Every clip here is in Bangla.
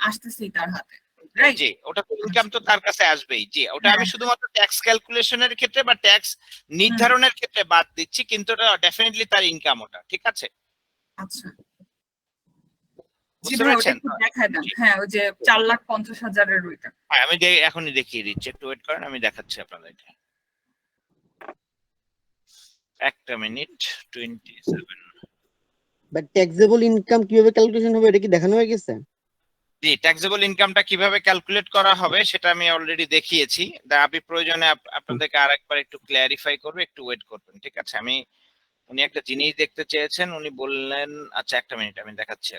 আসতেছেই তার হাতে, রাইট? জি, ওটা তো ইনকাম তো তার কাছে আসবেই। জি, ওটা আমি হ্যাঁ। শুধুমাত্র ট্যাক্স ক্যালকুলেশনের ক্ষেত্রে বা ট্যাক্স নির্ধারণের ক্ষেত্রে বাদ দিচ্ছি, কিন্তু ওটা ডেফিনেটলি তার ইনকাম ওটা, ঠিক আছে? আচ্ছা, জি বুঝতে ভাই ওটা পেরেছেন? একটু দেখায় দেন। জি, হ্যাঁ, ওই যে 4,50,000-এর ওইটা। হ্যাঁ, আমি এখনই দেখিয়ে দিচ্ছি, একটু ওয়েট করেন, আমি দেখাচ্ছি আপনাদেরকে। একটা মিনিট। 27। বাট ট্যাক্সেবল ইনকাম কিভাবে ক্যালকুলেশন হবে এটা কি দেখানো হয়ে গেছে? জি, ট্যাক্সেবল ইনকামটা কিভাবে ক্যালকুলেট করা হবে সেটা আমি অলরেডি দেখিয়েছি। আপনি প্রয়োজনে আপনাদেরকে আরেকবার একটু ক্লিয়ারিফাই করবে, একটু ওয়েট করবেন, ঠিক আছে? উনি একটা জিনিস দেখতে চেয়েছেন, উনি বললেন, আচ্ছা একটা মিনিট আমি দেখাচ্ছি।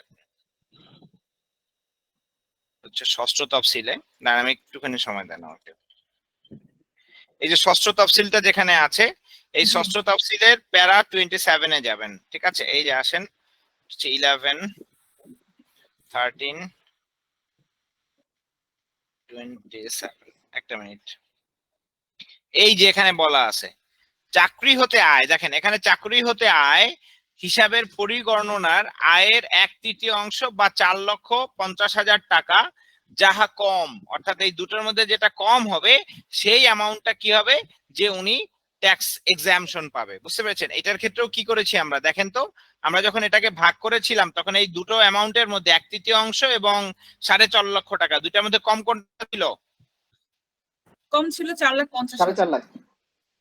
হচ্ছে ষষ্ঠ তফসিলে, না আমি একটুখানি সময় দেন আমাকে। এই যে ষষ্ঠ তফসিলটা যেখানে আছে, এই ষষ্ঠ তফসিলের প্যারা 27-এ যাবেন, ঠিক আছে? এই যে আসেন 11, 13, 27, একটা মিনিট। এই যে এখানে বলা আছে চাকরি হতে আয়, দেখেন এখানে চাকরি হতে আয় হিসাবের পরিগণনার আয়ের 1/3 অংশ বা 4,50,000 টাকা যাহা কম, অর্থাৎ এই দুটোর মধ্যে যেটা কম হবে সেই অ্যামাউন্টটা কি হবে, যে উনি ট্যাক্স এক্সামশন পাবে। বুঝতে পেরেছেন? এটার ক্ষেত্রেও কি করেছি আমরা, দেখেন তো, আমরা যখন এটাকে ভাগ করেছিলাম তখন এই দুটো অ্যামাউন্টের মধ্যে 1/3 অংশ এবং 4.5 লক্ষ টাকা, দুটার মধ্যে কম কোনটা ছিল? কম ছিল 4,50,000। 4.5 লাখ।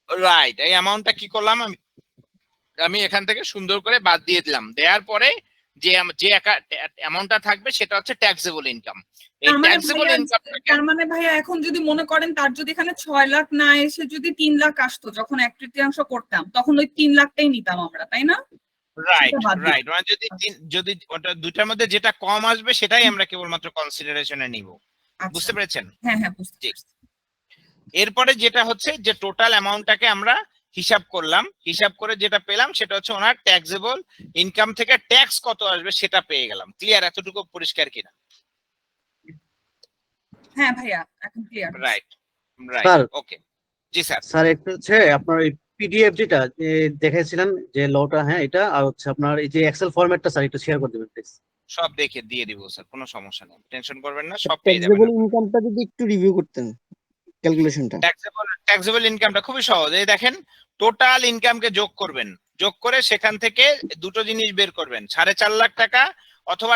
রাইট, এই অ্যামাউন্টটা কি করলাম, আমি এখান থেকে সুন্দর করে বাদ দিয়ে দিলাম। দেওয়ার পরে যে যে অ্যামাউন্টটা থাকবে সেটা হচ্ছে ট্যাক্সেবল ইনকাম। এই ট্যাক্সেবল ইনকামটাকে, তার মানে ভাইয়া এখন যদি মনে করেন তার যদি এখানে 6 লাখ না এসে যদি 3 লাখ আসতো যখন 1/3 করতাম, তখন ওই 3 লাখটাই নিতাম আমরা, তাই না? রাইট সেটা বাদ দিই। রাইট, মানে যদি ওটা দুটার মধ্যে যেটা কম আসবে সেটাই আমরা কেবলমাত্র কনসিডারেশনে নিব। আচ্ছা। বুঝতে পেরেছেন? হ্যাঁ হ্যাঁ, বুঝতে জি। পারছি। এরপরে যেটা হচ্ছে যে টোটাল অ্যামাউন্টটাকে আমরা হিসাব করলাম, হিসাব করে যেটা পেলাম সেটা হচ্ছে ওনার ট্যাক্সেবল ইনকাম থেকে ট্যাক্স কত আসবে সেটা পেয়ে গেলাম। ক্লিয়ার? এতটুকু পরিষ্কার কিনা? হ্যাঁ ভাইয়া, এখন ক্লিয়ার। রাইট রাইট, স্যার, ওকে। জি স্যার। স্যার একটা হচ্ছে আপনার ওই পিডিএফ যেটা দেখেছিলেন যে লটা, হ্যাঁ এটা, আর হচ্ছে আপনার এই যে এক্সেল ফরম্যাটটা স্যার একটু শেয়ার করে দেবেন প্লিজ। সব দেখে দিয়ে দিব স্যার, কোনো সমস্যা নেই, টেনশন করবেন না, সব পেয়ে যাবেন। ট্যাক্সেবল ইনকামটা যদি একটু রিভিউ করতেন ক্যালকুলেশনটা। ট্যাক্সেবল ইনকামটা খুবই সহজ। এই দেখেন, টোটাল ইনকামকে যোগ করবেন, যোগ করে সেখান থেকে দুটো জিনিস বের করবেন, 4.5 লাখ টাকা অথবা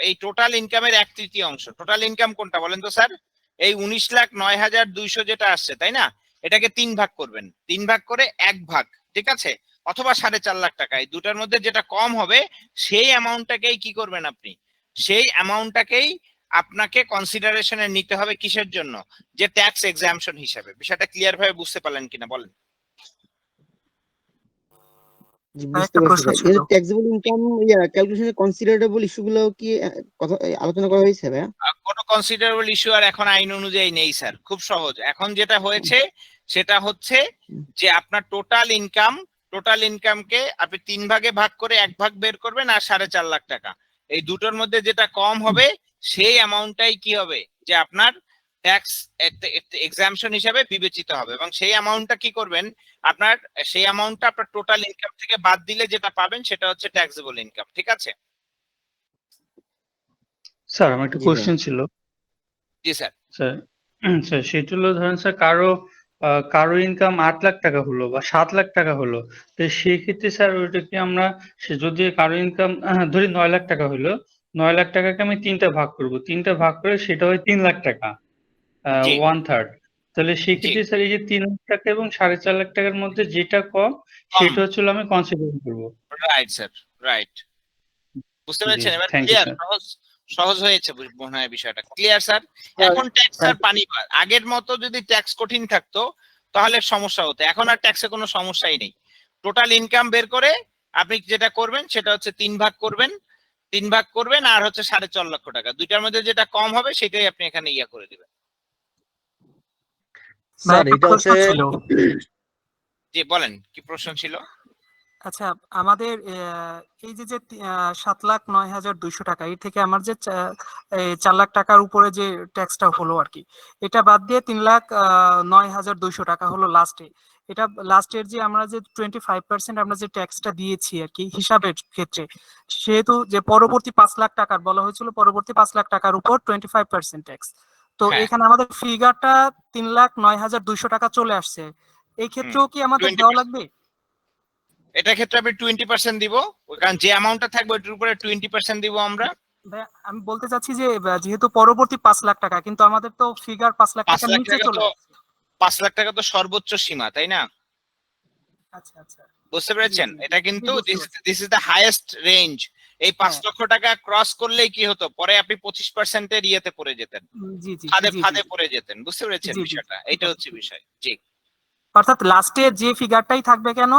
এই টোটাল ইনকামের 1/3 অংশ। টোটাল ইনকাম কোনটা বলেন তো স্যার? এই 19,09,200 যেটা আসছে, তাই না? এটাকে 3 ভাগ করবেন, 3 ভাগ করে 1 ভাগ, ঠিক আছে? অথবা 4.5 লাখ টাকা, এই দুটার মধ্যে যেটা কম হবে সেই অ্যামাউন্টটাকেই কি করবেন আপনি, সেই অ্যামাউন্টটাকেই আপনাকে কনসিডারেশনে নিতে হবে। কিসের জন্য? যে ট্যাক্স এক্সামশন হিসাবে। বিষয়টা ক্লিয়ার ভাবে বুঝতে পারলেন কিনা বলেন? জি, বুঝতে পারছি ভাই। কিন্তু ট্যাক্সেবল ইনকাম ক্যালকুলেশনের কনসিডারেবল ইস্যুগুলো কি কথা আলোচনা করা হয়েছে ভাইয়া? কোনো কনসিডারেবল ইস্যু আর এখন আইন অনুযায়ী নেই স্যার, খুব সহজ। এখন যেটা হয়েছে সেটা হচ্ছে যে আপনার টোটাল ইনকামকে আপনি 3 ভাগে ভাগ করে 1 ভাগ বের করবেন, আর 4.5 লাখ টাকা, এই দুটোর মধ্যে যেটা কম হবে সেই অ্যামাউন্টটাই কি হবে, যে আপনার ট্যাক্স এক্সামশন হিসাবে বিবেচিত হবে। এবং সেই অ্যামাউন্টটা কি করবেন, আপনার সেই অ্যামাউন্টটা আপনার টোটাল ইনকাম থেকে বাদ দিলে যেটা পাবেন সেটা হচ্ছে ট্যাক্সেবল ইনকাম, ঠিক আছে? স্যার আমার একটা জি ভাই। কোশ্চেন ছিল। জি স্যার। স্যার স্যার সেটা হলো ধরেন স্যার কারো ইনকাম 8 লাখ টাকা হলো বা 7 লাখ টাকা হলো, তো সেই ক্ষেত্রে স্যার ওইটা কি আমরা, সে যদি কারো ইনকাম ধরি 9 লাখ টাকা হলো, 9 লাখ টাকাকে আমি 3টা ভাগ করব, 3টা ভাগ করে সেটা হয় 3 লাখ টাকা, জি 1/3। তাহলে সেই জি, ক্ষেত্রে স্যার এই যে 3 লাখ টাকা এবং 4.5 লাখ টাকার মধ্যে যেটা কম কম, সেটা হচ্ছে আমি কনসিডার করবো। Right sir, right. বুঝতে জি, পেরেছেন? এবার থ্যাংক ইউ ক্লিয়ার? স্যার। সহজ সহজ হয়েছে মনে হয় বিষয়টা। Clear sir? স্যার, এখন ট্যাক্স স্যার আর পানি পার। আগের মতো যদি ট্যাক্স কঠিন থাকতো তাহলে সমস্যা হতো, এখন আর ট্যাক্সে কোনো সমস্যাই নেই। টোটাল ইনকাম বের করে আপনি যেটা করবেন সেটা হচ্ছে 3 ভাগ করবেন, 3 ভাগ করবেন, আর হচ্ছে 4.5 লক্ষ টাকা, দুইটার মধ্যে যেটা কম হবে সেটাই আপনি এখানে ইয়া করে দিবেন। স্যার এটা হচ্ছে জি বলেন, কি প্রশ্ন ছিল? আচ্ছা, আমাদের এই যে 7,09,200 টাকা, এর থেকে আমার যে 4 লাখ টাকার উপরে যে ট্যাক্সটা হলো আর কি, এটা বাদ দিয়ে 3,09,200 টাকা হলো লাস্টে। এটা লাস্টের যে আমরা যে 25% আমরা যে ট্যাক্সটা দিয়েছি আর কি হিসাবের ক্ষেত্রে, সেহেতু যে পরবর্তী 5 লাখ টাকার বলা হয়েছিল, পরবর্তী 5 লাখ টাকার উপর 25% ট্যাক্স। তো হ্যাঁ এখানে আমাদের ফিগারটা 3,09,200 টাকা চলে আসছে। এই ক্ষেত্রেও কি আমাদের দেওয়া 20%। লাগবে? এটার ক্ষেত্রে আমি 20% দিব, কারণ যে অ্যামাউন্টটা থাকবে ওটার উপরে 20% দিব আমরা। ভাই, আমি বলতে চাচ্ছি যে যেহেতু পরবর্তী 5 লাখ টাকা, কিন্তু আমাদের তো ফিগার 5 লাখ 5 টাকার লাখ নিচে টাকা চলে তো আসছে। 5 লাখ টাকা তো সর্বোচ্চ সীমা, তাই না? আচ্ছা আচ্ছা, বুঝতে জি পেরেছেন? জি এটা জি, কিন্তু বুঝতে পারছি। This is the highest range. এই 5 হ্যাঁ, লক্ষ টাকা ক্রস করলেই কি হতো, পরে আপনি 25% এর ইয়েতে পড়ে যেতেন, জি জি ফাঁদে জি জি ফাঁদে পড়ে যেতেন। বুঝতে পেরেছেন জি জি, বিষয়টা? ঠিক এটা আছে হচ্ছে ঠিক আছে। বিষয়। জি, অর্থাৎ লাস্টে যে ফিগারটাই থাকবে কেন,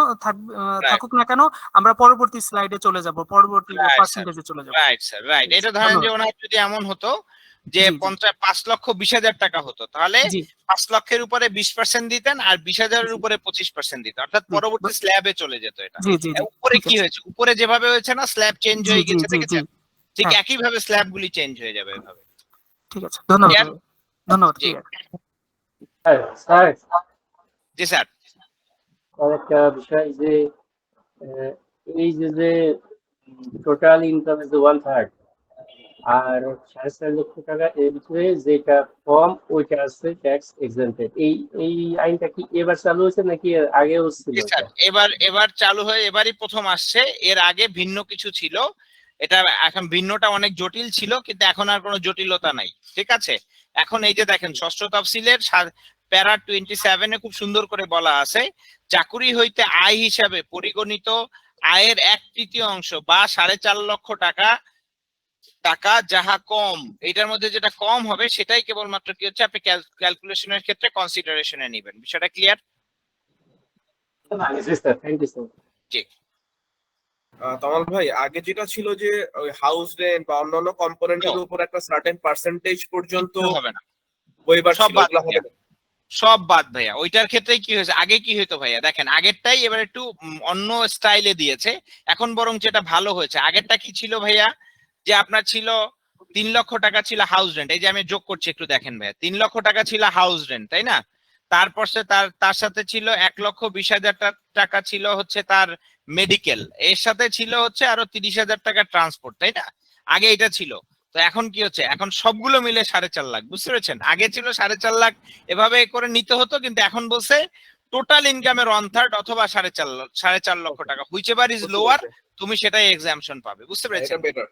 রাইট থাকুক না কেন, আমরা পরবর্তী স্লাইডে চলে যাব, পরবর্তী রাইট স্যার, পার্সেন্টেজে চলে যাব। Right sir, right. ঠিক আছে, এটা ধরেন যে ধন্যবাদ। ওনার যদি এমন হতো যে জি জি 5,20,000 টাকা হতো, তাহলে জি 5 লক্ষের উপরে 20% দিতেন আর 20,000-এর জি উপরে 25% দিত, অর্থাৎ পরবর্তী স্ল্যাবে চলে যেত এটা। জি জি জি, উপরে ঠিক কি আছে। হয়েছে, উপরে যেভাবে হয়েছে না, স্ল্যাব চেঞ্জ জি হয়ে জি গেছে, জি জি, দেখেছেন? ঠিক হ্যাঁ, একইভাবে স্ল্যাব গুলি চেঞ্জ হয়ে যাবে এভাবে। ঠিক আছে, ধন্যবাদ ক্লিয়ার? ভাই। ধন্যবাদ, জি ক্লিয়ার। হ্যাঁ স্যার, জি স্যার। আরেকটা বিষয় যে আহ, এই যে টোটাল ইনকাম ইজ 1/3 আর 4.5 লক্ষ টাকা এর ভিতরে যেটা কম ওইটা আছে ট্যাক্স এক্সেম্পটেড। এই আইনটা কি এবার চালু হয়েছে নাকি এর আগেও ছিল জি স্যার, এটা? এবার চালু হয়ে এবারই প্রথম আসছে। এর আগে ভিন্ন কিছু ছিল, এটা এখন ভিন্নটা অনেক জটিল ছিল, কিন্তু এখন আর কোনো জটিলতা নাই। ঠিক আছে, এখন এই যে দেখেন ষষ্ঠ তফসিলের প্যারা 27-এ খুব সুন্দর করে বলা আছে, চাকুরি হইতে আয় হিসাবে পরিগণিত আয়ের 1/3 অংশ বা 4.5 লক্ষ টাকা টাকা যাহা কম, এটার মধ্যে যেটা কম হবে সেটাই কেবলমাত্র কি হচ্ছে আপনি ক্যালকুলেশনের ক্ষেত্রে কনসিডারেশনে নেবেন। বিষয়টা ক্লিয়ার? জি স্যার, থ্যাংক ইউ স্যার। জি, তমাল ভাই, আগে যেটা ছিল যে ওই হাউস রেন্ট বা অন্যান্য কম্পোনেন্টের উপর একটা সার্টেন পার্সেন্টেজ পর্যন্ত কিচ্ছু হবে না, ওয়েবার সব ছিল, বাদ ওগুলো হবে ভাইয়া, না। সব বাদ ভাইয়া। ওইটার ক্ষেত্রে কি হয়েছে, আগে কি হইতো ভাইয়া, দেখেন আগেরটাই এবার একটু অন্য স্টাইলে দিয়েছে। এখন বরং যেটা ভালো হয়েছে, আগেরটা কি ছিল ভাইয়া, যে আপনার ছিল 3 লক্ষ টাকা ছিল হাউস রেন্ট। এই যে আমি যোগ করছি একটু দেখেন ভাইয়া, 3 লক্ষ টাকা ছিল হাউস রেন্ট, তাই না? তারপর সে তার সাথে ছিল 1,20,000 টাকা ছিল হচ্ছে তার মেডিকেল, এর সাথে ছিল হচ্ছে আরো 30,000 টাকা ট্রান্সপোর্ট, তাই না? আগে এটা ছিল। তো এখন কি হচ্ছে, এখন সবগুলো মিলে 4.5 লাখ। বুঝতে পেরেছেন? আগে ছিল 4.5 লাখ, এভাবে করে নিতে হতো, কিন্তু এখন বলছে টোটাল ইনকামের 1/3 অথবা 4.5 লক্ষ টাকা, হুইচ এভার ইজ বুঝতে লোয়ার, পেরেছি। তুমি সেটাই এক্সাম্পশন পাবে। বুঝতে এটা পেরেছেন? বেটার।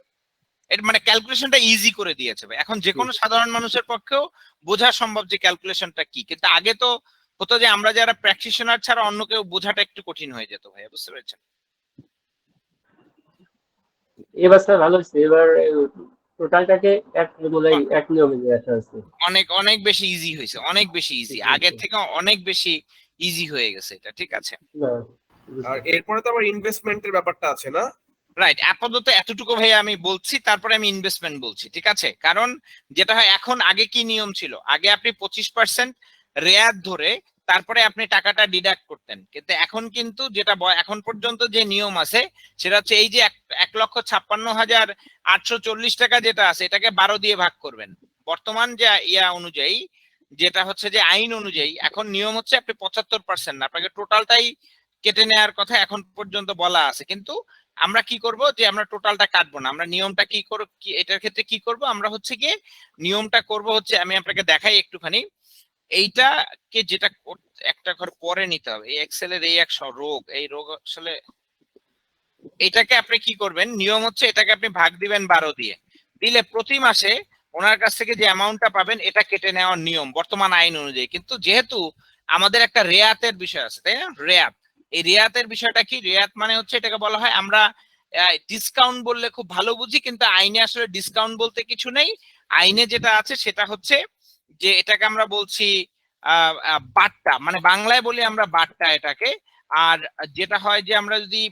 এটা মানে ক্যালকুলেশনটা ইজি করে দিয়েছে ভাই। এখন যে কোনো সাধারণ মানুষের পক্ষেও বোঝা সম্ভব যে ক্যালকুলেশনটা কি, কিন্তু আগে তো হতো যে আমরা যারা প্র্যাকটিশনার ছাড়া অন্য কেউ বোঝাটা একটু কঠিন হয়ে যেত ভাই। বুঝতে পেরেছেন? এবার স্যার ভালো হচ্ছে, এবার টোটালটাকে এক নিয়মে নিয়ে আসা হচ্ছে। অনেক অনেক বেশি ইজি হয়েছে, অনেক বেশি ইজি, জি, আগের জি। থেকে অনেক বেশি ইজি হয়ে গেছে এটা। ঠিক আছে, না, আর বুঝলাম। এরপরে তো আবার ইনভেস্টমেন্টের ব্যাপারটা আছে না? রাইট। আপাতত এতটুকু ভাই আমি বলছি, তারপরে আমি ইনভেস্টমেন্ট বলছি। ঠিক আছে, কারণ যেটা হয় এখন, আগে কি নিয়ম ছিল, আগে আপনি 25% রেয়াত ধরে তারপরে আপনি টাকাটা ডিডাক্ট করতেন, কিন্তু এখন কিন্তু যেটা এখন পর্যন্ত যে নিয়ম আছে সেটা হচ্ছে এই যে 1,56,840 টাকা যেটা আছে, এটাকে 12 দিয়ে ভাগ করবেন। বর্তমান যে ইয়া অনুযায়ী, যেটা হচ্ছে যে আইন অনুযায়ী এখন নিয়ম হচ্ছে আপনি 75% না, আপনাকে টোটালটাই কেটে নেওয়ার কথা এখন পর্যন্ত বলা আছে। কিন্তু আমরা কি করব, যে আমরা টোটালটা কাটবো না, আমরা নিয়মটা কি করব, এটার ক্ষেত্রে কি করব, আমরা হচ্ছে গিয়ে নিয়মটা করব হচ্ছে, আমি আপনাকে দেখাই একটুখানি। এইটাকে যেটা একটা ঘর পরে নিতে হবে, এই এক্সেল এর এই এক রোগ, এই রোগ আসলে, এটাকে আপনি কি করবেন, নিয়ম হচ্ছে এটাকে আপনি ভাগ দিবেন 12 দিয়ে, দিলে প্রতি মাসে ওনার কাছ থেকে যে অ্যামাউন্টটা পাবেন এটা কেটে নেওয়ার নিয়ম বর্তমান আইন অনুযায়ী। কিন্তু যেহেতু আমাদের একটা রেয়াতের বিষয় আছে, তাই না? রেয়াত, এই রেয়াতের বিষয়টা কি, রেয়াত মানে হচ্ছে এটাকে বলা হয়, আমরা ডিসকাউন্ট বললে খুব ভালো বুঝি, কিন্তু আইনে আসলে ডিসকাউন্ট বলতে কিছু নেই। আইনে যেটা আছে সেটা হচ্ছে যে এটাকে আমরা বলছি বাট্টা, মানে বাংলায় বলি আমরা বাট্টা এটাকে। আর যেটা হয় যে আমরা যদি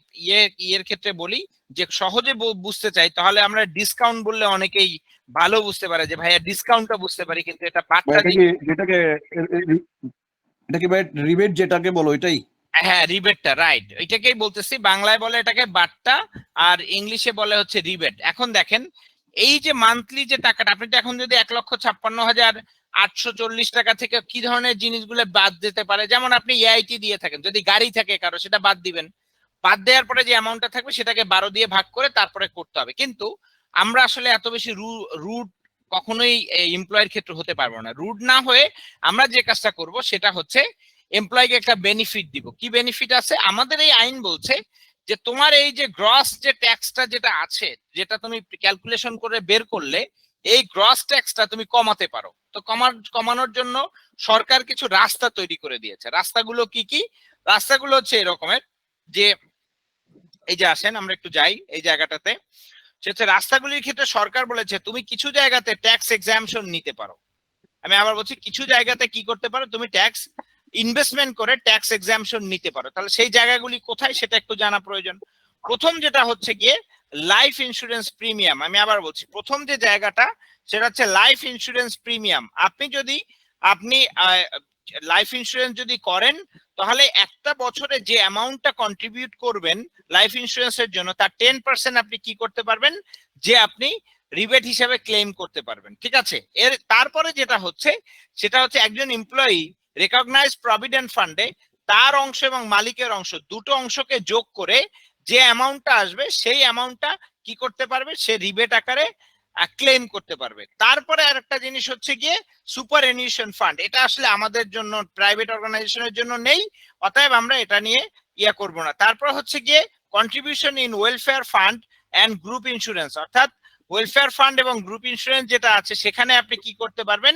ইয়ের ক্ষেত্রে বলি, যে সহজে বুঝতে চাই, তাহলে আমরা ডিসকাউন্ট বললে অনেকেই ভালো বুঝতে পারে যে ভাইয়া ডিসকাউন্টটা বুঝতে পারি, কিন্তু এটা বাট্টা এটা কি যেটাকে এটা কি ভাই রিবেট যেটাকে বলো ওইটাই? হ্যাঁ রিবেটটা, রাইট, এটাকেই বলতেছি। বাংলায় বলে এটাকে বাট্টা, আর ইংলিশে বলে হচ্ছে রিবেট। এখন দেখেন এই যে মান্থলি যে টাকাটা, আপনি তো এখন যদি 1,56,840 টাকা থেকে কি ধরনের জিনিসগুলো বাদ দিতে পারে, যেমন আপনি EIT দিয়ে থাকেন, যদি গাড়ি থাকে কারো সেটা বাদ দিবেন, বাদ দেওয়ার পরে যে অ্যামাউন্টটা থাকবে সেটাকে 12 দিয়ে ভাগ করে তারপরে করতে হবে। কিন্তু আমরা আসলে এত বেশি রুট কখনোই এমপ্লয়ের ক্ষেত্রে হতে পারবো না। রুট না হয়ে আমরা যে কাজটা করব সেটা হচ্ছে এমপ্লয়কে একটা বেনিফিট দিব। কি বেনিফিট আছে? আমাদের এই আইন বলছে যে তোমার এই যে গ্রস যে ট্যাক্সটা যেটা আছে, যেটা তুমি ক্যালকুলেশন করে বের করলে, এই গ্রস ট্যাক্সটা তুমি কমাতে পারো। তো কমানোর জন্য সরকার কিছু রাস্তা তৈরি করে দিয়েছে। রাস্তাগুলো কি কি? রাস্তাগুলো হচ্ছে এরকমের যে, এই যে আসেন আমরা একটু যাই এই জায়গাটাতে। সেটা রাস্তাগুলির ক্ষেত্রে সরকার বলেছে তুমি কিছু জায়গাতে ট্যাক্স এক্সাম্পশন নিতে পারো। আমি আবার বলছি, কিছু জায়গাতে কি করতে পারো, তুমি ট্যাক্স ইনভেস্টমেন্ট করে ট্যাক্স এক্সাম্পশন নিতে পারো। তাহলে সেই জায়গাগুলি কোথায় সেটা একটু জানা প্রয়োজন। প্রথম যেটা হচ্ছে গিয়ে লাইফ ইন্স্যুরেন্স প্রিমিয়াম। আমি আবার বলছি, প্রথম যে জায়গাটা সেটা হচ্ছে লাইফ ইন্স্যুরেন্স প্রিমিয়াম। আপনি লাইফ ইন্স্যুরেন্স যদি করেন, তাহলে একটা বছরে যে অ্যামাউন্টটা কন্ট্রিবিউট করবেন লাইফ ইন্স্যুরেন্সের জন্য, তার 10% আপনি কি করতে পারবেন, যে আপনি রিবেট হিসাবে ক্লেম করতে পারবেন। ঠিক আছে, এর তারপরে যেটা হচ্ছে সেটা হচ্ছে একজন এমপ্লয়ি রেকগনাইজ প্রভিডেন্ট ফান্ডে তার অংশ এবং মালিকের অংশ দুটো অংশকে যোগ করে যে অ্যামাউন্টটা আসবে সেই অ্যামাউন্টটা কি করতে পারবে, সে রিবেট আকারে ক্লেম করতে পারবে। তারপরে আরেকটা জিনিস হচ্ছে গিয়ে সুপার এনিউশন ফান্ড। এটা আসলে আমাদের জন্য, প্রাইভেট অর্গানাইজেশনের জন্য নেই, অতএব আমরা এটা নিয়ে ইয়া করব না। তারপর হচ্ছে গিয়ে contribution in welfare fund and group insurance, অর্থাৎ ওয়েলফেয়ার ফান্ড এবং গ্রুপ ইন্স্যুরেন্স যেটা আছে সেখানে আপনি কি করতে পারবেন,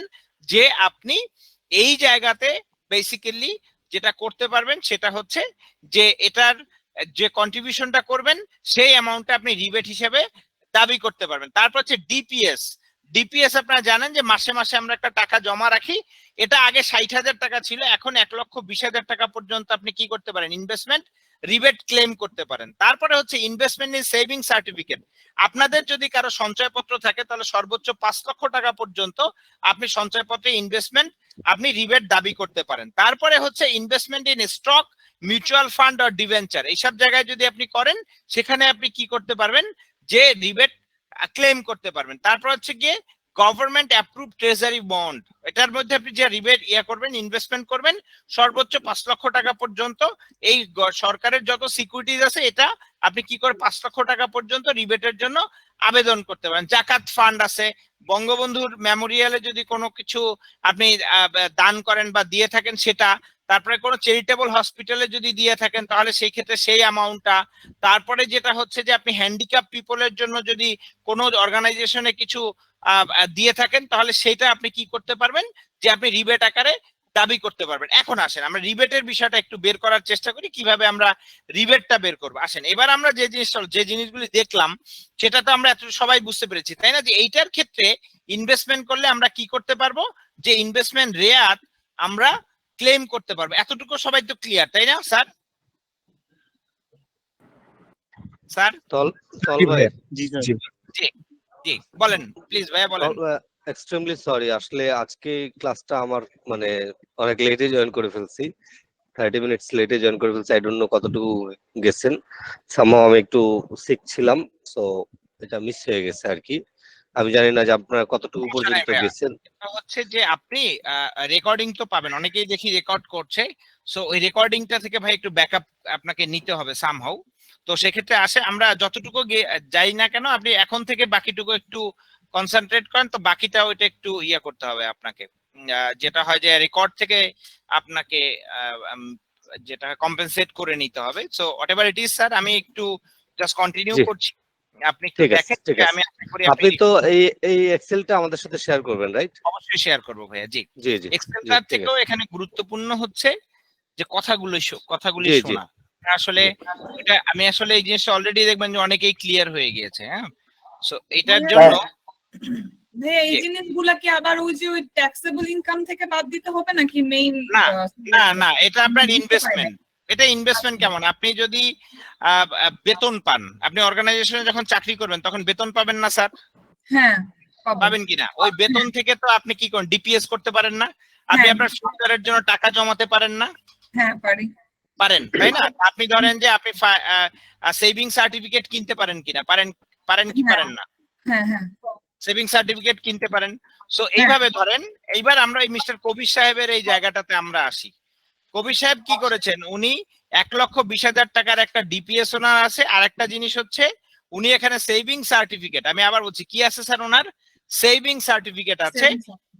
যে আপনি এই জায়গাতে বেসিক্যালি যেটা করতে পারবেন সেটা হচ্ছে যে এটার যে কন্ট্রিবিউশনটা করবেন সেই অ্যামাউন্টটা আপনি রিবেট হিসেবে দাবি করতে পারবেন। তারপর হচ্ছে ডিপিএস। ডিপিএস আপনারা জানেন যে মাসে মাসে আমরা একটা টাকা জমা রাখি, এটা আগে 60,000 টাকা ছিল, এখন 1,20,000 টাকা পর্যন্ত আপনি কি করতে পারেন, ইনভেস্টমেন্ট রিবেট ক্লেম করতে পারেন। তারপরে হচ্ছে ইনভেস্টমেন্ট ইন সেভিং সার্টিফিকেট। আপনাদের যদি কারো সঞ্চয়পত্র থাকে তাহলে সর্বোচ্চ 5 লক্ষ টাকা পর্যন্ত আপনি সঞ্চয়পত্রে ইনভেস্টমেন্ট আপনি রিবেট দাবি করতে পারেন। তারপরে হচ্ছে investment in stock, mutual fund আর ডিভেঞ্চার, এইসব জায়গায় যদি আপনি করেন সেখানে আপনি কি করতে পারবেন, যে রিবেট ক্লেম করতে পারবেন। তারপর হচ্ছে গিয়ে গভর্নমেন্ট অ্যাপ্রুভ ট্রেজারি বন্ড, এটার মধ্যে আপনি যে রিবেট করবেন, ইনভেস্টমেন্ট করবেন সর্বোচ্চ 5 লক্ষ টাকা পর্যন্ত। এই সরকারের যত সিকিউরিটিজ আছে এটা আপনি কি করে 5 লক্ষ টাকা পর্যন্ত রিবেটের জন্য আবেদন করতে পারেন। জাকাত ফান্ড আছে, বঙ্গবন্ধুর মেমোরিয়ালে যদি কোনো কিছু আপনি দান করেন বা দিয়ে থাকেন সেটা, তারপরে কোনো চ্যারিটেবল হসপিটালে যদি দিয়ে থাকেন তাহলে সেই ক্ষেত্রে সেই অ্যামাউন্টটা। তারপরে যেটা হচ্ছে যে আপনি হ্যান্ডিক্যাপ পিপলের জন্য যদি কোনো অর্গানাইজেশনে কিছু দিয়ে থাকেন তাহলে সেটা আপনি কি করতে পারবেন, যে আপনি রিবেট আকারে দাবি করতে পারবেন। এখন আসেন আমরা রিবেটের বিষয়টা একটু বের করার চেষ্টা করি, কিভাবে আমরা রিবেটটা বের করবো। আসেন এবার আমরা যে জিনিসগুলি দেখলাম সেটা তো আমরা সবাই বুঝতে পেরেছি, তাই না, যে এইটার ক্ষেত্রে ইনভেস্টমেন্ট করলে আমরা কি করতে পারবো, যে ইনভেস্টমেন্ট রেয়াত আমরা ক্লেম করতে পারবো। এতটুকু সবাই তো ক্লিয়ার, তাই না স্যার? স্যার ভাই জি জি জি বলেন প্লিজ ভাইয়া বলেন। এক্সট্রিমলি সরি, আসলে আজকে ক্লাসটা আমার মানে অনেক লেটে জয়েন করে ফেলছি, 30 মিনিটস লেটে জয়েন করে ফেলছি। আই ডোন্ট নো কতটুকু গেছেন, সামহাও আমি একটু সিক ছিলাম, সো এটা মিস হয়ে গেছে আর কি। আমি জানি না যে আপনারা কতটুকু পর্যন্ত গেছেন। হচ্ছে যে আপনি রেকর্ডিং তো পাবেন, অনেকেই দেখি রেকর্ড করছে, সো ওই রেকর্ডিংটা থেকে ভাই একটু ব্যাকআপ আপনাকে নিতে হবে সামহাউ। তো সেক্ষেত্রে আসে আমরা যতটুকু যাই না কেন, আপনি এখন থেকে বাকিটুকু একটু কনসেন্ট্রেট করেন, তো বাকিটা ওইটা একটু করতে হবে আপনাকে। যেটা হয় যে রেকর্ড থেকে আপনাকে যেটা কম্পেনসেট করে নিতে হবে। So whatever it is sir, আমি একটু জাস্ট কন্টিনিউ করছি, আপনি একটু দেখেন। আমি আশা করি আপনি তো এই এক্সেলটা আমাদের সাথে শেয়ার করবেন, রাইট? অবশ্যই শেয়ার করব ভাইয়া। জি জি জি। এক্সেলটার থেকেও এখানে গুরুত্বপূর্ণ হচ্ছে যে কথাগুলি শোনা। আসলে এটা আমি আসলে এই জিনিসটা অলরেডি দেখবেন যে অনেকেই ক্লিয়ার হয়ে গিয়েছে। হ্যাঁ, সো এটার জন্য ভাইয়া এই জিনিসগুলা কি আবার ওই যে ওই ট্যাক্সেবল ইনকাম থেকে বাদ দিতে হবে নাকি মেইন? না এটা আপনার ইনভেস্টমেন্ট। এটা ইনভেস্টমেন্ট কেমন, আপনি যদি বেতন পান, আপনি অর্গানাইজেশনে যখন চাকরি করবেন তখন বেতন পাবেন না স্যার? হ্যাঁ পাবেন কিনা? ওই বেতন থেকে তো আপনি কি করেন, ডিপিএস করতে পারেন না? আপনি আপনার ফিউচারের জন্য টাকা জমাতে পারেন না? হ্যাঁ পারি। পারেন, তাই না? আপনি ধরেন যে আপনি সেভিং সার্টিফিকেট কিনতে পারেন কিনা, পারেন কি পারেন না? হ্যাঁ হ্যাঁ সেভিং সার্টিফিকেট কিনতে পারেন। সো এইভাবে ধরেন, এইবার আমরা এই মিস্টার কবির সাহেবের এই জায়গাটাতে আমরা আসি। কবির সাহেব কি করেছেন, উনি 1,20,000 টাকার একটা ডিপিএস ওনার আছে, আর একটা জিনিস হচ্ছে উনি এখানে সেভিং সার্টিফিকেট, আমি আবার বলছি কি আছে স্যার, ওনার সেভিং সার্টিফিকেট আছে,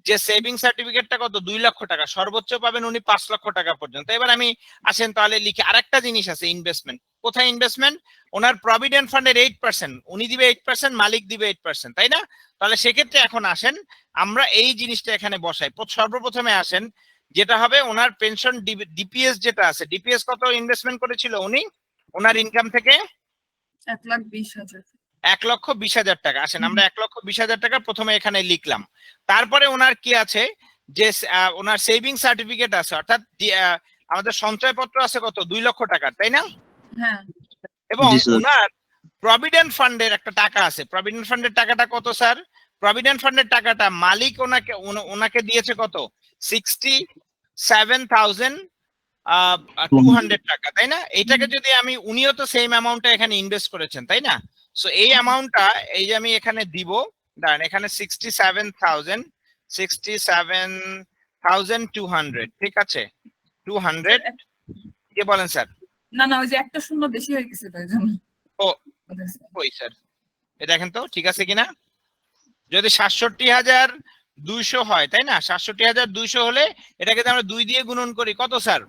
যে সেভিং সার্টিফিকেটটা কত 2 লক্ষ টাকা, সর্বোচ্চ পাবেন উনি 5 লক্ষ টাকা পর্যন্ত। এবার আমি আসেন তাহলে লিখে, আরেকটা জিনিস আছে ইনভেস্টমেন্ট। কোথায় ইনভেস্টমেন্ট? ওনার প্রভিডেন্ট ফান্ডের 8%, উনি দিবে 8%, মালিক দিবে 8%, তাই না? তাহলে সেক্ষেত্রে এখন আসেন আমরা এই জিনিসটা এখানে বসাই। সর্বপ্রথমে আসেন যেটা হবে ওনার পেনশন ডিপিএস যেটা আছে, ডিপিএস কত ইনভেস্টমেন্ট করেছিল উনি ওনার ইনকাম থেকে? 1,20,000। 1,20,000 টাকা। আসেন আমরা 1,20,000 টাকা প্রথমে এখানে লিখলাম। তারপরে ওনার কি আছে, যে ওনার সেভিং সার্টিফিকেট আছে, অর্থাৎ আমাদের সঞ্চয়পত্র আছে কত 2 লক্ষ টাকা, তাই না? হ্যাঁ এবং ওনার প্রভিডেন্ট ফান্ডের একটা টাকা আছে। প্রভিডেন্ট ফান্ডের টাকাটা কত স্যার? প্রভিডেন্ট ফান্ডের টাকাটা মালিক ওনাকে দিয়েছে কত? 67,200 টাকা, তাই না? এইটাকে যদি আমি, উনিও তো সেম অ্যামাউন্টটা এখানে ইনভেস্ট করেছেন, তাই না? সো এই অ্যামাউন্টটা এই যে আমি এখানে দিব, দাঁড়ান, এখানে 67,200, ঠিক আছে, 200 কি বলেন স্যার? না না, ওই যে একটা শূন্য বেশি হয়ে গেছে তাই জন্য। ও ওই স্যার, এ দেখেন তো ঠিক আছে কিনা। যদি 67,200 হয়, তাই না? 67,200 হলে এটাকে যদি আমরা 2 দিয়ে গুণন করি, কত স্যার?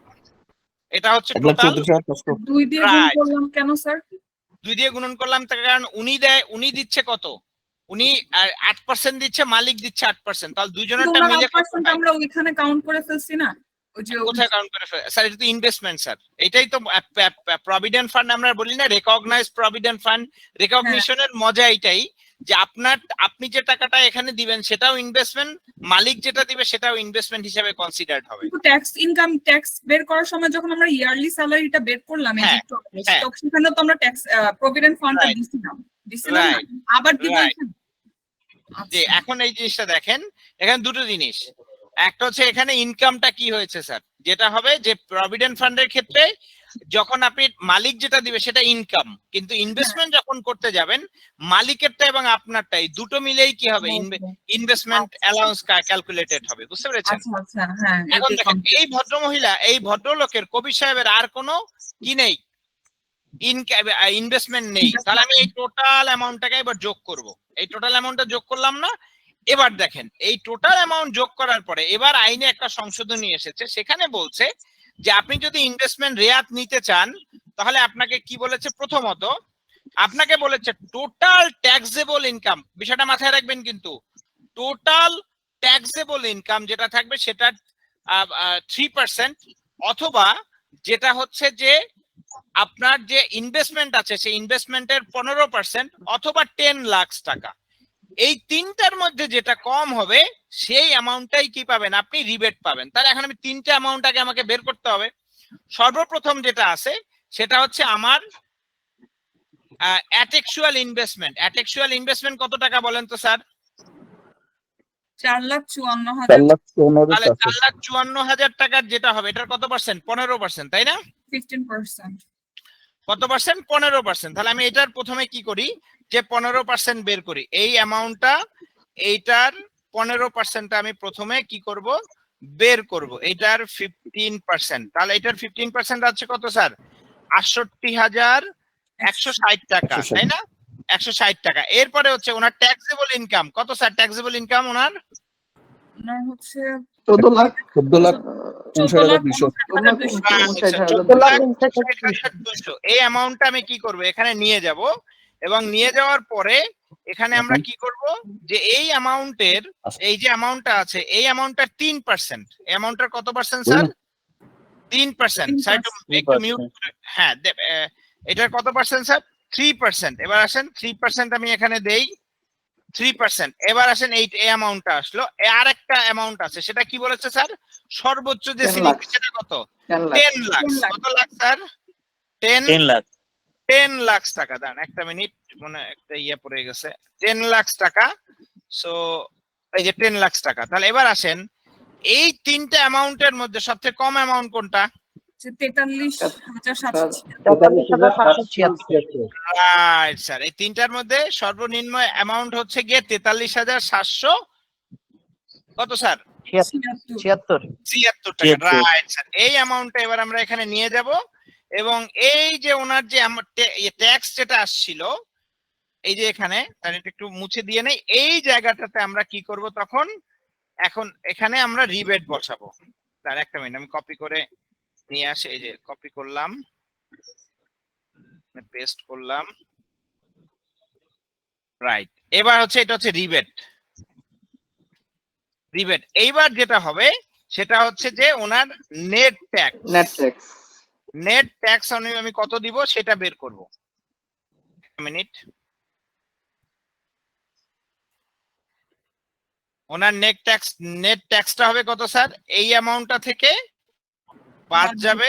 এটা হচ্ছে টোটাল। 2 দিয়ে গুণ করলাম কেন স্যার? 2 দিয়ে গুণন করলাম তার কারণ উনি দিচ্ছে কত, উনি 8% দিচ্ছে, মালিক দিচ্ছে 8%, তাহলে দুইজনেরটা মিলে 8% আমরা ওইখানে কাউন্ট করে ফেলছি না। ওই যে কোথায় কাউন্ট করে স্যার? এটা তো ইনভেস্টমেন্ট স্যার, এটাই তো প্রভিডেন্ট ফান্ড আমরা বলি না, রেকগনাইজ প্রভিডেন্ট ফান্ড। রেকগনিশনের মজা এটাই যে আপনি যে টাকাটা এখানে দিবেন সেটাও ইনভেস্টমেন্ট, মালিক যেটা দিবে সেটাও ইনভেস্টমেন্ট হিসেবে কনসিডার্ড হবে। ট্যাক্স ইনকাম ট্যাক্স বের করার সময় যখন আমরা ইয়ারলি স্যালারিটা বের করলাম এই তখন সেখানে তো আমরা ট্যাক্স প্রভিডেন্ট ফান্ডটা দিছিলাম না, আবার দিব এখানে। যে এখন এই জিনিসটা দেখেন, এখানে দুটো জিনিস, একটা হচ্ছে এখানে ইনকামটা কি হয়েছে স্যার, যেটা হবে যে প্রভিডেন্ট ফান্ডের ক্ষেত্রে যখন আপনি মালিক যেটা দিবে সেটা ইনকাম, কিন্তু ইনভেস্টমেন্ট যখন করতে যাবেন মালিকেরটা এবং আপনারটাই দুটো মিলেই কি হবে, ইনভেস্টমেন্ট অ্যালাউন্স ক্যালকুলেটেড হবে, বুঝতে পেরেছেন? এখন দেখেন এই ভদ্রমহিলা, এই ভদ্রলোকের কবির সাহেবের আর কোনো কি নেই, ইনভেস্টমেন্ট নেই। তাহলে আমি এই টোটাল অ্যামাউন্টটাকে এবার যোগ করব। এই টোটাল অ্যামাউন্টটা যোগ করলাম না? এবার দেখেন এই টোটাল অ্যামাউন্ট যোগ করার পরে এবার আইনে একটা সংশোধনী এসেছে, সেখানে বলছে যে আপনি যদি ইনভেস্টমেন্ট রেয়াত নিতে চান তাহলে আপনাকে কি বলেছে, প্রথমত আপনাকে বলেছে টোটাল ট্যাক্সেবল ইনকাম, বিষয়টা মাথায় রাখবেন কিন্তু, টোটাল ট্যাক্সেবল ইনকাম যেটা থাকবে সেটা 3%, অথবা যেটা হচ্ছে যে আপনার যে ইনভেস্টমেন্ট আছে সেই ইনভেস্টমেন্টের 15%, অথবা 10 লাখ টাকা। এই তিনটার মধ্যে যেটা কম হবে সেই অ্যামাউন্টটাই কি পাবেন, আপনি রিবেট পাবেন। তাহলে এখন আমি তিনটা অ্যামাউন্ট আগে আমাকে বের করতে হবে। সর্বপ্রথম যেটা আছে সেটা হচ্ছে আমার অ্যাটেকচুয়াল ইনভেস্টমেন্ট। অ্যাটেকচুয়াল ইনভেস্টমেন্ট কত টাকা বলেন তো স্যার? 4,54,000। তাহলে 4,54,000 টাকার যেটা হবে এটার কত পার্সেন্ট? 15%, তাই না? 15%। কত পার্সেন্ট? 15%। তাহলে আমি এটার প্রথমে কি করি, যে 15% বের করি। এই অ্যামাউন্টটা, এইটার 15%টা আমি প্রথমে কি করব, বের করব। এইটার 15%, তাহলে এটার 15% আছে কত স্যার? 68,160 টাকা, তাই না? 160 টাকা। এরপরে হচ্ছে ওনার ট্যাক্সেবল ইনকাম কত স্যার? ট্যাক্সেবল ইনকাম ওনার হচ্ছে 14,200। এই অ্যামাউন্টটা আমি কি করব, এখানে নিয়ে যাব, এবং নিয়ে যাওয়ার পরে এখানে আমরা কি করব, যে এই অ্যামাউন্টের, এই যে অ্যামাউন্টটা আছে এই অ্যামাউন্টটার 3%, এই অ্যামাউন্টটার কত পার্সেন্ট স্যার? 3%। স্যার একটু মিউট করে, হ্যাঁ এটার কত পার্সেন্ট স্যার? 3%। এবার আসেন 3% আমি এখানে দেই, 3%। এবার আসেন এই অ্যামাউন্টটা আসলো। আর একটা অ্যামাউন্ট আছে, সেটা কি বলেছে স্যার? সর্বোচ্চ যে সিলিং সেটা কত? 10 লাখ। কত লাখ স্যার? 10 লাখ। 10 লাখ টাকা। দাঁড়ান একটা মিনিট, মনে একটা ইয়ে পড়ে গেছে। 10 লাখ টাকা। সো এই যে 10 লাখ টাকা। তাহলে এবার আসেন এই তিনটা অ্যামাউন্টের মধ্যে সবচেয়ে কম অ্যামাউন্ট কোনটা? 43,776। রাইট স্যার, এই তিনটার মধ্যে সর্বনিম্ন অ্যামাউন্ট হচ্ছে গিয়ে 43,700 কত স্যার? 76। 76 টাকা। রাইট স্যার, এই অ্যামাউন্টটা এবার আমরা এখানে নিয়ে যাব এবং এই যে ওনার যে ট্যাক্স যেটা আসছিল এই যে এখানে, তার একটু মুছে দিয়ে নেই, এই জায়গাটাতে আমরা কি করব তখন, এখন এখানে আমরা রিবেট বসাবো। তার একটা মিনিট আমি কপি করে নিয়ে আসি, এই যে কপি করলাম, পেস্ট করলাম। রাইট, এবার হচ্ছে এটা হচ্ছে রিবেট। এইবার যেটা হবে সেটা হচ্ছে যে ওনার নেট ট্যাক্স আমি কত দিব সেটা বের করব। মিনিট, ওনার নেট ট্যাক্সটা হবে কত স্যার? এই অ্যামাউন্টটা থেকে বাদ যাবে,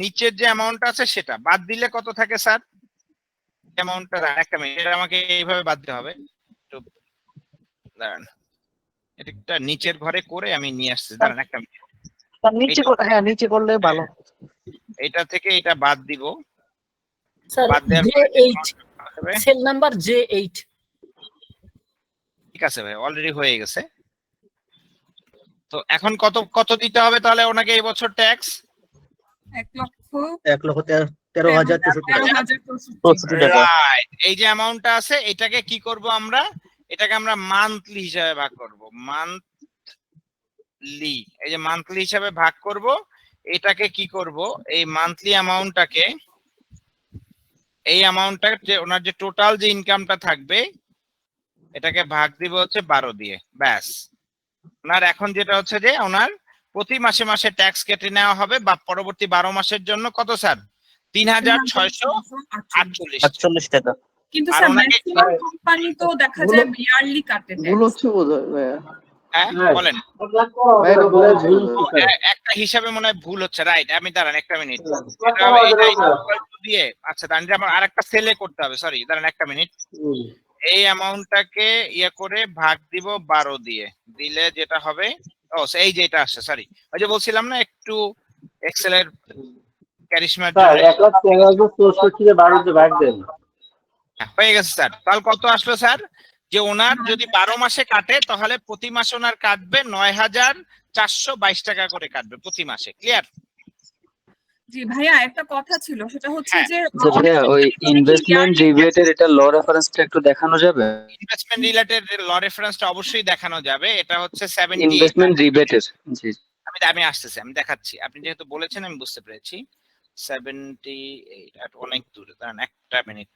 নিচের যে অ্যামাউন্ট আছে সেটা বাদ দিলে কত থাকে স্যার? অ্যামাউন্টটা একটা মিনিট, আমাকে এইভাবে বাদ দিতে হবে, একটু দাঁড়ান, এটা নিচের ঘরে করে আমি নিয়ে আসছি, দাঁড়ান একটা মিনিট। নিচে করলে ভালো। এটা থেকে এটা বাদ দিব, স্যার বাদ দেওয়ার পরে সেল নাম্বার J8। ঠিক আছে ভাই, অলরেডি হয়ে গেছে। তো এখন কত দিতে হবে তাহলে ওনাকে এই বছর ট্যাক্স? 1,13,64 টাকা। রাইট, এই যে অ্যামাউন্টটা আছে এটাকে কি করব আমরা? এটাকে আমরা মান্থলি হিসাবে ভাগ করব। মান্থলি, এই যে মান্থলি হিসাবে ভাগ করব। এটাকে কি করব, এই মান্থলি অ্যামাউন্টটাকে, এই অ্যামাউন্টটা যে ওনার যে টোটাল যে ইনকামটা থাকবে এটাকে ভাগ দিব হচ্ছে 12 দিয়ে, ব্যাস। ওনার এখন যেটা হচ্ছে যে ওনার প্রতি মাসে মাসে ট্যাক্স কেটে নেওয়া হবে, বা পরবর্তী 12 মাসের জন্য কত স্যার? 3,648 টাকা। কিন্তু স্যার ম্যাক্সিমাম কোম্পানি তো দেখা যায় ইয়ারলি কাটে ট্যাক্স। ভুল হচ্ছে বোধহয় ভাইয়া। হ্যাঁ বলেন, একটা হিসাবে মনে হয় ভুল হচ্ছে। রাইট, আমি দাঁড়ান একটা মিনিট, দিয়ে আচ্ছা দাঁড়ান, আমার আরেকটা সেলে করতে হবে, সরি দাঁড়ান একটা মিনিট। এই অ্যামাউন্টটাকে ইয়ে করে ভাগ দিব 12 দিয়ে, দিলে যেটা হবে, ও এই যে এটা আসছে, সরি ওই যে বলছিলাম না একটু এক্সেলের ক্যারিশমার জন্য 1,13,64 ভাগ দেন। হয়ে গেছে স্যার। তাহলে কত আসলো স্যার? যে ওনার যদি 12 মাসে কাটে তাহলে প্রতি মাসে ওনার কাটবে 9,422 টাকা করে কাটবে প্রতি মাসে। ক্লিয়ার? জি ভাইয়া, একটা কথা ছিল, সেটা হচ্ছে যে ভাইয়া ওই ইনভেস্টমেন্ট রিবেটের এটা ল রেফারেন্সটা একটু দেখানো যাবে? ইনভেস্টমেন্ট রিলেটেড ল রেফারেন্সটা অবশ্যই দেখানো যাবে। এটা হচ্ছে 78। ইনভেস্টমেন্ট রিবেটের, জি আমি আসতেছি, আমি দেখাচ্ছি। আপনি যেহেতু বলেছেন আমি বুঝতে পেরেছি। 78 অনেক দূরে, দাঁড়ান একটা মিনিট।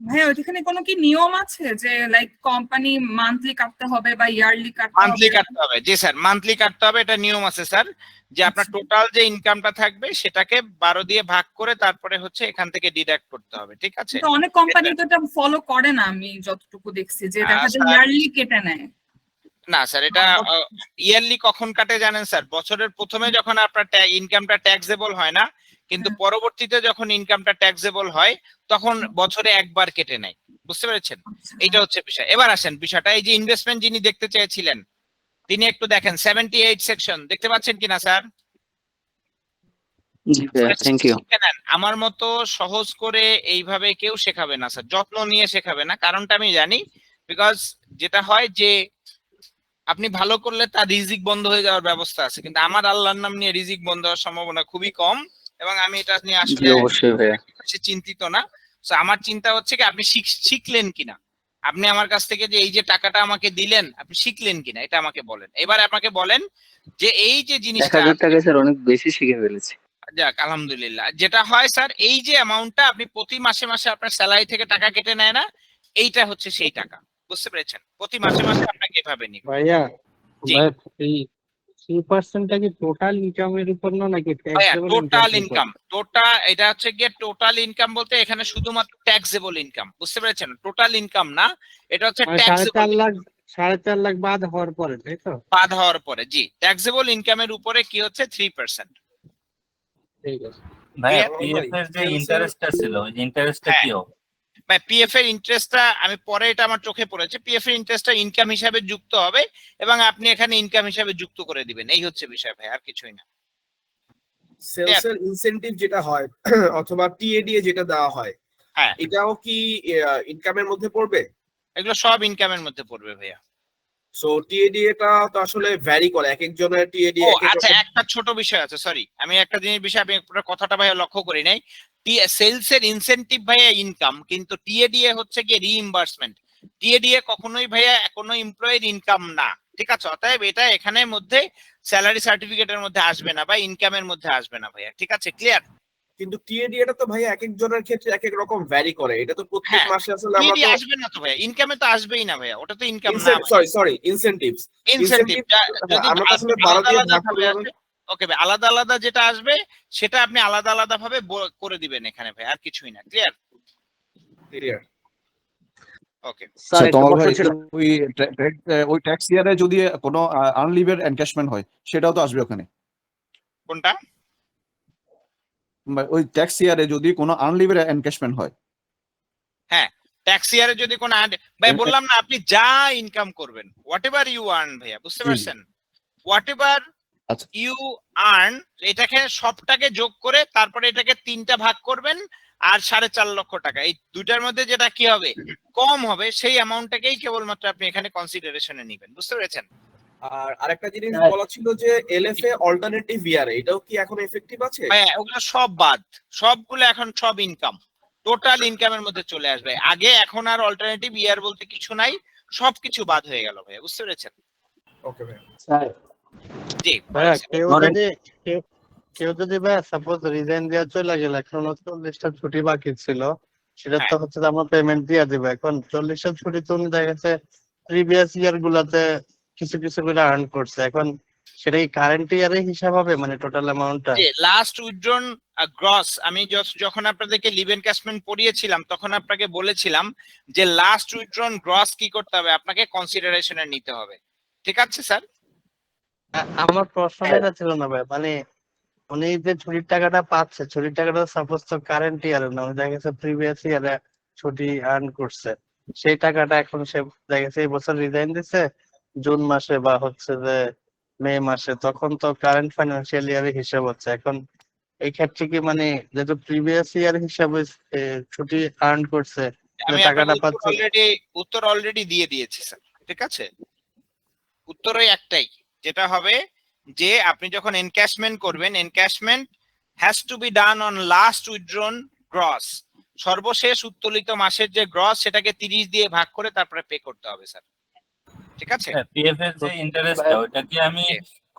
ভাইয়া ওইখানে কোনো কি নিয়ম আছে যে লাইক কোম্পানি মান্থলি কাটতে হবে বা ইয়ারলি কাটতে হবে? মান্থলি কাটতে হবে, জি স্যার, মান্থলি কাটতে হবে, এটা নিয়ম আছে স্যার। যে আপনার টোটাল যে ইনকামটা থাকবে সেটাকে 12 দিয়ে ভাগ করে তারপরে হচ্ছে এখান থেকে ডিডাক্ট করতে হবে, ঠিক আছে? তো অনেক কোম্পানি তো এটা ফলো করে না, আমি যতটুকু দেখছি, যে দেখা যায় ইয়ারলি কেটে নেয়। না স্যার, এটা ইয়ারলি কখন কাটে জানেন স্যার? বছরের প্রথমে যখন আপনার ইনকামটা ট্যাক্সেবল হয় না, কিন্তু পরবর্তীতে যখন ইনকামটা ট্যাক্সেবল হয় তখন বছরে একবার কেটে নেয়। বুঝতে পেরেছেন? এইটা হচ্ছে বিষয়। এবার আসেন বিষয়টা, এই যে ইনভেস্টমেন্ট যিনি দেখতে চেয়েছিলেন তিনি একটু দেখেন 78 সেকশন দেখতে পাচ্ছেন কিনা স্যার? জি ভাইয়া, থ্যাংক ইউ। আমার মতো সহজ করে এইভাবে কেউ শেখাবে না স্যার, যত্ন নিয়ে শেখাবে না। কারণটা আমি জানি, বিকজ যেটা হয় যে আপনি ভালো করলে তার রিজিক বন্ধ হয়ে যাওয়ার ব্যবস্থা আছে, কিন্তু আমার আল্লাহর নাম নিয়ে রিজিক বন্ধ হওয়ার সম্ভাবনা খুবই কম, এবং আমি এটা নিয়ে আসলে অবশ্যই ভাইয়া চিন্তিত না। তো আমার চিন্তা হচ্ছে কি আপনি শিখলেন কিনা, আপনি আমার কাছ থেকে যে এই যে টাকাটা আমাকে দিলেন আপনি শিখলেন কিনা এটা আমাকে বলেন। এবার আমাকে বলেন যে এই যে জিনিসটা 1,000 টাকা স্যার অনেক বেশি শিখে ফেলেছি। যাক আলহামদুলিল্লাহ। যেটা হয় স্যার, এই যে অ্যামাউন্টটা আপনি প্রতি মাসে মাসে আপনার স্যালারি থেকে টাকা কেটে নেয় না, এইটা হচ্ছে সেই টাকা। বুঝতে পেরেছেন? প্রতি মাসে মাসে আপনাকে এভাবে নিবে। ভাইয়া এই 3%টা কি টোটাল ইনকামের উপর না নাকি ট্যাক্সেবল? টোটাল ইনকাম, টোটাল এটা হচ্ছে গিয়ে টোটাল ইনকাম বলতে এখানে শুধুমাত্র ট্যাক্সেবল ইনকাম। বুঝতে পেরেছেন? টোটাল ইনকাম না, এটা হচ্ছে ট্যাক্সেবল। 4.5 লাখ বাদ হওয়ার পরে, তাই তো? বাদ হওয়ার পরে, জি। ট্যাক্সেবল ইনকামের উপরে কি হচ্ছে 3%। ঠিক আছে ভাইয়া, পিএফ এর যে ইন্টারেস্টটা ছিল, ওই ইন্টারেস্টটা কি হবে? ভাই পিএফ এর ইন্টারেস্টটা আমি পরে, এটা আমার চোখে পড়েছে, পিএফ এর ইন্টারেস্টটা ইনকাম হিসাবে যুক্ত হবে এবং আপনি এখানে ইনকাম হিসাবে যুক্ত করে দিবেন, এই হচ্ছে বিষয় ভাই, আর কিছুই না। সেলস এর ইনসেনটিভ যেটা হয় অথবা টিএডিএ যেটা দেওয়া হয়, হ্যাঁ এটাও কি ইনকামের মধ্যে পড়বে? এগুলো সব ইনকামের মধ্যে পড়বে ভাইয়া। সো টিএডিএ টা তো আসলে ভ্যারি করে, এক একজনের টিএডিএ ও এক এক আচ্ছা, রকম। একটা ছোট বিষয় আছে, সরি আমি একটা জিনিস বিষয় আমি পুরো কথাটা ভাইয়া লক্ষ্য করি নাই। সেলস এর ইনসেনটিভ ভাইয়া ইনকাম, কিন্তু টিএডিএ হচ্ছে কি রিইম্বার্সমেন্ট। টিএডিএ কখনোই ভাইয়া কোনো এমপ্লয়ের ইনকাম না, ঠিক আছে? অতএব এটা এখানের মধ্যে স্যালারি সার্টিফিকেটের মধ্যে আসবে না বা ইনকামের মধ্যে আসবে না ভাইয়া, ঠিক আছে? ক্লিয়ার? কিন্তু টিএডিএ টা তো ভাই এক একজনের ক্ষেত্রে এক এক রকম ভ্যারি করে, এটা তো প্রত্যেক হ্যাঁ, মাসে আসলে আমরা টিএডিএ তো আসবে না তো ভাইয়া, ইনকামে তো আসবেই না ভাইয়া, ওটা তো ইনকাম না। সরি ইনসেনটিভস ইনসেন্টিভ যদি আমরা তো আসলে 12 দিয়ে ভাগ করে ওকে ভাই, আলাদা আলাদা যেটা আসবে সেটা আপনি আলাদা আলাদা ভাবে করে দিবেন এখানে ভাই, আর কিছুই না। ক্লিয়ার? ক্লিয়ার। ওকে স্যার তমাল ভাই, ওই ট্যাক্স ইয়ারে যদি কোনো আনলিভের এনক্যাশমেন্ট হয় সেটাও তো আসবে ওখানে। কোনটা? ওই ট্যাক্স ইয়ারে যদি কোনো আনলিভের এনক্যাশমেন্ট হয়। হ্যাঁ, ট্যাক্স ইয়ারে যদি কোনো ভাই বললাম না, আপনি যা ইনকাম করবেন হোয়াট এভার ইউ আর্ন ভাইয়া, বুঝতে পারছেন? হোয়াট এভার ইউ আর্ন, এটাকে সবটাকে যোগ করে তারপরে এটাকে 3টা ভাগ করবেন, আর 4.5 লক্ষ টাকা এই দুইটার মধ্যে যেটা কি হবে কম হবে সেই অ্যামাউন্টটাকেই কেবলমাত্র আপনি এখানে কনসিডারেশনে নেবেন, বুঝতে পেরেছেন? আর আরেকটা জিনিস বলা ছিল যে এলএফএ অল্টারনেটিভ ইয়ার, এটাও কি এখন এফেক্টিভ আছে? হ্যাঁ, ওগুলো সব বাদ, সবগুলো এখন সব ইনকাম, টোটাল ইনকামের মধ্যে চলে আসবে। আগে এখন আর অল্টারনেটিভ ইয়ার বলতে কিছু নাই, সবকিছু বাদ হয়ে গেল ভাই, বুঝতে পেরেছেন? ওকে ভাই। স্যার জি ভাইয়া কেউ যদি ভাই সাপোজ রিজাইন দেওয়া চলে গেল, এখন 40টা ছুটি বাকি ছিল, সেটা তো হচ্ছে আমরা পেমেন্ট দিয়ে দিব। এখন 40টা ছুটি তো উনি দেখা গেছে প্রিভিয়াস ইয়ার গুলাতে কিছু কিছু করে আর্ন করছে, এখন সেটাই কারেন্ট ইয়ারে হিসাব হবে, মানে টোটাল অ্যামাউন্টটা? যে লাস্ট উইথড্রন গ্রস, আমি যখন আপনাদেরকে লিভ এনক্যাশমেন্ট পড়িয়েছিলাম তখন আপনাকে বলেছিলাম যে লাস্ট উইথড্রন গ্রস কি করতে হবে, আপনাকে কনসিডারেশনে নিতে হবে, ঠিক আছে স্যার? আমার প্রশ্নটা এটা ছিল না ভাই, মানে উনি যে ছুটির টাকাটা পাচ্ছে, ছুটির টাকাটা সাপোজ তো কারেন্ট ইয়ারে না, উনি দেখা গেছে প্রিভিয়াস ইয়ারে ছুটি আর্ন করছে, সেই টাকাটা এখন সে দেখা গেছে এই বছর রিজাইন দিছে জুন মাসে বা হচ্ছে যে মে মাসে, তখন তো কারেন্ট ফাইন্যান্সিয়াল ইয়ারে হিসাব হচ্ছে। এখন এই ক্ষেত্রে কি মানে যেহেতু প্রিভিয়াস ইয়ার হিসাবে ছুটি আর্ন করছে, আমি টাকাটা পাচ্ছে? উত্তর অলরেডি দিয়ে দিয়েছি স্যার, ঠিক আছে? উত্তর ওই একটাই, যেটা হবে যে আপনি যখন এনক্যাশমেন্ট করবেন, encashment has to be done on last withdrawn gross, সর্বশেষ উত্তোলিত মাসের যে গ্রস সেটাকে 30 দিয়ে ভাগ করে তারপরে পে করতে হবে স্যার, ঠিক আছে? পিএফ এর যে ইন্টারেস্টটা, ওটা কি আমি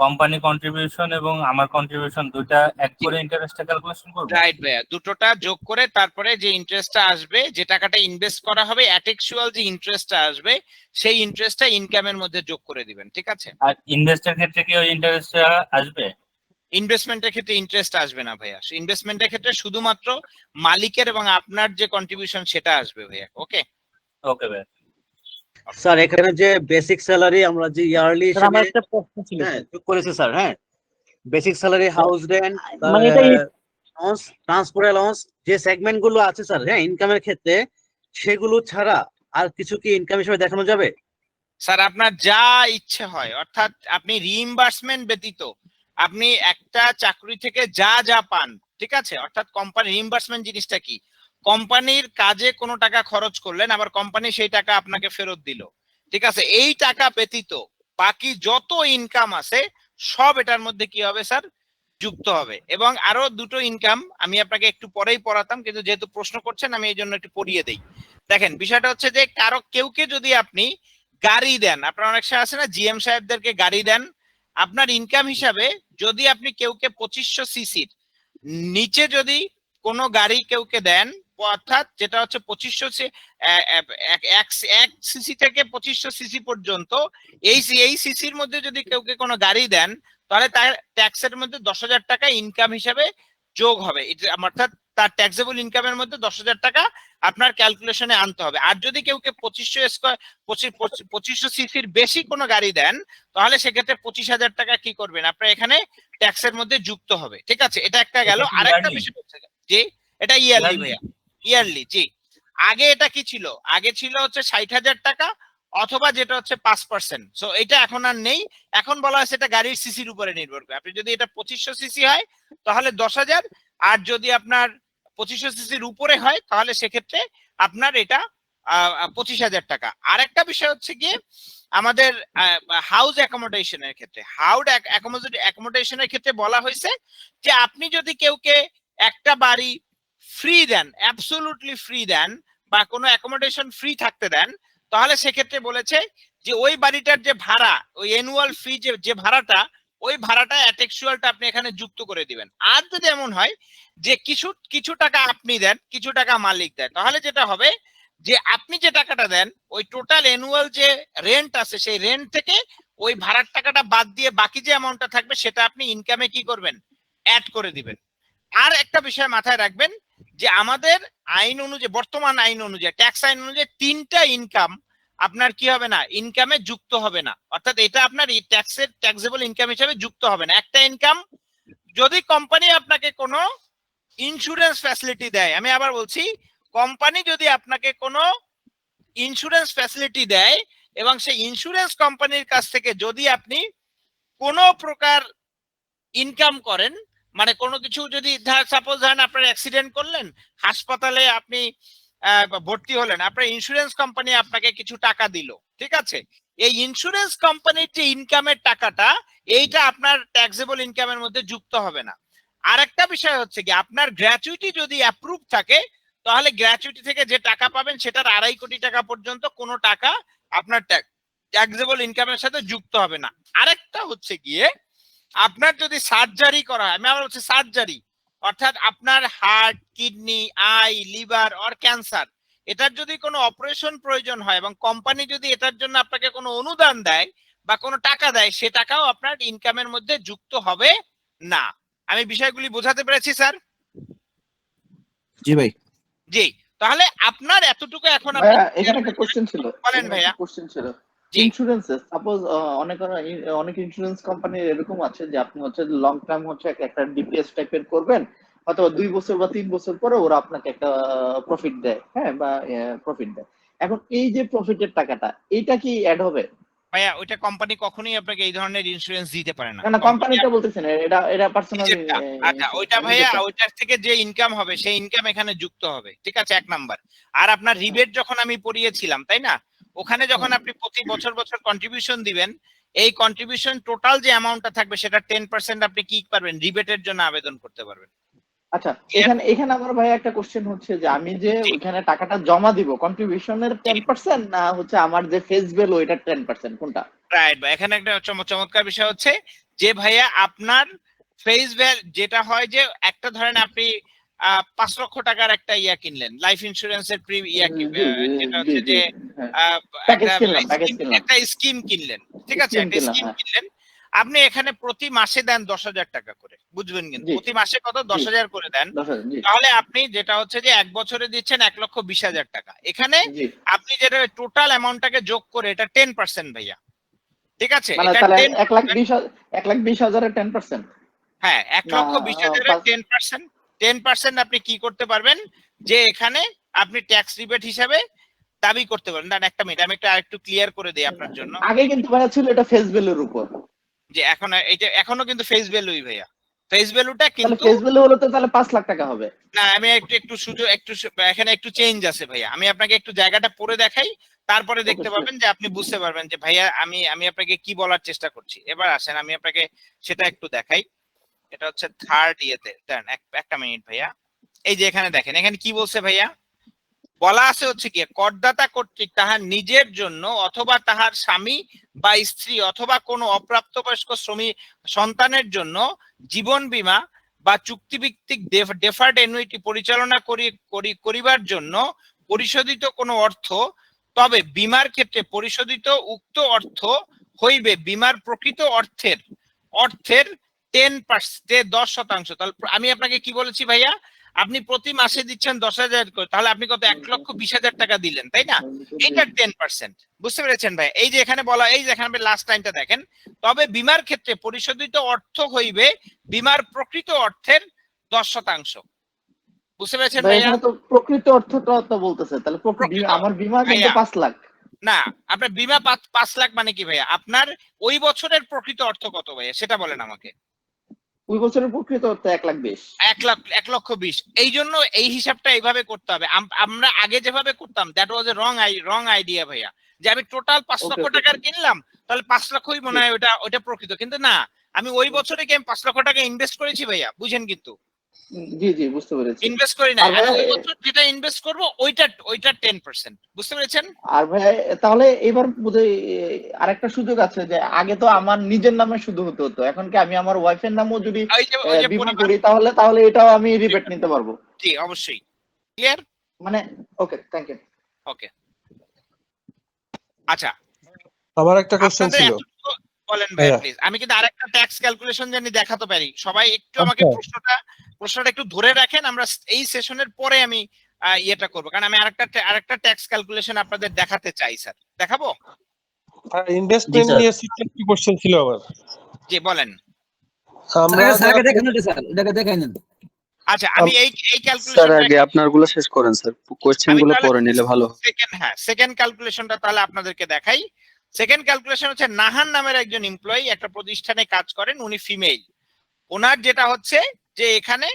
কোম্পানি কন্ট্রিবিউশন এবং আমার কন্ট্রিবিউশন দুটো এক করে ইন্টারেস্টটা ক্যালকুলেশন করব? রাইট ভাইয়া, দুটোটা যোগ করে তারপরে যে ইন্টারেস্টটা আসবে, যে টাকাটা ইনভেস্ট করা হবে, অ্যাটেকচুয়াল যে ইন্টারেস্টটা আসবে সেই ইন্টারেস্টটা ইনকামের মধ্যে যোগ করে দিবেন, ঠিক আছে? আর ইনভেস্টের ক্ষেত্রে কি ওই ইন্টারেস্টটা আসবে? ইনভেস্টমেন্টের ক্ষেত্রে ইন্টারেস্ট আসবে না ভাইয়া, ইনভেস্টমেন্টের ক্ষেত্রে শুধুমাত্র মালিকের এবং আপনার যে কন্ট্রিবিউশন সেটা আসবে ভাইয়া। ওকে ওকে ভাই। স্যার এখানে যে বেসিক স্যালারি আমরা যে ইয়ারলি আমার একটা প্রশ্ন ছিল যোগ করেছি স্যার, হ্যাঁ বেসিক স্যালারি, হাউস রেন্ট, মানে এটা ট্রান্সপোর্ট অ্যালাউন্স যে সেগমেন্ট গুলো আছে স্যার, হ্যাঁ ইনকামের ক্ষেত্রে, সেগুলো ছাড়া আর কিছু কি ইনকাম হিসেবে দেখানো যাবে? স্যার আপনার যা ইচ্ছে হয়, অর্থাৎ আপনি রিইম্বার্সমেন্ট ব্যতীত আপনি একটা চাকরি থেকে যা যা পান, ঠিক আছে? অর্থাৎ কোম্পানি রিইম্বার্সমেন্ট জিনিসটা কি, কোম্পানির কাজে কোনো টাকা খরচ করলেন, আবার কোম্পানি সেই টাকা আপনাকে ফেরত দিল, ঠিক আছে? এই টাকা ব্যতীত বাকি যত ইনকাম আছে সব এটার মধ্যে কি হবে স্যার, যুক্ত হবে। এবং আরো দুটো ইনকাম আমি আপনাকে একটু পরেই পড়াতাম, কিন্তু যেহেতু প্রশ্ন করছেন আমি এই জন্য একটু পড়িয়ে দেই। দেখেন বিষয়টা হচ্ছে যে কেউকে যদি আপনি গাড়ি দেন, আপনার অনেক সময় আছে না জিএম সাহেবদেরকে গাড়ি দেন, আপনার ইনকাম হিসাবে যদি আপনি কেউকে 2500 সিসির নিচে যদি কোনো গাড়ি কেউকে দেন, অর্থাৎ যেটা হচ্ছে 2500 এক সিসি থেকে 2500 সিসি পর্যন্ত, এই সিসির মধ্যে যদি কেউকে কোনো গাড়ি দেন, তাহলে তার ট্যাক্সের মধ্যে 10,000 টাকা ইনকাম হিসাবে যোগ হবে, অর্থাৎ তার ট্যাক্সেবল ইনকামের মধ্যে 10,000 টাকা আপনার ক্যালকুলেশনে আনতে হবে। আর যদি কেউকে 2500 সিসির বেশি কোনো গাড়ি দেন, তাহলে সেক্ষেত্রে 25,000 টাকা কি করবেন আপনার এখানে ট্যাক্সের মধ্যে যুক্ত হবে, ঠিক আছে? এটা একটা গেল। আরেকটা বিষয় হচ্ছে যে এটা ইয়ারলি ভাইয়া, ইয়ারলি। জি, আগে এটা কি ছিল, আগে ছিল হচ্ছে 60,000 টাকা অথবা যেটা হচ্ছে 5%। সো এটা এখন আর নেই, এখন বলা হয়েছে এটা গাড়ির সিসির উপরে নির্ভর করে। আপনি যদি এটা 2500 সিসি হয় তাহলে 10,000, আর যদি আপনার 2500 সিসির উপরে হয় তাহলে সেক্ষেত্রে আপনার এটা 25,000 টাকা। আর একটা বিষয় হচ্ছে গিয়ে আমাদের হাউস অ্যাকোমোডেশনের ক্ষেত্রে, অ্যাকোমোডেশনের ক্ষেত্রে বলা হয়েছে যে আপনি যদি কেউকে একটা বাড়ি ফ্রি দেন, অ্যাবসোলুটলি ফ্রি দেন, বা কোনো অ্যাকোমোডেশন ফ্রি থাকতে দেন, তাহলে সেক্ষেত্রে বলেছে যে ওই বাড়িটার যে ভাড়া, ওই অ্যানুয়াল ফি যে ভাড়াটা, ওই ভাড়াটা অ্যাটেক্সুয়ালটা আপনি এখানে যুক্ত করে দিবেন। আর যদি এমন হয় যে কিছু টাকা আপনি দেন, কিছু টাকা মালিক দেয়, তাহলে যেটা হবে যে আপনি যে টাকাটা দেন ওই টোটাল অ্যানুয়াল যে রেন্ট আছে সেই রেন্ট থেকে ওই ভাড়ার টাকাটা বাদ দিয়ে বাকি যে অ্যামাউন্টটা থাকবে সেটা আপনি ইনকামে কি করবেন, অ্যাড করে দিবেন। আর একটা বিষয় মাথায় রাখবেন যে আমাদের আইন অনুযায়ী, বর্তমান আইন অনুযায়ী, ট্যাক্স আইন অনুযায়ী 3টা ইনকাম আপনার কি হবে না, ইনকামে যুক্ত হবে না। অর্থাৎ এটা আপনার ট্যাক্সেবল ইনকাম হিসেবে যুক্ত হবে না। একটা ইনকাম, যদি কোম্পানি আপনাকে কোনো ইন্স্যুরেন্স ফ্যাসিলিটি দেয়, আমি আবার বলছি, কোম্পানি যদি আপনাকে কোনো ইন্স্যুরেন্স ফ্যাসিলিটি দেয় এবং সেই ইন্স্যুরেন্স কোম্পানির কাছ থেকে যদি আপনি কোনো প্রকার ইনকাম করেন, মানে কোনো কিছু যদি সাপোজ ধরেন আপনার অ্যাক্সিডেন্ট করলেন, হাসপাতালে আপনি ভর্তি হলেন, আপনার ইন্স্যুরেন্স কোম্পানি আপনাকে কিছু টাকা দিল, ঠিক আছে, এই ইন্স্যুরেন্স কোম্পানির যে ইনকামের টাকাটা, এইটা আপনার ট্যাক্সেবল ইনকামের মধ্যে যুক্ত হবে না। আর একটা বিষয় হচ্ছে কি, আপনার গ্র্যাচুইটি যদি অ্যাপ্রুভ থাকে তাহলে গ্র্যাচুইটি থেকে যে টাকা পাবেন সেটার 2.5 কোটি টাকা পর্যন্ত কোনো টাকা আপনার ট্যাক্সেবল ইনকামের সাথে যুক্ত হবে না। আরেকটা হচ্ছে গিয়ে আপনার যদি সার্জারি করা হয়, আমি আবার বলছি সার্জারি, অর্থাৎ আপনার heart, kidney, I, liver or cancer, এটার যদি কোনো অপারেশন প্রয়োজন হয় এবং কোম্পানি যদি এটার জন্য আপনাকে কোনো অনুদান দেয় বা কোনো টাকা দেয়, সে টাকাও আপনার ইনকামের মধ্যে যুক্ত হবে না। আমি বিষয়গুলি বোঝাতে পেরেছি স্যার? জি ভাই। জি, তাহলে আপনার এতটুকু এখন এখানে একটা কোশ্চেন ছিল, বলেন ভাইয়া। কোশ্চেন ছিল ইন্স্যুরেন্সে, সাপোজ অনেক ইন্স্যুরেন্স কোম্পানির এরকম আছে যে আপনি হচ্ছে লং টার্ম হচ্ছে একটা ডিপিএস টাইপের করবেন, অথবা 2 বছর বা 3 বছর পরে ওরা আপনাকে একটা প্রফিট দেয়, হ্যাঁ, বা প্রফিট দেয়। এখন এই যে প্রফিটের টাকাটা, এটা কি অ্যাড হবে? ভাইয়া ওইটা কোম্পানি কখনোই আপনাকে এই ধরনের ইন্স্যুরেন্স দিতে পারে না। না, কোম্পানিটা বলতেছেন, এটা পার্সোনালি। আচ্ছা, ওইটা ভাইয়া ওইটার থেকে যে ইনকাম হবে সেই ইনকাম এখানে যুক্ত হবে, ঠিক আছে, 1 নাম্বার। আর আপনার রিবেট যখন আমি পড়িয়েছিলাম, তাই না, ওখানে যখন আপনি প্রতি বছর কন্ট্রিবিউশন দিবেন, এই কন্ট্রিবিউশন টোটাল যে অ্যামাউন্টটা থাকবে সেটা 10% আপনি কি পারবেন, রিবেটের জন্য আবেদন করতে পারবেন। আচ্ছা, এখানে আমার ভাই একটা কোশ্চেন হচ্ছে যে আমি যে ওইখানে টাকাটা জমা দিব, কন্ট্রিবিউশনের 10% না হচ্ছে আমার যে ফেস ভ্যালু ওইটা 10%, কোনটা? রাইট ভাই, এখানে একটা চমৎকার বিষয় হচ্ছে যে ভাইয়া আপনার ফেস ভ্যালু যেটা হয় যে একটা ধরেন আপনি 5 লক্ষ টাকার একটা ইয়া কিনলেন, লাইফ ইন্স্যুরেন্সের যেটা হচ্ছে যে একটা স্কিম কিনলেন, ঠিক আছে, একটা স্কিম কিনলেন, আপনি এখানে প্রতি মাসে দেন 10,000 টাকা করে, বুঝবেন, কিন্তু প্রতি মাসে কত, 10,000 করে দেন, তাহলে আপনি যেটা হচ্ছে যে 1 বছরে দিচ্ছেন 1,20,000 টাকা। এখানে আপনি যেটা টোটাল অ্যামাউন্টটাকে যোগ করে এটা 10% ভাইয়া, ঠিক আছে, এটা 1,20,000 এর 10%। হ্যাঁ, 1,20,000 এর 10% আপনি কি করতে পারবেন যে এখানে আপনি ট্যাক্স রিবেট হিসাবে দাবি করতে পারেন। না, একটা মিনিট, আমি আরেকটু ক্লিয়ার করে দেই আপনার জন্য। আগে কিন্তু ভাইয়া ছিল এটা ফেস ভ্যালুর উপর, যে এখন এটা এখনো কিন্তু ফেস ভ্যালুই ভাইয়া, ফেস ভ্যালুটা কিন্তু ফেস ভ্যালু হলো তো তাহলে 5 লাখ টাকা হবে না। আমি একটু এখানে একটু চেঞ্জ আছে ভাইয়া, আমি আপনাকে একটু জায়গাটা পড়ে দেখাই, তারপরে দেখতে পাবেন যে আপনি বুঝতে পারবেন যে ভাইয়া আমি আপনাকে কি বলার চেষ্টা করছি। এবার আসেন আমি আপনাকে সেটা একটু দেখাই। এটা হচ্ছে থার্ড ইয়েতে, একটা মিনিট ভাইয়া, এই যে এখানে দেখেন, এখানে কি বলছে ভাইয়া, বলা আছে হচ্ছে কি, করদাতা কর্তৃক তাহার নিজের জন্য অথবা তাহার স্বামী বা স্ত্রী অথবা কোনো অপ্রাপ্তবয়স্ক শ্রমিক সন্তানের জন্য জীবন বীমা বা চুক্তিভিত্তিক ডেফার্ড অ্যানুইটি পরিচালনা করিবার জন্য পরিশোধিত কোনো অর্থ, তবে বীমার ক্ষেত্রে পরিশোধিত উক্ত অর্থ হইবে বীমার প্রকৃত অর্থের 10%। তাহলে আমি আপনাকে কি বলেছি ভাইয়া, আপনি প্রতি মাসে দিচ্ছেন 10,000 করে, তাহলে আপনি কত 1,20,000 টাকা দিলেন, তাই না, এইটার 10%, বুঝতে পেরেছেন ভাই? এই যে এখানে বলা, এই যে এখানে লাস্ট লাইনটা দেখেন, তবে বীমার ক্ষেত্রে পরিশোধিত অর্থ হইবে বীমার প্রকৃত অর্থের 10%, বুঝতে পেরেছেন ভাইয়া? এখানে তো প্রকৃত অর্থটা তো বলতেছে, তাহলে আমার বীমা কিন্তু 5 লাখ। না, আপনার বিমা 5 লাখ মানে কি ভাইয়া? আপনার ওই বছরের প্রকৃত অর্থ কত ভাইয়া সেটা বলেন আমাকে। ওই বছরের প্রকৃত অর্থ 1,20,000। 1,20,000। এই জন্য এই হিসাবটা এইভাবে করতে হবে। আমরা আগে যেভাবে করতাম that was A wrong idea ভাইয়া, যে আমি টোটাল 5 লক্ষ টাকার কিনলাম তাহলে 5 লক্ষই মনে হয় ওটা প্রকৃত, কিন্তু না, আমি ওই বছরে কি আমি 5 লক্ষ টাকা ইনভেস্ট করেছি ভাইয়া, বুঝেন? কিন্তু জি জি বুঝতে পেরেছি। ইনভেস্ট করি না, আমি ওই বছর যেটা ইনভেস্ট করব ওইটা 10%, বুঝতে পেরেছেন? আর ভাই তাহলে এবার বোধহয় আরেকটা সুযোগ আছে যে আগে তো আমার নিজের নামে শুধু হতো, এখন কি আমি আমার ওয়াইফের নামেও যদি বীমা করি তাহলে এটাও আমি রিবেট নিতে পারবো? জি অবশ্যই। ক্লিয়ার? মানে ওকে, থ্যাংক ইউ। ওকে, আচ্ছা আমার একটা কোশ্চেন ছিল। বলেন ভাইয়া প্লিজ। আমি কিন্তু আরেকটা ট্যাক্স ক্যালকুলেশন জানি দেখাতে পারি। সবাই একটু আমাকে প্রশ্নটা একটু ধরে রাখেন, আমরা এই সেশনের পরে আমি ইয়েটা করব, কারণ আমি আরেকটা ট্যাক্স ক্যালকুলেশন আপনাদের দেখাতে চাই। স্যার দেখাবো? ইনভেস্টমেন্ট নিয়ে একটু কোশ্চেন ছিল আমার। জি বলেন। আমরা আচ্ছা আমি এই ক্যালকুলেশন স্যার আগে আপনারগুলো শেষ করেন স্যার, কোশ্চেনগুলো পরে নিলে ভালো। সেকেন্ড ক্যালকুলেশনটা তাহলে আপনাদেরকে দেখাই। সেকেন্ড ক্যালকুলেশন হচ্ছে নাহান নামের একজন এমপ্লয়ি একটা প্রতিষ্ঠানে কাজ করেন, উনি ফিমেল। ওনার যেটা হচ্ছে যে এখানে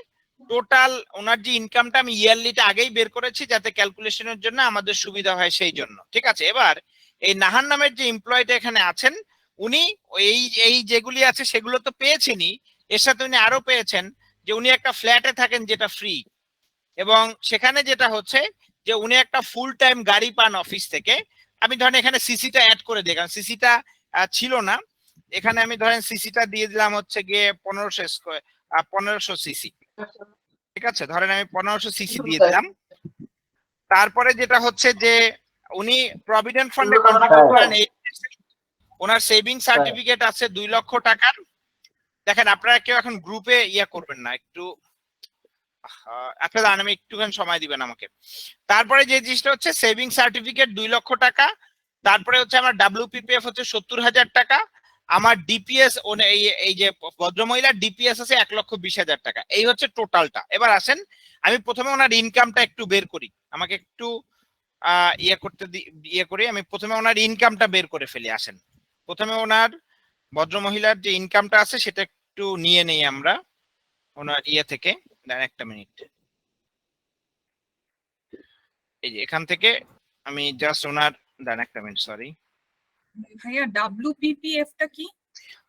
টোটাল ওনার যে ইনকামটা আমি ইয়ারলিটা আগেই বের করেছি যাতে ক্যালকুলেশনের জন্য আমাদের সুবিধা হয় সেই জন্য, ঠিক আছে? এবার এই নাহান নামের যে এমপ্লয়িটা এখানে আছেন উনি এই যেগুলি আছে সেগুলো তো পেয়েছেনই, এর সাথে উনি আরো পেয়েছেন যে উনি একটা ফ্ল্যাটে থাকেন যেটা ফ্রি, এবং সেখানে যেটা হচ্ছে যে উনি একটা ফুল টাইম গাড়ি পান অফিস থেকে। আমি ধরেন এখানে সিসিটা অ্যাড করে দিই, কারণ সিসিটা ছিল না এখানে, আমি ধরেন সিসিটা দিয়ে দিলাম হচ্ছে গিয়ে 1500 সিসি, ঠিক আছে? ধরেন আমি 1500 সিসি দিয়ে দিলাম। তারপরে যেটা হচ্ছে যে উনি প্রভিডেন্ট ফান্ডে কন্ট্রিবিউট করেন, ওনার সেভিং সার্টিফিকেট আছে 2 লক্ষ টাকার। দেখেন আপনারা কেউ এখন গ্রুপে ইয়া করবেন না, একটু আপনারা আমি একটুখানি সময় দিবেন আমাকে। তারপরে যে জিনিসটা হচ্ছে সেভিং সার্টিফিকেট 2 লক্ষ টাকা, তারপরে হচ্ছে আমার WPPF হচ্ছে 70,000 টাকা, আমার ডিপিএস এই যে ভদ্রমহিলার ডিপিএস আছে 1,20,000 টাকা। এই হচ্ছে টোটালটা। এবার আসেন আমি প্রথমে ওনার ইনকামটা একটু বের করি, আমাকে একটু ইয়ে করি। আমি প্রথমে ওনার ইনকামটা বের করে ফেলি। আসেন প্রথমে ওনার ভদ্রমহিলার যে ইনকামটা আছে সেটা একটু নিয়ে নেই আমরা ওনার ইয়ে থেকে। একটা মিনিট, এই যে এখান থেকে আমি জাস্ট ওনার একটা মিনিট, সরি ভাইয়া WPPF টা কি?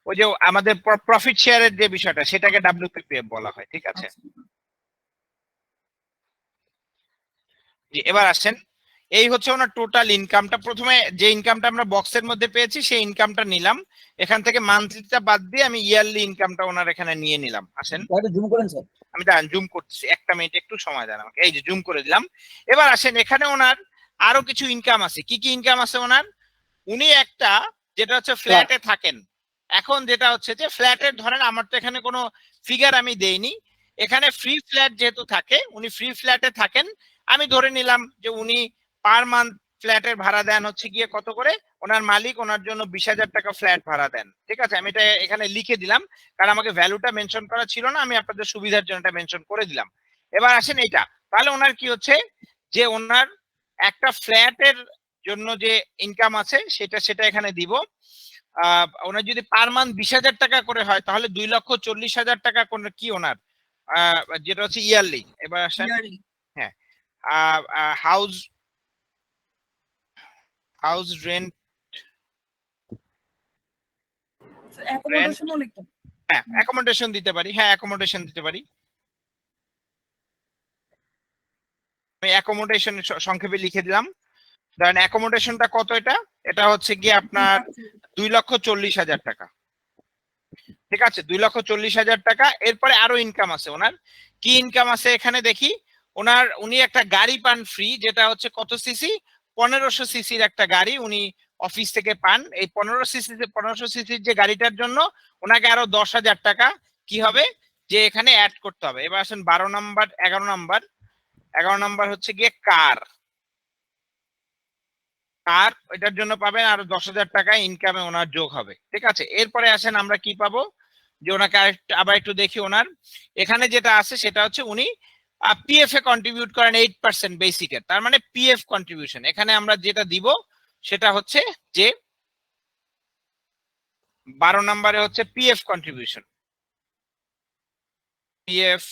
ওই যে আমাদের প্রফিট শেয়ারের যে বিষয়টা সেটাকে WPPF বলা হয়, ঠিক আছে? জি এবার আসেন, এই হচ্ছে ওনার টোটাল ইনকামটা। প্রথমে যে ইনকামটা আমরা বক্সের মধ্যে পেয়েছি সেই ইনকামটা নিলাম, এখান থেকে মান্থলিটা বাদ দিয়ে আমি ইয়ারলি ইনকামটা ওনার এখানে নিয়ে নিলাম। আসেন জুম করেন স্যার, আমি জুম করতেছি, একটা মিনিট একটু সময় দেন আমাকে। এই যে জুম করে দিলাম। এবার আসেন এখানে ওনার আরো কিছু ইনকাম আছে। কি কি ইনকাম আছে ওনার? উনি একটা যেটা হচ্ছে ফ্ল্যাটে থাকেন। এখন যেটা হচ্ছে যে ফ্ল্যাটের ধরেন আমার তো এখানে কোনো ফিগার আমি দেইনি, এখানে ফ্রি ফ্ল্যাট যেহেতু থাকে উনি ফ্রি ফ্ল্যাটে থাকেন। আমি ধরে নিলাম যে উনি পার মান্থ ফ্ল্যাটের ভাড়া দেন হচ্ছে গিয়ে কত করে, ওনার মালিক ওনার জন্য 20,000 টাকা ফ্ল্যাট ভাড়া দেন, ঠিক আছে? আমি এটা এখানে লিখে দিলাম কারণ আমাকে ভ্যালুটা মেনশন করা ছিল না, আমি আপনাদের সুবিধার জন্য এটা মেনশন করে দিলাম। এবার আসেন এইটা, তাহলে ওনার কি হচ্ছে যে ওনার একটা ফ্ল্যাটের জন্য যে ইনকাম আছে সেটা এখানে দিব। ওনার যদি পার মান্থ 20,000 টাকা করে হয় তাহলে 2,40,000 টাকা করে কি ওনার যেটা হচ্ছে ইয়ারলি। এবার আসেন হ্যাঁ, হাউস রেন্ট, হ্যাঁ অ্যাকোমোডেশন দিতে পারি, হ্যাঁ অ্যাকোমোডেশন দিতে পারি। আমি অ্যাকোমোডেশন সংক্ষেপে লিখে দিলাম। ধরেন অ্যাকোমোডেশনটা কত, এটা হচ্ছে গিয়ে আপনার 2,40,000 টাকা, ঠিক আছে? 2,40,000 টাকা। এরপরে আরো ইনকাম আছে ওনার। কি ইনকাম আছে এখানে দেখি? উনি একটা গাড়ি পান ফ্রি, যেটা হচ্ছে কত সিসি, 1500 সিসির একটা গাড়ি উনি অফিস থেকে পান। এই 1500 সিসির যে গাড়িটার জন্য ওনাকে আরো 10,000 টাকা কি হবে যে এখানে অ্যাড করতে হবে। এবার আসেন 11 নাম্বার হচ্ছে গিয়ে কার, এটার জন্য পাবেন আরো 10,000 টাকা ইনকামে ওনার যোগ হবে, ঠিক আছে? এরপরে আসেন আমরা কি পাবো যে ওনাকে আবার একটু দেখি। ওনার এখানে যেটা আছে সেটা হচ্ছে উনি পিএফ এ কন্ট্রিবিউট করেন 8% বেসিকের, তার মানে পিএফ কন্ট্রিবিউশন এখানে আমরা যেটা দিব সেটা হচ্ছে যে 12 নম্বরে হচ্ছে PF contribution, PF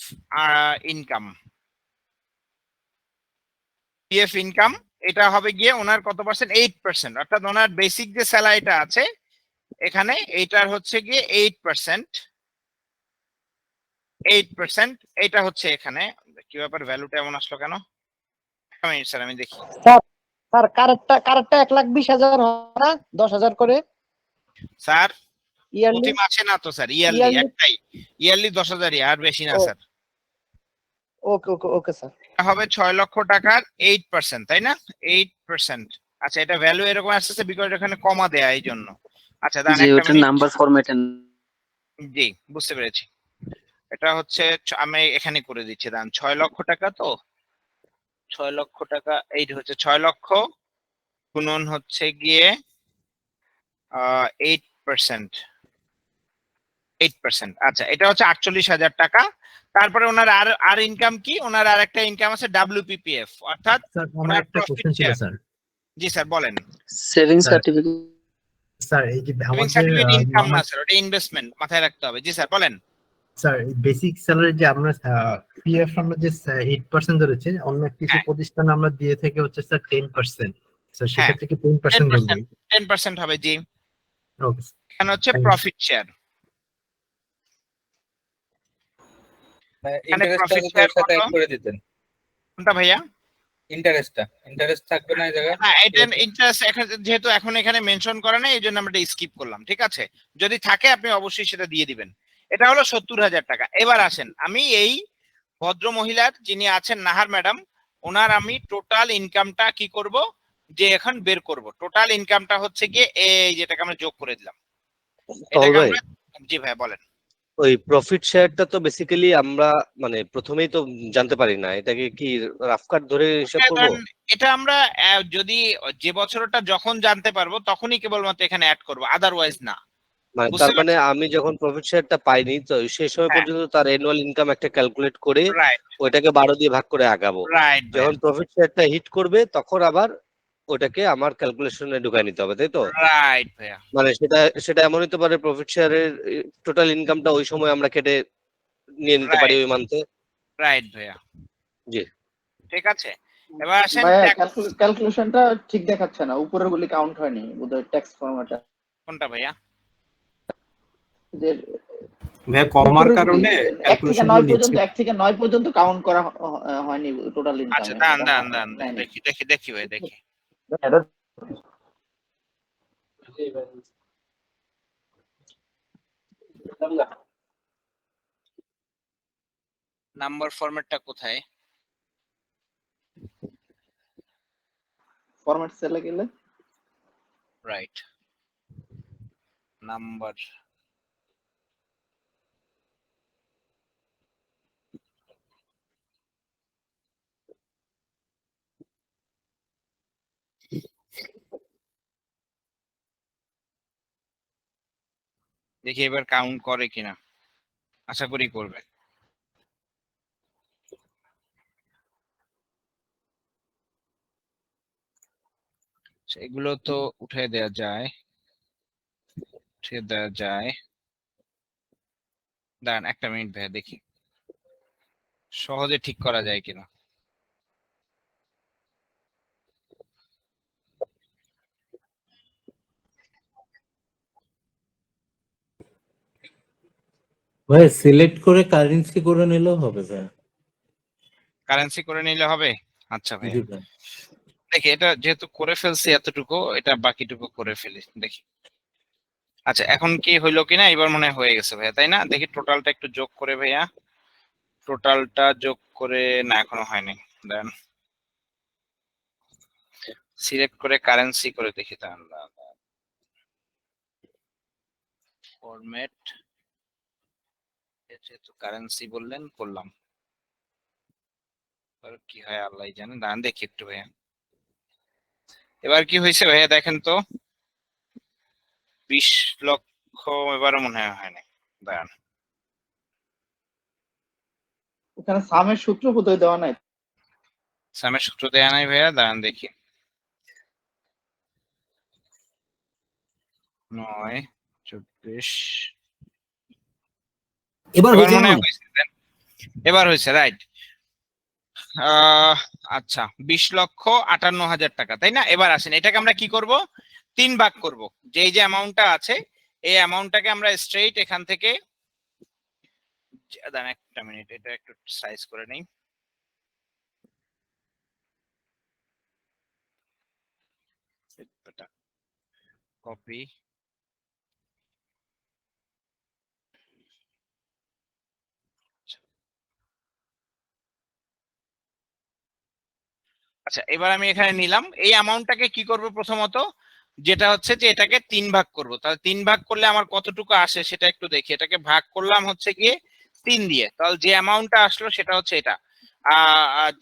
income, PF income এটা হবে গিয়ে ওনার কত পার্সেন্ট? 8%, অর্থাৎ ওনার বেসিক যে স্যালারিটা আছে এখানে এইটার হচ্ছে গিয়ে 8%, 8% এটা হচ্ছে এখানে। কি ব্যাপার, ভ্যালুটা এমন আসলো কেন? স্যার আমি দেখি। স্যার কারেক্টটা 1,20,000 হয় না? 10,000 করে স্যার ইয়ারলি। প্রতি মাসে না তো স্যার, ইয়ারলি একটাই, ইয়ারলি 10,000 আর বেশি না স্যার। ওকে ওকে ওকে স্যার। এটা হবে 6 লক্ষ টাকার 8%, তাই না? 8%। আচ্ছা, এটা ভ্যালু এরকম আসছে বিকজ এখানে কমা দেয়া এই জন্য। আচ্ছা দাঁড়ান একটা মিনিট। নাম্বার ফরম্যাটে। জি বুঝতে পেরেছি। এটা হচ্ছে আমি এখানে করে দিচ্ছি, দাঁড়ান 6 লক্ষ টাকা, তো 6 লক্ষ টাকা এই হচ্ছে 6 লক্ষ গুণন হচ্ছে গিয়ে 8%, 8%। আচ্ছা এটা হচ্ছে 48,000 টাকা। তারপরে ওনার আর ইনকাম কি? ওনার আর একটা ইনকাম আছে WPPF, অর্থাৎ ওনার প্রফিট শেয়ার। জি স্যার বলেন। Saving certificate. স্যার এই যে সেভিং সার্টিফিকেট ইনকাম না স্যার, ওটা ইনভেস্টমেন্ট, মাথায় রাখতে হবে। জি স্যার বলেন। স্যার বেসিক স্যালারি যে আমরা পিএফ আমরা যে 8% ধরেছি, অন্য কিছু প্রতিষ্ঠানে আমরা দিয়ে থেকে হচ্ছে স্যার 10%। স্যার সেটা থেকে 10% ধরবে। 10% হবে জি। ওকে এখানে হচ্ছে প্রফিট শেয়ার। ইন্টারেস্টটা সাথে অ্যাড করে দিতেন। কোনটা ভাইয়া? ইন্টারেস্ট থাকবে না এই জায়গায়? হ্যাঁ, এটা ইন্টারেস্ট যেহেতু এখন এখানে মেনশন করা নেই, এই জন্য আমরা এটা স্কিপ করলাম। ঠিক আছে, যদি থাকে আপনি অবশ্যই সেটা দিয়ে দিবেন। এটা হলো 70,000 টাকা। এবার আসেন, আমি এই ভদ্র মহিলার যিনি আছেন নাহার ম্যাডাম, ওনার আমি টোটাল ইনকামটা কি করব, যে এখন বের করব। টোটাল ইনকামটা হচ্ছে গিয়ে এই যেটাকে আমরা যোগ করে দিলাম। এটাকে আমরা, জি ভাই বলেন। ওই প্রফিট শেয়ারটা তো বেসিক্যালি আমরা মানে প্রথমেই তো জানতে পারি না, এটাকে কি রাফ কাট ধরে হিসাব করব? এটা আমরা যদি যে বছরটা যখন জানতে পারবো তখনই কেবলমাত্র এখানে অ্যাড করব, আদারওয়াইজ না। মানে তার মানে আমি যখন প্রফিট শেয়ারটা পাইনি তো সেই সময় পর্যন্ত তার অ্যানুয়াল ইনকাম একটা ক্যালকুলেট করে ওইটাকে 12 দিয়ে ভাগ করে আগাবো। যখন প্রফিট শেয়ারটা হিট করবে তখন আবার ওটাকে আমার ক্যালকুলেশনে ঢুকাই নিতে হবে, তাই তো? রাইট ভাইয়া। মানে সেটা এমন হতে পারে প্রফিট শেয়ারের টোটাল ইনকামটা ওই সময় আমরা কেটে নিয়ে নিতে পারি ওই মান্থে। রাইট ভাইয়া, জি ঠিক আছে। এবার আসেন, ক্যালকুলেশনটা ঠিক দেখাচ্ছে না, উপরের গুলি কাউন্ট হয়নি বোধহয় ট্যাক্স ফরম্যাটে। কোনটা ভাইয়া? যে কমার কারণে 1 থেকে 9 পর্যন্ত কাউন্ট করা হয়নি টোটাল ইনকাম। আচ্ছা দাঁড়ান দেখি ভাই দেখি। নাম্বার ফরম্যাটটা কোথায়? ফরম্যাট সেলে গেলে রাইট, নাম্বার দেখি এবার কাউন্ট করে কিনা, আশা করি করবে। এগুলো তো উঠে দেওয়া যায়, দাঁড়ান একটা মিনিট ভাইয়া দেখি সহজে ঠিক করা যায় কিনা। ভাই সিলেক্ট করে কারেন্সি করে নিলেও হবে ভাই। কারেন্সি করে নিলে হবে? আচ্ছা ভাই দেখি, এটা যেহেতু করে ফেলছি এতটুকু, এটা বাকিটুকু করে ফেলি দেখি। আচ্ছা এখন কি হইলো কিনা, এবার মনে হয়ে গেছে ভাইয়া, তাই না? দেখি টোটালটা একটু যোগ করে ভাইয়া, টোটালটা যোগ করে, না এখনো হয়নি। দেন সিলেক্ট করে কারেন্সি করে দেখি, তাহলে ফরম্যাট যেহেতু কারেন্সি বললেন করলাম, কি হয় আল্লাহ জানে। দাঁড়ান দেখি একটু ভাইয়া, এবার কি হয়েছে ভাইয়া দেখেন তো। 20 লক্ষ এবারও মনে হয় না। দাঁড়ান, ওখানে সামের সূত্র বোধহয় দেওয়া নাই। সামের সূত্র দেয়া নাই ভাইয়া, দাঁড়ান দেখি। 9 24 এবার হয়েছে মনে না? হয় হয়েছে, এবার হয়েছে, রাইট। আচ্ছা 20,58,000 টাকা, তাই না? এবার আসেন, এটাকে আমরা কি করব, 3 ভাগ করব। যে এই যে অ্যামাউন্টটা আছে এই অ্যামাউন্টটাকে আমরা স্ট্রেইট এখান থেকে, দাঁড়ান একটা মিনিট, এটা একটু সাইজ করে নেই। কপি, আচ্ছা এবার আমি এখানে নিলাম এই অ্যামাউন্টটাকে কি করব, প্রথমত যেটা হচ্ছে যে এটাকে 3 ভাগ করব। তাহলে 3 ভাগ করলে আমার কতটুকু আসে সেটা একটু দেখি। এটাকে ভাগ করলাম হচ্ছে গিয়ে 3 দিয়ে, তাহলে যে অ্যামাউন্টটা আসলো সেটা হচ্ছে এটা,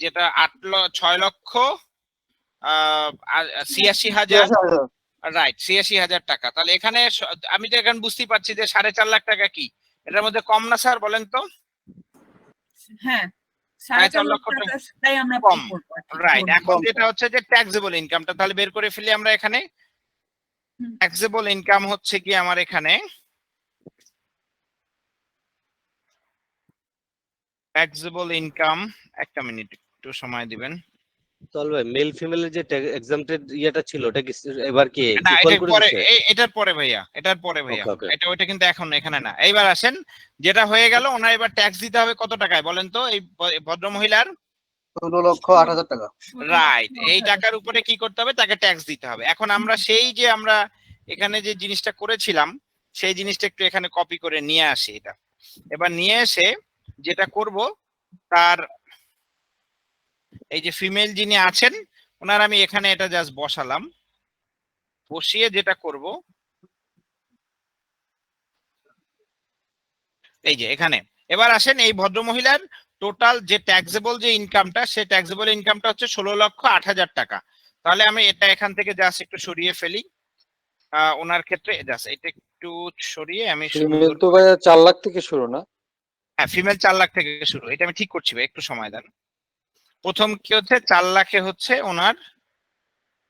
যেটা 6,86,000, রাইট 86,000 টাকা। তাহলে এখানে আমি তো এখন বুঝতেই পারছি যে 4.5 লাখ টাকা কি এটার মধ্যে কম না স্যার, বলেন তো? হ্যাঁ, 4.5 লক্ষ টাকাটাই আমরা কম, pay করবো আর কি। রাইট। এখন যেটা হচ্ছে যে ট্যাক্সেবল ইনকামটা তাহলে বের করে ফেলি আমরা এখানে। ট্যাক্সেবল ইনকাম হচ্ছে কি আমার এখানে, ট্যাক্সেবল ইনকাম, একটা মিনিট একটু সময় দিবেন। চল ভাই, মেল ফিমেলের যে এক্সামটেড ইয়েটা ছিল ওটা কি এবার কি না ইকুয়াল এটা করে পরে, দিচ্ছে? এটার পরে ভাইয়া, এটার পরে ভাইয়া, ওকে ওকে। এটা ওইটা কিন্তু এখন এখানে না। এইবার আসেন, যেটা হয়ে গেল ওনার এবার ট্যাক্স দিতে হবে কত টাকায় বলেন তো এই ভদ্র মহিলার? 16,08,000 টাকা। রাইট, এই টাকার উপরে কি করতে হবে, তাকে ট্যাক্স দিতে হবে। এখন আমরা সেই যে আমরা এখানে যে জিনিসটা করেছিলাম সেই জিনিসটা একটু এখানে কপি করে নিয়ে আসি। এটা এবার নিয়ে এসে যেটা করব, তার এই যে ফিমেল যিনি আছেন ওনার আমি এখানে এটা জাস্ট বসালাম, বসিয়ে যেটা করব এই যে এখানে, এবার আসেন এই ভদ্র মহিলার টোটাল যে ট্যাক্সেবল যে ইনকামটা, সেই ট্যাক্সেবল ইনকামটা হচ্ছে 16,08,000 টাকা। তাহলে আমি এটা এখান থেকে জাস্ট একটু সরিয়ে ফেলি, ওনার ক্ষেত্রে জাস্ট এটা একটু সরিয়ে আমি ফিমেল তো ভাইয়া 4 লাখ থেকে শুরু না? হ্যাঁ ফিমেল 4 লাখ থেকে শুরু, এটা আমি ঠিক করছি ভাই, একটু সময় দেন। প্রথম কি হচ্ছে 4 লাখে হচ্ছে ওনার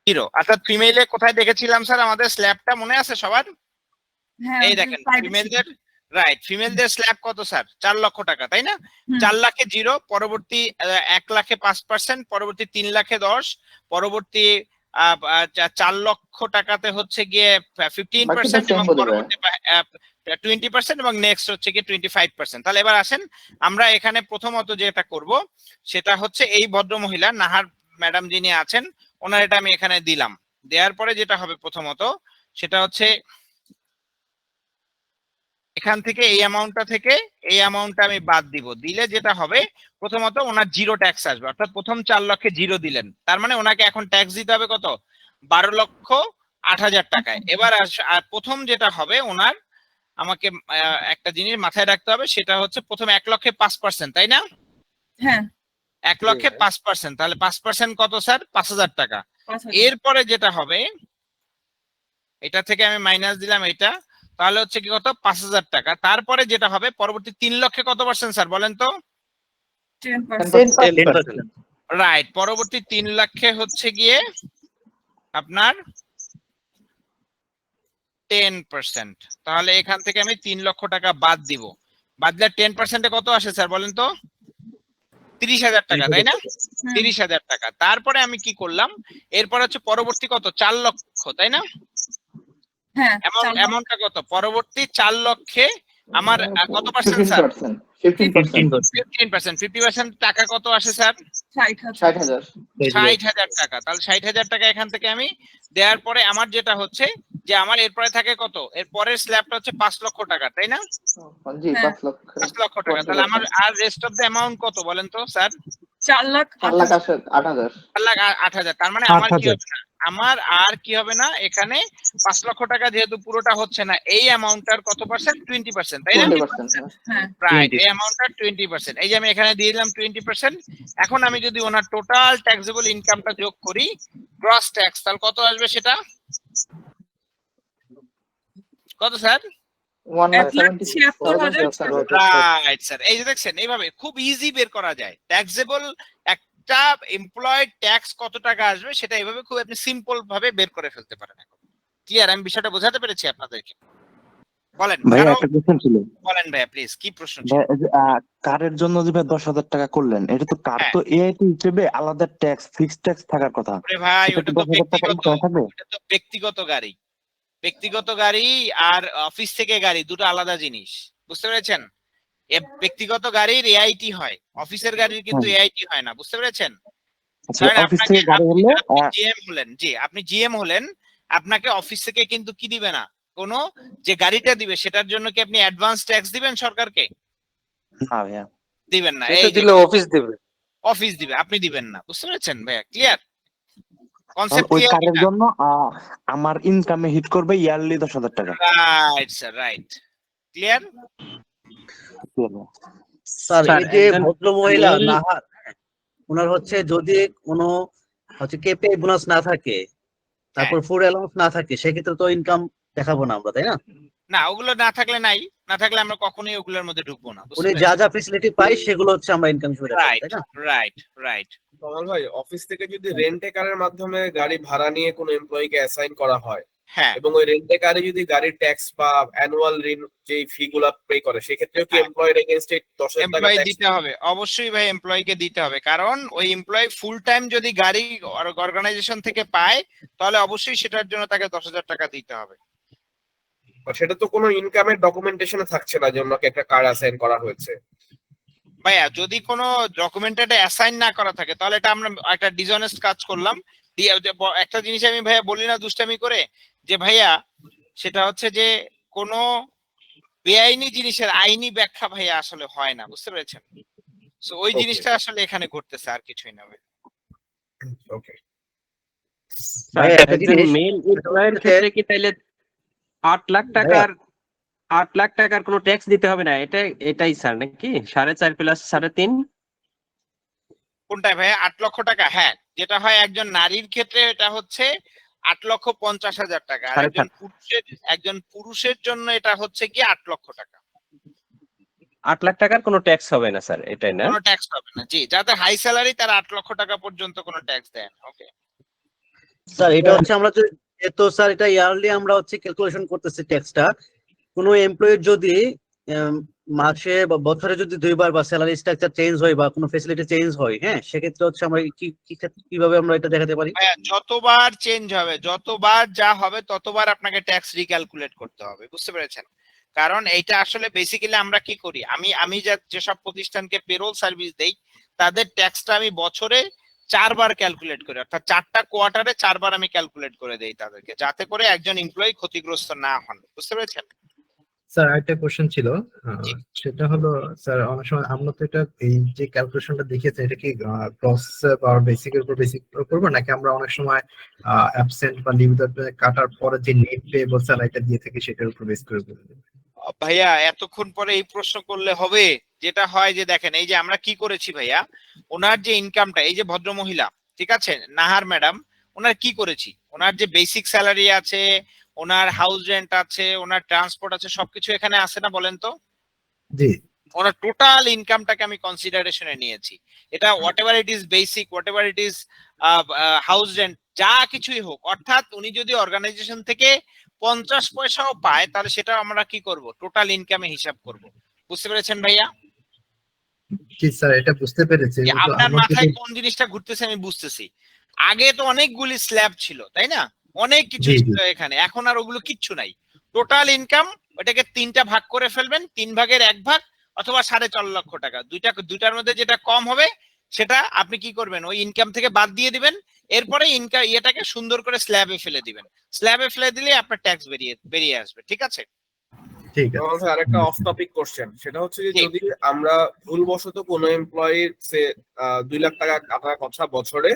0, অর্থাৎ ফিমেলে কোথায় দেখেছিলাম স্যার আমাদের স্ল্যাবটা মনে আছে সবার? এই দেখেন ফিমেলদের, রাইট, ফিমেলদের স্ল্যাব কত স্যার? 4 লক্ষ টাকা, তাই না? 4 লাখে 0, পরবর্তী 1 লাখে 5%, পরবর্তী 3 লাখে 10, পরবর্তী 4 লক্ষ টাকাতে হচ্ছে গিয়ে 15% এবং পরবর্তী 20% এবং নেক্সট হচ্ছে গিয়ে 25%। তাহলে এবার আসেন আমরা এখানে প্রথমত যেটা করব সেটা হচ্ছে এই ভদ্র মহিলা নাহার ম্যাডাম যিনি আছেন ওনার এটা আমি এখানে দিলাম। দেওয়ার পরে যেটা হবে প্রথমত সেটা হচ্ছে এখান থেকে এই অ্যামাউন্টটা থেকে এই অ্যামাউন্টটা আমি বাদ দিব, দিলে যেটা হবে প্রথমত ওনার 0 ট্যাক্স আসবে, অর্থাৎ প্রথম 4 লক্ষে 0 দিলেন, তার মানে ওনাকে এখন ট্যাক্স দিতে হবে কত? 12,08,000 টাকায়। এবার প্রথম যেটা হবে ওনার, আমাকে একটা জিনিস মাথায় রাখতে হবে, সেটা হচ্ছে প্রথম 1 লক্ষে 5%, তাই না? হ্যাঁ 1 লক্ষে 5%, তাহলে 5% কত স্যার? 5,000 টাকা। এরপরে যেটা হবে এটা থেকে আমি মাইনাস দিলাম এটা, তাহলে হচ্ছে কি কত? 5,000 টাকা। তারপরে যেটা হবে পরবর্তী 3 লক্ষে কত পার্সেন্ট স্যার বলেন তো? 10%। রাইট, পরবর্তী 3 লক্ষে হচ্ছে গিয়ে আপনার 10%। তাহলে এখান থেকে আমি 3 লক্ষ টাকা বাদ দিব, বাদ দিলে 10%-এ কত আসে স্যার বলেন তো? 30,000 টাকা, তাই না? 30,000 টাকা। তারপরে আমি কি করলাম, এরপর হচ্ছে পরবর্তী কত? 4 লক্ষ, তাই না? অ্যামাউন্টটা কত? পরবর্তী 4 লক্ষে আমার কত পার্সেন্ট স্যার? 15%। 50% টাকা কত আসে স্যার? 60,000 টাকা। তাহলে 60,000 টাকা এখান থেকে আমি দেওয়ার পরে আমার যেটা হচ্ছে যে আমার এরপরে থাকে কত? এর পরের স্ল্যাবটা হচ্ছে 5 লক্ষ টাকা, তাই না? জি 5 লক্ষ 5 লক্ষ টাকা। তাহলে আমার আর রেস্ট অফ দ্য অ্যামাউন্ট কত বলেন তো স্যার? 4,08,000। 4,08,000। তার মানে আমার কি হবে না, আমার আর কি হবে না এখানে 5 লক্ষ টাকা যেহেতু পুরোটা হচ্ছে না, এই অ্যামাউন্টটার কত পার্সেন্ট? 20%, তাই না? 20%। রাইট, এই অ্যামাউন্টটার 20%। এই যে আমি এখানে দিয়ে দিলাম 20%। এখন আমি যদি ওনার টোটাল ট্যাক্সেবল ইনকামটা যোগ করি গ্রস ট্যাক্স, তাহলে কত আসবে সেটা? কত স্যার? 1,76,000। রাইট স্যার, এই যে দেখছেন এইভাবে খুব ইজি বের করা যায় ট্যাক্সেবল একটা এমপ্লয়েড ট্যাক্স কত টাকা আসবে, সেটা এইভাবে খুব আপনি সিম্পল ভাবে বের করে ফেলতে পারেন। ক্লিয়ার? আমি বিষয়টা বোঝাতে পেরেছি আপনাদেরকে? বলেন ভাইয়া একটা কোশ্চেন ছিল। বলেন ভাইয়া প্লিজ, কি প্রশ্ন ছিল? ভাইয়া, এই যে, কারের জন্য যে 10,000 টাকা করলেন, এটা তো কার তো এআইটি হিসেবে আলাদা ট্যাক্স, ফিক্সড ট্যাক্স থাকার কথা। ওরে ভাই, সেটা ওটা কি তো 10,000 টাকা ব্যক্তিগত, ইনকাম থাকবে? ওটা তো ব্যক্তিগত গাড়ি। ব্যক্তিগত গাড়ি আর অফিস থেকে গাড়ি দুটো আলাদা জিনিস, বুঝতে পেরেছেন? ব্যক্তিগত গাড়ির এআইটি হয়, অফিসের গাড়ির কিন্তু এআইটি হয় না, বুঝতে পেরেছেন? আচ্ছা, অফিস থেকে গাড়ি হলে জিএম হলেন, জি আপনি জিএম হলেন, আপনাকে অফিস থেকে কিন্তু কি দিবে না, কোনো যে গাড়িটা দিবে সেটার জন্য কি আপনি অ্যাডভান্স ট্যাক্স দিবেন সরকারকে? না ভাইয়া, দিবেন না। এটা দিলে অফিস দেবে। অফিস দিবে, আপনি দিবেন না, বুঝতে পেরেছেন ভাইয়া? ক্লিয়ার কারণ কনসেপ্ট? ওই ক্লিয়ার কারের জন্য আমার ইনকামে হিট করবে ইয়ারলি 10,000 টাকা। Right sir, right. Clear sir? এই যে ভদ্র মহিলা নাহার, ওনার হচ্ছে যদি কোনো হচ্ছে কেপে বোনাস না থাকে, তারপর ফুড অ্যালাউন্স না থাকে, সেক্ষেত্রে তো ইনকাম দেখাবো না আমরা, তাই না? না, ওগুলো না থাকলে নাই, না থাকলে আমরা কখনোই ওগুলোর মধ্যে ঢুকবো না, বুঝতে উনি যা পেরেছেন? যা ফেসিলিটি পাই সেগুলো হচ্ছে আমরা ইনকাম হিসেবে দেখাবো, রাইট তাই না? Right right. তমাল ভাই, অফিস থেকে যদি রেন্টে কারের মাধ্যমে গাড়ি ভাড়া নিয়ে কোনো এমপ্লয়িকে অ্যাসাইন করা হয়, হ্যাঁ, এবং ওই রেন্টে কারে যদি গাড়ির ট্যাক্স বা অ্যানুয়াল ঋণ যে ফি গুলা পে করে, সেক্ষেত্রেও কি এমপ্লয়ের এগেইনস্ট 10,000 টাকা এমপ্লয়ি ট্যাক্স দিতে হবে, অবশ্যই ভাই এমপ্লয়িকে দিতে হবে, কারণ ওই এমপ্লয়ি ফুল টাইম যদি গাড়ি অর্গানাইজেশন থেকে পায় তাহলে অবশ্যই সেটার জন্য তাকে 10,000 টাকা দিতে হবে। সেটা তো কোনো ইনকামের ডকুমেন্টেশনে থাকছে না যে ওনাকে একটা কার্ড অ্যাসাইন করা হয়েছে। ভাইয়া যদি কোনো ডকুমেন্টেড অ্যাসাইন না করা থাকে তাহলে এটা আমরা একটা ডিসঅনেস্ট কাজ করলাম। একটা জিনিস আমি ভাইয়া বলি না দুষ্টামি করে, যে ভাইয়া সেটা হচ্ছে যে কোনো বেআইনি জিনিসের আইনি ব্যাখ্যা ভাইয়া আসলে হয় না, বুঝতে পেরেছেন? সো ওই জিনিসটা আসলে এখানে ঘটতেছে, আর কিছুই না ভাই। ওকে ভাই, একটা জিনিস মেল এমপ্লয়ের ক্ষেত্রে কি তাইলে 8 লাখ টাকার কোনো ট্যাক্স দিতে হবে না? এটাই স্যার নাকি 4.5 প্লাস 3.5? কোনটায় ভাইয়া? 8 লক্ষ টাকা? হ্যাঁ, যেটা হয় একজন নারীর ক্ষেত্রে এটা হচ্ছে 8,50,000 টাকা, আর একজন পুরুষের জন্য এটা হচ্ছে কি 8 লক্ষ টাকা। 8 লাখ টাকার কোনো ট্যাক্স হবে না স্যার, এটাই না? কোনো ট্যাক্স হবে না, জি। যাদের হাই স্যালারি তারা 8 লক্ষ টাকা পর্যন্ত কোনো ট্যাক্স দেয় না। ওকে স্যার, এটা হচ্ছে আমরা তো স্যার এটা ইয়ারলি আমরা হচ্ছে ক্যালকুলেশন করতেছি ট্যাক্সটা। কোনো এমপ্লয়ির যদি মাসে বা বছরে যদি 2বার বা স্যালারি স্ট্রাকচার চেঞ্জ হয় বা কোনো ফ্যাসিলিটি চেঞ্জ হয়, হ্যাঁ, সেক্ষেত্রে হচ্ছে আমরা কিভাবে আমরা এটা দেখাতে পারি? যতবার চেঞ্জ হবে, যতবার যা হবে ততবার আপনাকে ট্যাক্স রিক্যালকুলেট করতে হবে, বুঝতে পেরেছেন? কারণ এইটা আসলে বেসিক্যালি আমরা কি করি, আমি যেসব প্রতিষ্ঠানকে পেরোল সার্ভিস দেই তাদের ট্যাক্সটা আমি বছরে 4বার ক্যালকুলেট করি, অর্থাৎ 4টা কোয়ার্টারে 4বার আমি ক্যালকুলেট করে দেই তাদেরকে, যাতে করে একজন এমপ্লয়ি ক্ষতিগ্রস্ত না হন, বুঝতে পেরেছেন? স্যার আরেকটা কোশ্চেন ছিল, সেটা হলো স্যার অনেক সময় আমরা তো এটা এই যে ক্যালকুলেশনটা দেখিয়েছি এটা কি ক্রস বা বেসিকের উপর বেসিক করবো, নাকি আমরা অনেক সময় অ্যাবসেন্ট বা লিভ কাটার পরে যে নেট পেয়েবল স্যালারিটা দিয়ে থাকি সেটার উপর বেস করে বলে দেব? ভাইয়া এতক্ষণ পরে এই প্রশ্ন করলে হবে? যেটা হয় যে দেখেন, এই যে আমরা কি করেছি ভাইয়া, ওনার যে ইনকামটা, এই যে ভদ্র মহিলা, ঠিক আছে, নাহার ম্যাডাম, ওনার কি করেছি, ওনার যে বেসিক স্যালারি আছে, ওনার হাউস রেন্ট আছে, ওনার ট্রান্সপোর্ট আছে, সবকিছু এখানে আছে না, বলেন তো? জি। ওনার টোটাল ইনকামটাকে আমি কনসিডারেশনে নিয়েছি। এটা what ever it is basic, what ever it is house rent, যা কিছুই হোক, অর্থাৎ উনি যদি অর্গানাইজেশন থেকে 50 পয়সাও পায় তাহলে সেটা আমরা কি করব, টোটাল ইনকামে হিসাব করব, বুঝতে পেরেছেন ভাইয়া? জি স্যার, এটা বুঝতে পেরেছি। আপনার মাথায় কোন জিনিসটা ঘুরতেছে আমি বুঝতেছি। আগে তো অনেকগুলি স্ল্যাব ছিল, তাই না? অনেক কিছু ছিল এখানে, এখন আর ওগুলো কিচ্ছু নাই। টোটাল ইনকাম ওটাকে 3টা ভাগ করে ফেলবেন, 3 ভাগের 1 ভাগ অথবা 4.5 লক্ষ টাকা, দুইটার মধ্যে যেটা কম হবে সেটা আপনি কি করবেন, ওই ইনকাম থেকে বাদ দিয়ে দিবেন, এরপরে এটাকে সুন্দর করে স্ল্যাবে ফেলে দিবেন। স্ল্যাবে ফেলে দিলে আপনার ট্যাক্স বেরিয়ে আসবে, ঠিক আছে? ঠিক আছে। আরেকটা অফ টপিক কোশ্চেন, সেটা হচ্ছে যে যদি আমরা ভুলবশত কোনো এমপ্লয়ির 2 লাখ টাকা কাটার কথা বছরে,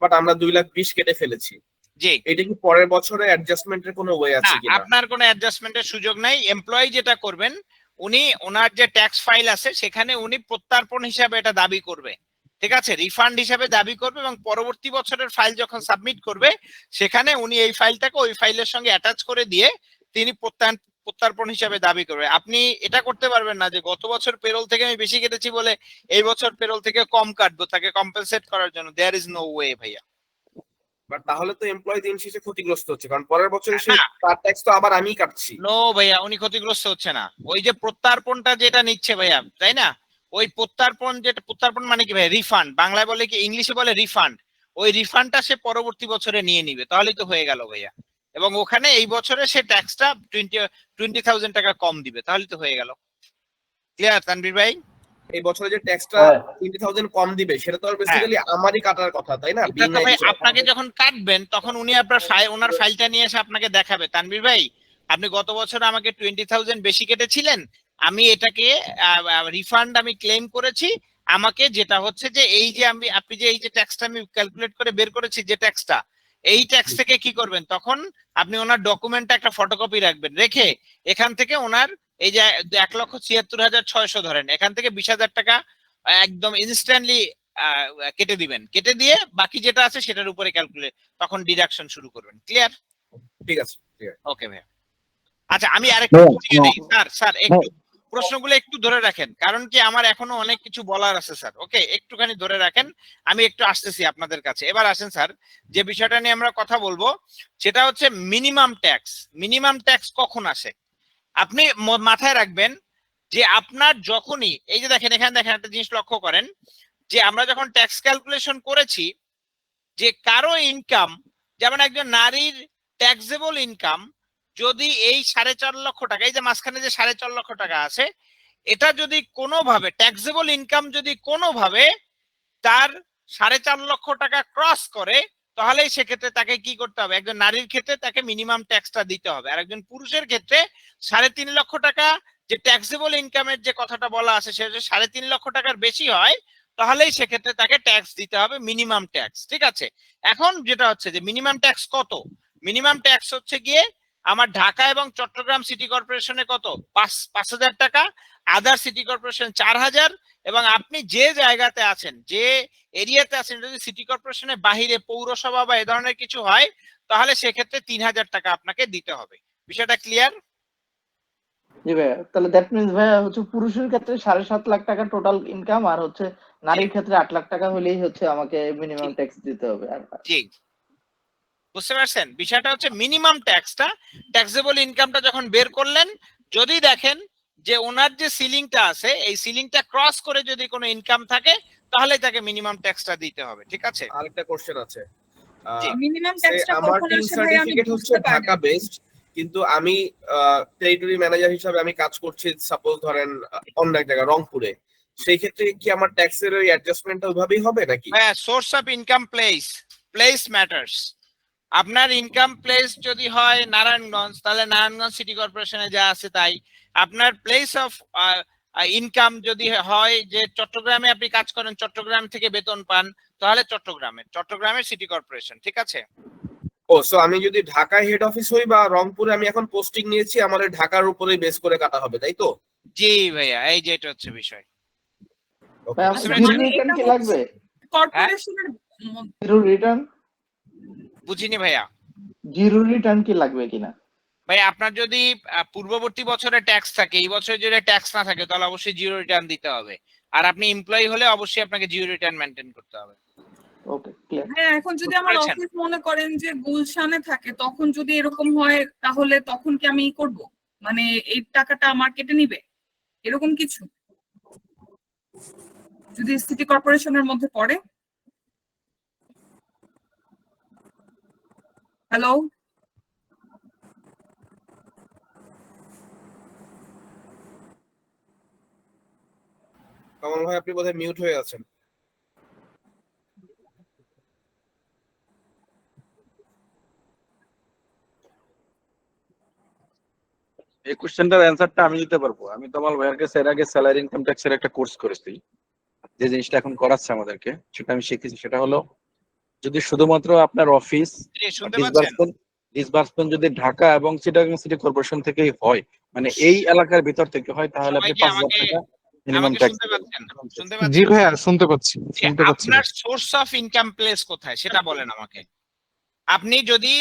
বাট আমরা 2,20,000 কেটে ফেলেছি, জি, এটা কি পরের বছরে অ্যাডজাস্টমেন্টের কোনো ওয়ে আছে কিনা? আপনার কোনো অ্যাডজাস্টমেন্টের সুযোগ নাই। এমপ্লয়ি যেটা করবেন, উনি ওনার যে ট্যাক্স ফাইল আছে সেখানে উনি প্রত্যর্পণ হিসাবে এটা দাবি করবে, ঠিক আছে, রিফান্ড হিসাবে দাবি করবে, এবং পরবর্তী বছরের ফাইল যখন সাবমিট করবে সেখানে উনি এই ফাইলটাকে ওই ফাইলের সঙ্গে অ্যাটাচ করে দিয়ে তিনি প্রত্যর্পণ হিসাবে দাবি করবে। আপনি এটা করতে পারবেন না যে গত বছর পেরোল থেকে আমি বেশি কেটেছি বলে এই বছর পেরোল থেকে কম কাটবো তাকে কম্পেনসেট করার জন্য। দেয়ার ইজ নো ওয়ে ভাইয়া। বাট তাহলে তো এমপ্লয়ি দিন শেষে ক্ষতিগ্রস্ত হচ্ছে, কারণ পরের বছরে সে তার ট্যাক্স তো আবার আমিই কাটছি। নো ভাইয়া, উনি ক্ষতিগ্রস্ত হচ্ছে না, ওই যে প্রত্যার্পণটা যেটা নিচ্ছে ভাইয়া, তাই না? ওই প্রত্যার্পণ, যেটা প্রত্যার্পণ মানে কি ভাইয়া? রিফান্ড, বাংলায় বলে কি, ইংলিশে বলে রিফান্ড। ওই রিফান্ডটা সে পরবর্তী বছরে নিয়ে নিবে, তাহলেই তো হয়ে গেল ভাইয়া। এবং ওখানে এই বছরে সে ট্যাক্সটা 20,000 টাকা কম দিবে, তাহলে তো হয়ে গেল। ক্লিয়ার তানভীর ভাই? এই বছরে যে ট্যাক্সটা 20,000 কম দিবে সেটা তো বেসিক্যালি আমারই কাটার কথা, তাই না? এটা তো ভাই আপনাকে যখন কাটবেন তখন উনি আপনার ওনার ফাইলটা নিয়ে এসে আপনাকে দেখাবে, তানভীর ভাই আপনি গত বছর আমাকে 20,000 বেশি কেটেছিলেন, আমি এটাকে রিফান্ড আমি ক্লেম করেছি, আমাকে যেটা হচ্ছে যে এই যে আপনি যে এই যে ট্যাক্সটা আমি ক্যালকুলেট করে বের করেছি যে ট্যাক্সটা, এই ট্যাক্স থেকে কি করবেন, তখন আপনি ওনার ডকুমেন্টটা একটা ফটোকপি রাখবেন, রেখে এখান থেকে ওনার এই যে 1,76,600 ধরেন, এখান থেকে 20,000 টাকা একদম ইনস্ট্যান্টলি কেটে দিবেন, কেটে দিয়ে বাকি যেটা আছে সেটার উপরে ক্যালকুলেট তখন ডিডাকশন শুরু করবেন। ক্লিয়ার? ঠিক আছে, ওকে ভাই। আচ্ছা আমি আরেকটু বুঝিয়ে দিই স্যার, একটু প্রশ্নগুলো একটু ধরে রাখেন, কারণ কি আমার এখনো অনেক কিছু বলার আছে স্যার। ওকে, একটুখানি ধরে রাখেন, আমি একটু আসতেছি আপনাদের কাছে। এবার আসেন স্যার, যে বিষয়টা নিয়ে আমরা কথা বলবো সেটা হচ্ছে মিনিমাম ট্যাক্স। মিনিমাম ট্যাক্স কখন আসে আপনি মাথায় রাখবেন, যে আপনার যখনই এই যে দেখেন, এখানে দেখেন একটা জিনিস লক্ষ্য করেন, যে আমরা যখন ট্যাক্স ক্যালকুলেশন করেছি, যে কারো ইনকাম, যেমন একজন নারীর ট্যাক্সেবল ইনকাম যদি এই 4.5 লক্ষ টাকা, এই যে মাঝখানে যে 4.5 লক্ষ টাকা আছে, এটা যদি কোনোভাবে ট্যাক্সেবল ইনকাম যদি কোনোভাবে তার 4.5 লক্ষ টাকা ক্রস করে, তাহলে সেক্ষেত্রে তাকে কি করতে হবে, একজন নারীর ক্ষেত্রে তাকে মিনিমাম ট্যাক্সটা দিতে হবে। আর একজন পুরুষের ক্ষেত্রে 3.5 লক্ষ টাকা যে ট্যাক্সেবল ইনকামের যে কথাটা বলা আছে, সেটা 3.5 লক্ষ টাকার বেশি হয়, তাহলেই সেক্ষেত্রে তাকে ট্যাক্স দিতে হবে, মিনিমাম ট্যাক্স। ঠিক আছে, এখন যেটা হচ্ছে যে মিনিমাম ট্যাক্স কত, মিনিমাম ট্যাক্স হচ্ছে গিয়ে আমার ঢাকা এবং চট্টগ্রাম সিটি কর্পোরেশনে কত, 5,000 টাকা, আদার সিটি কর্পোরেশন 4,000, এবং আপনি যে জায়গাতে আছেন, যে এরিয়াতে আছেন, যদি সিটি কর্পোরেশনের বাহিরে পৌরসভা বা এ ধরনের কিছু হয়, তাহলে সেক্ষেত্রে 3,000 টাকা আপনাকে দিতে হবে। বিষয়টা ক্লিয়ার? জি ভাইয়া, তাহলে দ্যাট মিন্স ভাইয়া হচ্ছে পুরুষের ক্ষেত্রে 7.5 লাখ টাকা টোটাল ইনকাম, আর হচ্ছে নারীর ক্ষেত্রে 8 লাখ টাকা হলেই হচ্ছে আমাকে মিনিমাম ট্যাক্স দিতে হবে। জি, বুঝতে পারছেন? বিষয়টা হচ্ছে মিনিমাম ট্যাক্সটা, ট্যাক্সেবল ইনকামটা যখন বের করলেন, যদি দেখেন যে ওনার যে সিলিংটা আছে, এই সিলিংটা ক্রস করে যদি কোনো ইনকাম থাকে, তাহলে তাকে মিনিমাম ট্যাক্সটা দিতে হবে। ঠিক আছে? আরেকটা কোশ্চেন আছে, মিনিমাম ট্যাক্সটা আমার কখন টিম আসে ভাই আমি সার্টিফিকেট হচ্ছে বুঝতে পারি ঢাকা বেসড, কিন্তু আমি টেরিটরি ম্যানেজার হিসেবে আমি কাজ করছি সাপোজ ধরেন অন্য এক জায়গায় রংপুরে, সেই ক্ষেত্রে কি আমার ট্যাক্সের ওই অ্যাডজাস্টমেন্টটা ওইভাবেই হবে নাকি? হ্যাঁ, source of income place matters. আপনার ইনকাম প্লেস যদি হয় নারায়ণগঞ্জ, তাহলে নারায়ণগঞ্জ সিটি কর্পোরেশনে যা আছে তাই। আপনার প্লেস অফ ইনকাম যদি হয় যে চট্টগ্রামে আপনি কাজ করেন, চট্টগ্রাম থেকে বেতন পান, তাহলে চট্টগ্রামের সিটি কর্পোরেশন। ঠিক আছে? ও সো আমি যদি ঢাকায় হেড অফিস হই বা রংপুরে আমি এখন পোস্টিং নিয়েছি, আমার ঢাকার উপরেই বেস করে কাটা হবে, তাই তো? জি ভাইয়া, এই যে এটা হচ্ছে বিষয়। রিটার্ন কি লাগবে? কর্পোরেশনের জিরো রিটার্ন? বুঝিনি ভাইয়া। জিরো রিটার্ন কি লাগবে কিনা? ভাই আপনার যদি পূর্ববর্তী বছরে ট্যাক্স থাকে, এই বছরে যদি ট্যাক্স না থাকে, তাহলে অবশ্যই জিরো রিটার্ন দিতে হবে। আর আপনি এমপ্লয়ি হলে অবশ্যই আপনাকে জিরো রিটার্ন মেইনটেইন করতে হবে। ওকে, ক্লিয়ার। হ্যাঁ, এখন যদি আমার অফিস মনে করেন যে গুলশানে থাকে, তখন যদি এরকম হয়, তাহলে তখন কি আমি করব, মানে এই টাকাটা আমার কেটে নিবে, এরকম কিছু যদি সিটি কর্পোরেশনের মধ্যে পড়ে? হ্যালো, কমল ভাই আপনি বোধহয় মিউট হয়ে আছেন। এই কোশ্চেনটার অ্যানসারটা আমি দিতে পারবো। আমি তোমার ভাইয়ের কাছে এর আগে স্যালারি ইনকাম ট্যাক্সের একটা কোর্স করেছি। যে জিনিসটা এখন করাচ্ছে আমাদেরকে, সেটা আমি শিখেছি। সেটা হলো, যদি শুধুমাত্র আপনার অফিস ডিসবার্সমেন্ট যদি ঢাকা এবং চিটাগাং সিটি কর্পোরেশন থেকেই হয়, মানে এই এলাকার ভিতর থেকে হয়, তাহলে আপনি 5,000 টাকা মিনিমাম ট্যাক্স দিবেন। জি ভাইয়া, শুনতে পাচ্ছি। আপনার সোর্স অফ ইনকাম প্লেস কোথায় সেটা বলেন আমাকে। আপনি যদি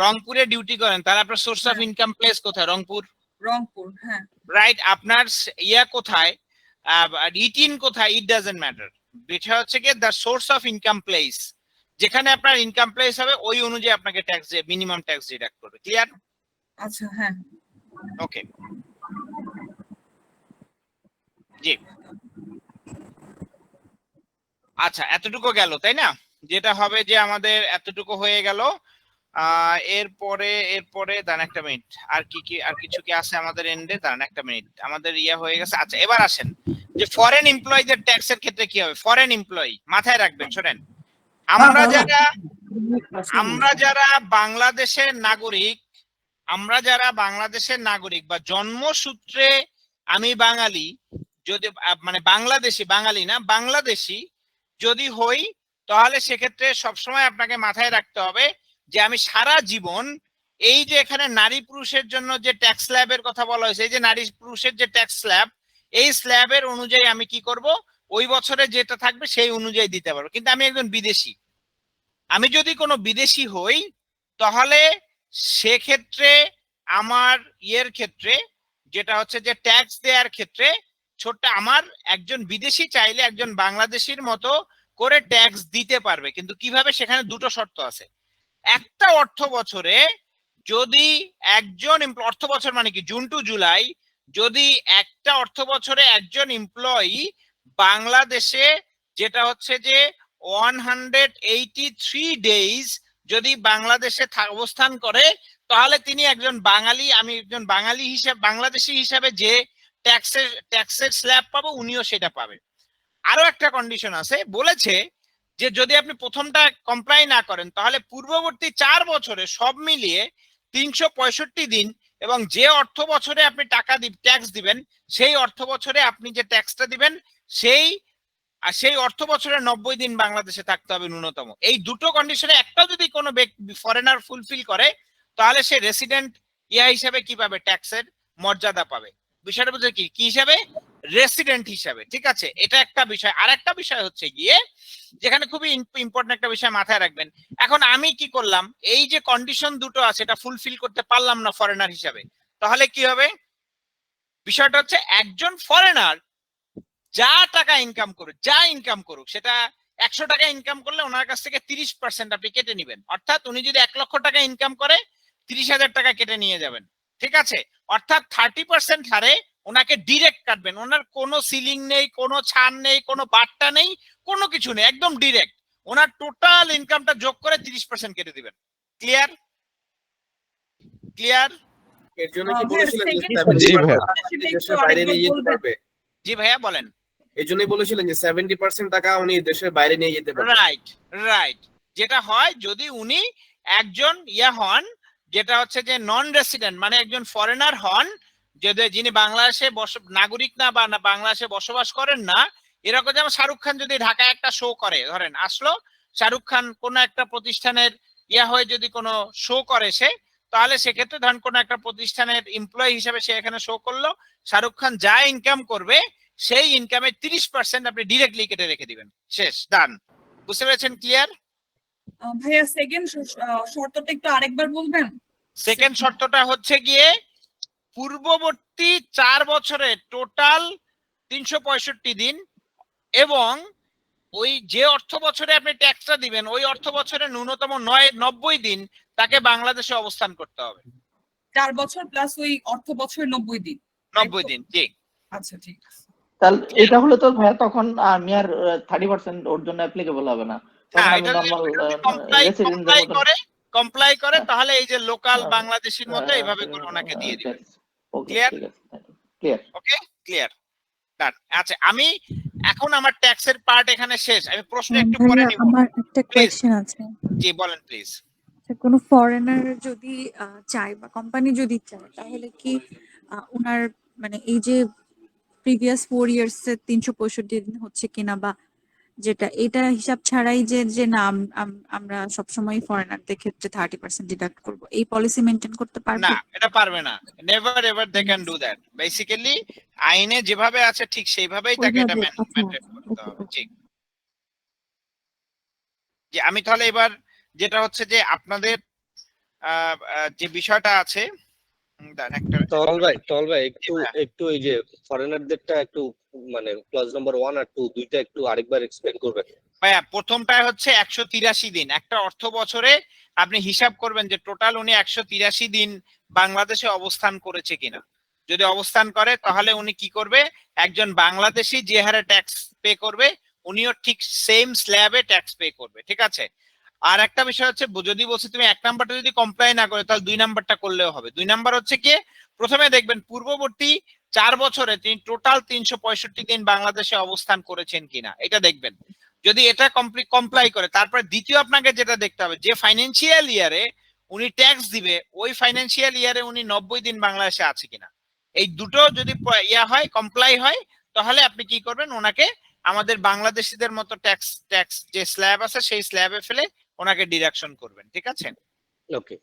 রংপুরে ডিউটি করেন, তাহলে আপনার সোর্স অফ ইনকাম প্লেস কোথায়? রংপুর, হ্যাঁ, রাইট। আপনার ইয়া কোথায়, রিটিন কোথায়, ইট ডাজন্ট ম্যাটার। এটা হচ্ছে কি the source of income place. যেখানে আপনার ইনকাম প্লেস হবে ওই অনুযায়ী আপনাকে ট্যাক্স মিনিমাম ট্যাক্স ডিডাক্ট করবে। ক্লিয়ার? আচ্ছা, হ্যাঁ। ওকে, জি। আচ্ছা, এতটুকু গেল তাই না? যেটা হবে যে আমাদের এতটুকু হয়ে গেল। এরপরে দাঁড়ান একটা মিনিট, আর কিছু কি আছে আমাদের এন্ডে? দাঁড়ান একটা মিনিট, আমাদের ইয়া হয়ে গেছে। আচ্ছা, এবার আসেন যে ফরেন এমপ্লয়ীদের ট্যাক্সের ক্ষেত্রে কি হবে। ফরেন এমপ্লয়ি মাথায় রাখবেন, শোনেন, আমরা যারা বাংলাদেশের নাগরিক বা জন্মসূত্রে আমি বাঙালি, যদি মানে বাঙালি না বাংলাদেশি যদি হই, তাহলে সেক্ষেত্রে সবসময় আপনাকে মাথায় রাখতে হবে যে আমি সারা জীবন এই যে এখানে নারী পুরুষের জন্য যে ট্যাক্স স্ল্যাবের কথা বলা হয়েছে, এই যে নারী পুরুষের যে ট্যাক্স স্ল্যাব, এই স্ল্যাবের অনুযায়ী আমি কি করব, ওই বছরে যেটা থাকবে সেই অনুযায়ী দিতে পারবো। কিন্তু আমি একজন বিদেশি, আমি যদি কোনো বিদেশি হই, তাহলে সেক্ষেত্রে আমার ক্ষেত্রে যেটা হচ্ছে যে ট্যাক্স দেওয়ার ক্ষেত্রে আমার একজন বিদেশি চাইলে একজন বাংলাদেশির মতো করে ট্যাক্স দিতে পারবে। কিন্তু কিভাবে, সেখানে দুটো শর্ত আছে। একটা অর্থ বছরে যদি একজন অর্থ বছর মানে কি জুন টু জুলাই, যদি একটা অর্থ বছরে একজন এমপ্লয়ি বাংলাদেশে যেটা হচ্ছে যে 183 ডেজ যদি বাংলাদেশে অবস্থান করে, তাহলে তিনি একজন বাঙালি, আমি একজন বাংলাদেশি হিসাবে যে ট্যাক্সের স্ল্যাব পাবো, উনিও সেটা পাবে। আরো একটা কন্ডিশন আছে, বলেছে যে যদি আপনি প্রথমটা কমপ্লাই না করেন, তাহলে পূর্ববর্তী 4 বছরে সব মিলিয়ে 365 দিন, এবং যে অর্থ বছরে আপনি ট্যাক্স দিবেন, সেই অর্থ বছরে আপনি যে ট্যাক্সটা দিবেন সেই অর্থ বছরে 90 দিন বাংলাদেশে থাকতে হবে ন্যূনতম। এই দুটো কন্ডিশনে একটা যদি কোনো ফরেনার ফুলফিল করে, তাহলে সে রেসিডেন্ট হিসাবে কি পাবে, ট্যাক্সের মর্যাদা পাবে। বিষয়টা বুঝে কি হিসাবে, রেসিডেন্ট হিসাবে। ঠিক আছে, এটা একটা বিষয়। আর একটা বিষয় হচ্ছে গিয়ে, যেখানে খুবই ইম্পর্টেন্ট একটা বিষয় মাথায় রাখবেন। এখন আমি কি করলাম, এই যে কন্ডিশন দুটো আছে এটা ফুলফিল করতে পারলাম না ফরেনার হিসাবে, তাহলে কি হবে? বিষয়টা হচ্ছে একজন ফরেনার যা টাকা ইনকাম করুক, সেটা 100 টাকা ইনকাম করলে ওনার কাছ থেকে 30% আপনি কেটে নেবেন। অর্থাৎ উনি যদি 1 লক্ষ টাকা ইনকাম করে, 30,000 টাকা কেটে নিয়ে যাবেন। ঠিক আছে, অর্থাৎ 30% হারে ওনাকে ডিরেক্ট কাটবেন। ওনার কোনো সিলিং নেই, কোনো ছাড় নেই, কোনো বাট্টা নেই, কোনো কিছু নেই, একদম ডিরেক্ট ওনার টোটাল ইনকামটা যোগ করে 30% কেটে দিবেন। ক্লিয়ার? এর জন্য কি বলেছিলেন যে বাইরে নিয়ে যেতে পারবে? জি ভাইয়া বলেন। এই জন্যই বলেছিলেন যে 70% টাকা উনি দেশের বাইরে নিয়ে যেতে পারবেন। রাইট। যেটা হয় যদি উনি একজন হন, যেটা হচ্ছে যে নন রেসিডেন্ট, মানে একজন ফরেনার হন, যিনি বাংলাদেশে নাগরিক না বা বাংলাদেশে বসবাস করেন না। এরকম যেমন শাহরুখ খান যদি ঢাকায় একটা শো করে, ধরেন আসলো শাহরুখ খান কোন একটা প্রতিষ্ঠানের হয়ে যদি কোনো শো করে সে, তাহলে সেক্ষেত্রে ধরেন কোন একটা প্রতিষ্ঠানের এমপ্লয়ি হিসেবে সে এখানে শো করলো, শাহরুখ খান যা ইনকাম করবে সেই ইনকামের 30% আপনি ডিরেক্টলি কেটে রেখে দিবেন। শেষ, ডান। বুঝতে পেরেছেন? ক্লিয়ার? ভাইয়া সেকেন্ড শর্তটা একটু আরেকবার বলবেন? সেকেন্ড শর্তটা হচ্ছে গিয়ে পূর্ববর্তী 4 বছরে টোটাল 365 দিন, এবং ওই যে অর্থ বছরে আপনি ট্যাক্সটা দিবেন, ওই অর্থ বছরে ন্যূনতম 90 দিন তাকে বাংলাদেশে অবস্থান করতে হবে। 4 বছর প্লাস ওই অর্থ বছরে 90 দিন। 90 দিন, জি। আচ্ছা, ঠিক আছে। তাহলে এটা হলে তো ভাইয়া তখন আমি আর 30% ওর জন্য অ্যাপ্লিকেবল হবে না। তখন আমি নরমাল রেসিডেন্টদের মতো কমপ্লাই করে, তাহলে এই যে লোকাল বাংলাদেশীর মতো এইভাবে করে ওনাকে দিয়ে দিবেন। ক্লিয়ার? ওকে, ক্লিয়ার, ডান। আচ্ছা, আমি এখন আমার ট্যাক্সের পার্ট এখানে শেষ। আমি প্রশ্ন একটু পরে নিব। আমার একটা কোয়েশ্চেন আছে। জি বলেন প্লিজ। কোনো ফরেনার যদি চায় বা কোম্পানি যদি চায়, তাহলে কি ওনার মানে এই যে প্রিভিয়াস 4 ইয়ার্স এর 365 দিন হচ্ছে কিনা, বা যেটা এটা হিসাব ছাড়াই যে না আমরা সবসময় ফরেনারদের ক্ষেত্রে 30% ডিডাক্ট করব, এই পলিসি মেইনটেইন করতে পারবে? না, এটা পারবে না। Never ever they can do that. Basically আইনে যেভাবে আছে ঠিক সেইভাবেই তাকে এটা মেইনটেইন করতে হবে। ঠিক। যে আমি তাহলে এবার যেটা হচ্ছে যে আপনাদের যে বিষয়টা আছে, তল ভাই একটু এই যে ফরেনারদেরটা একটু মানে ক্লজ নাম্বার 1 আর 2 দুইটা একটু আরেকবার এক্সপ্লেইন করবেন ভাইয়া। প্রথমটা হচ্ছে 183 দিন, একটা অর্থ বছরে আপনি হিসাব করবেন যে টোটাল উনি 183 দিন বাংলাদেশে অবস্থান করেছে কিনা। যদি অবস্থান করে তাহলে উনি কি করবে, একজন বাংলাদেশি যে হারে ট্যাক্স পে করবে উনিও ঠিক সেম স্ল্যাবে ট্যাক্স পে করবে, ঠিক আছে। আর একটা বিষয় হচ্ছে যদি বলছি তুমি 1 নাম্বারটা যদি কমপ্লাই না করে তাহলে 2 নাম্বারটা করলেও হবে। 2 নাম্বার হচ্ছে কি, প্রথমে দেখবেন পূর্ববর্তী 4 বছরে তিনি টোটাল 365 দিন বাংলাদেশে অবস্থান করেছেন কিনা, এটা দেখবেন। যদি এটা কমপ্লাই করে তারপরে দ্বিতীয় আপনাকে যেটা দেখতে হবে, যে ফাইন্যান্সিয়াল ইয়ারে উনি ট্যাক্স দিবে ওই ফাইন্যান্সিয়াল ইয়ারে উনি 90 দিন বাংলাদেশে আছে কিনা। এই দুটো যদি হয়, কমপ্লাই হয়, তাহলে আপনি কি করবেন, ওনাকে আমাদের বাংলাদেশিদের মতো ট্যাক্স যে স্ল্যাব আছে সেই স্ল্যাবে ফেলে ওনাকে ডিডাকশন করবেন, ঠিক আছে। ওকে,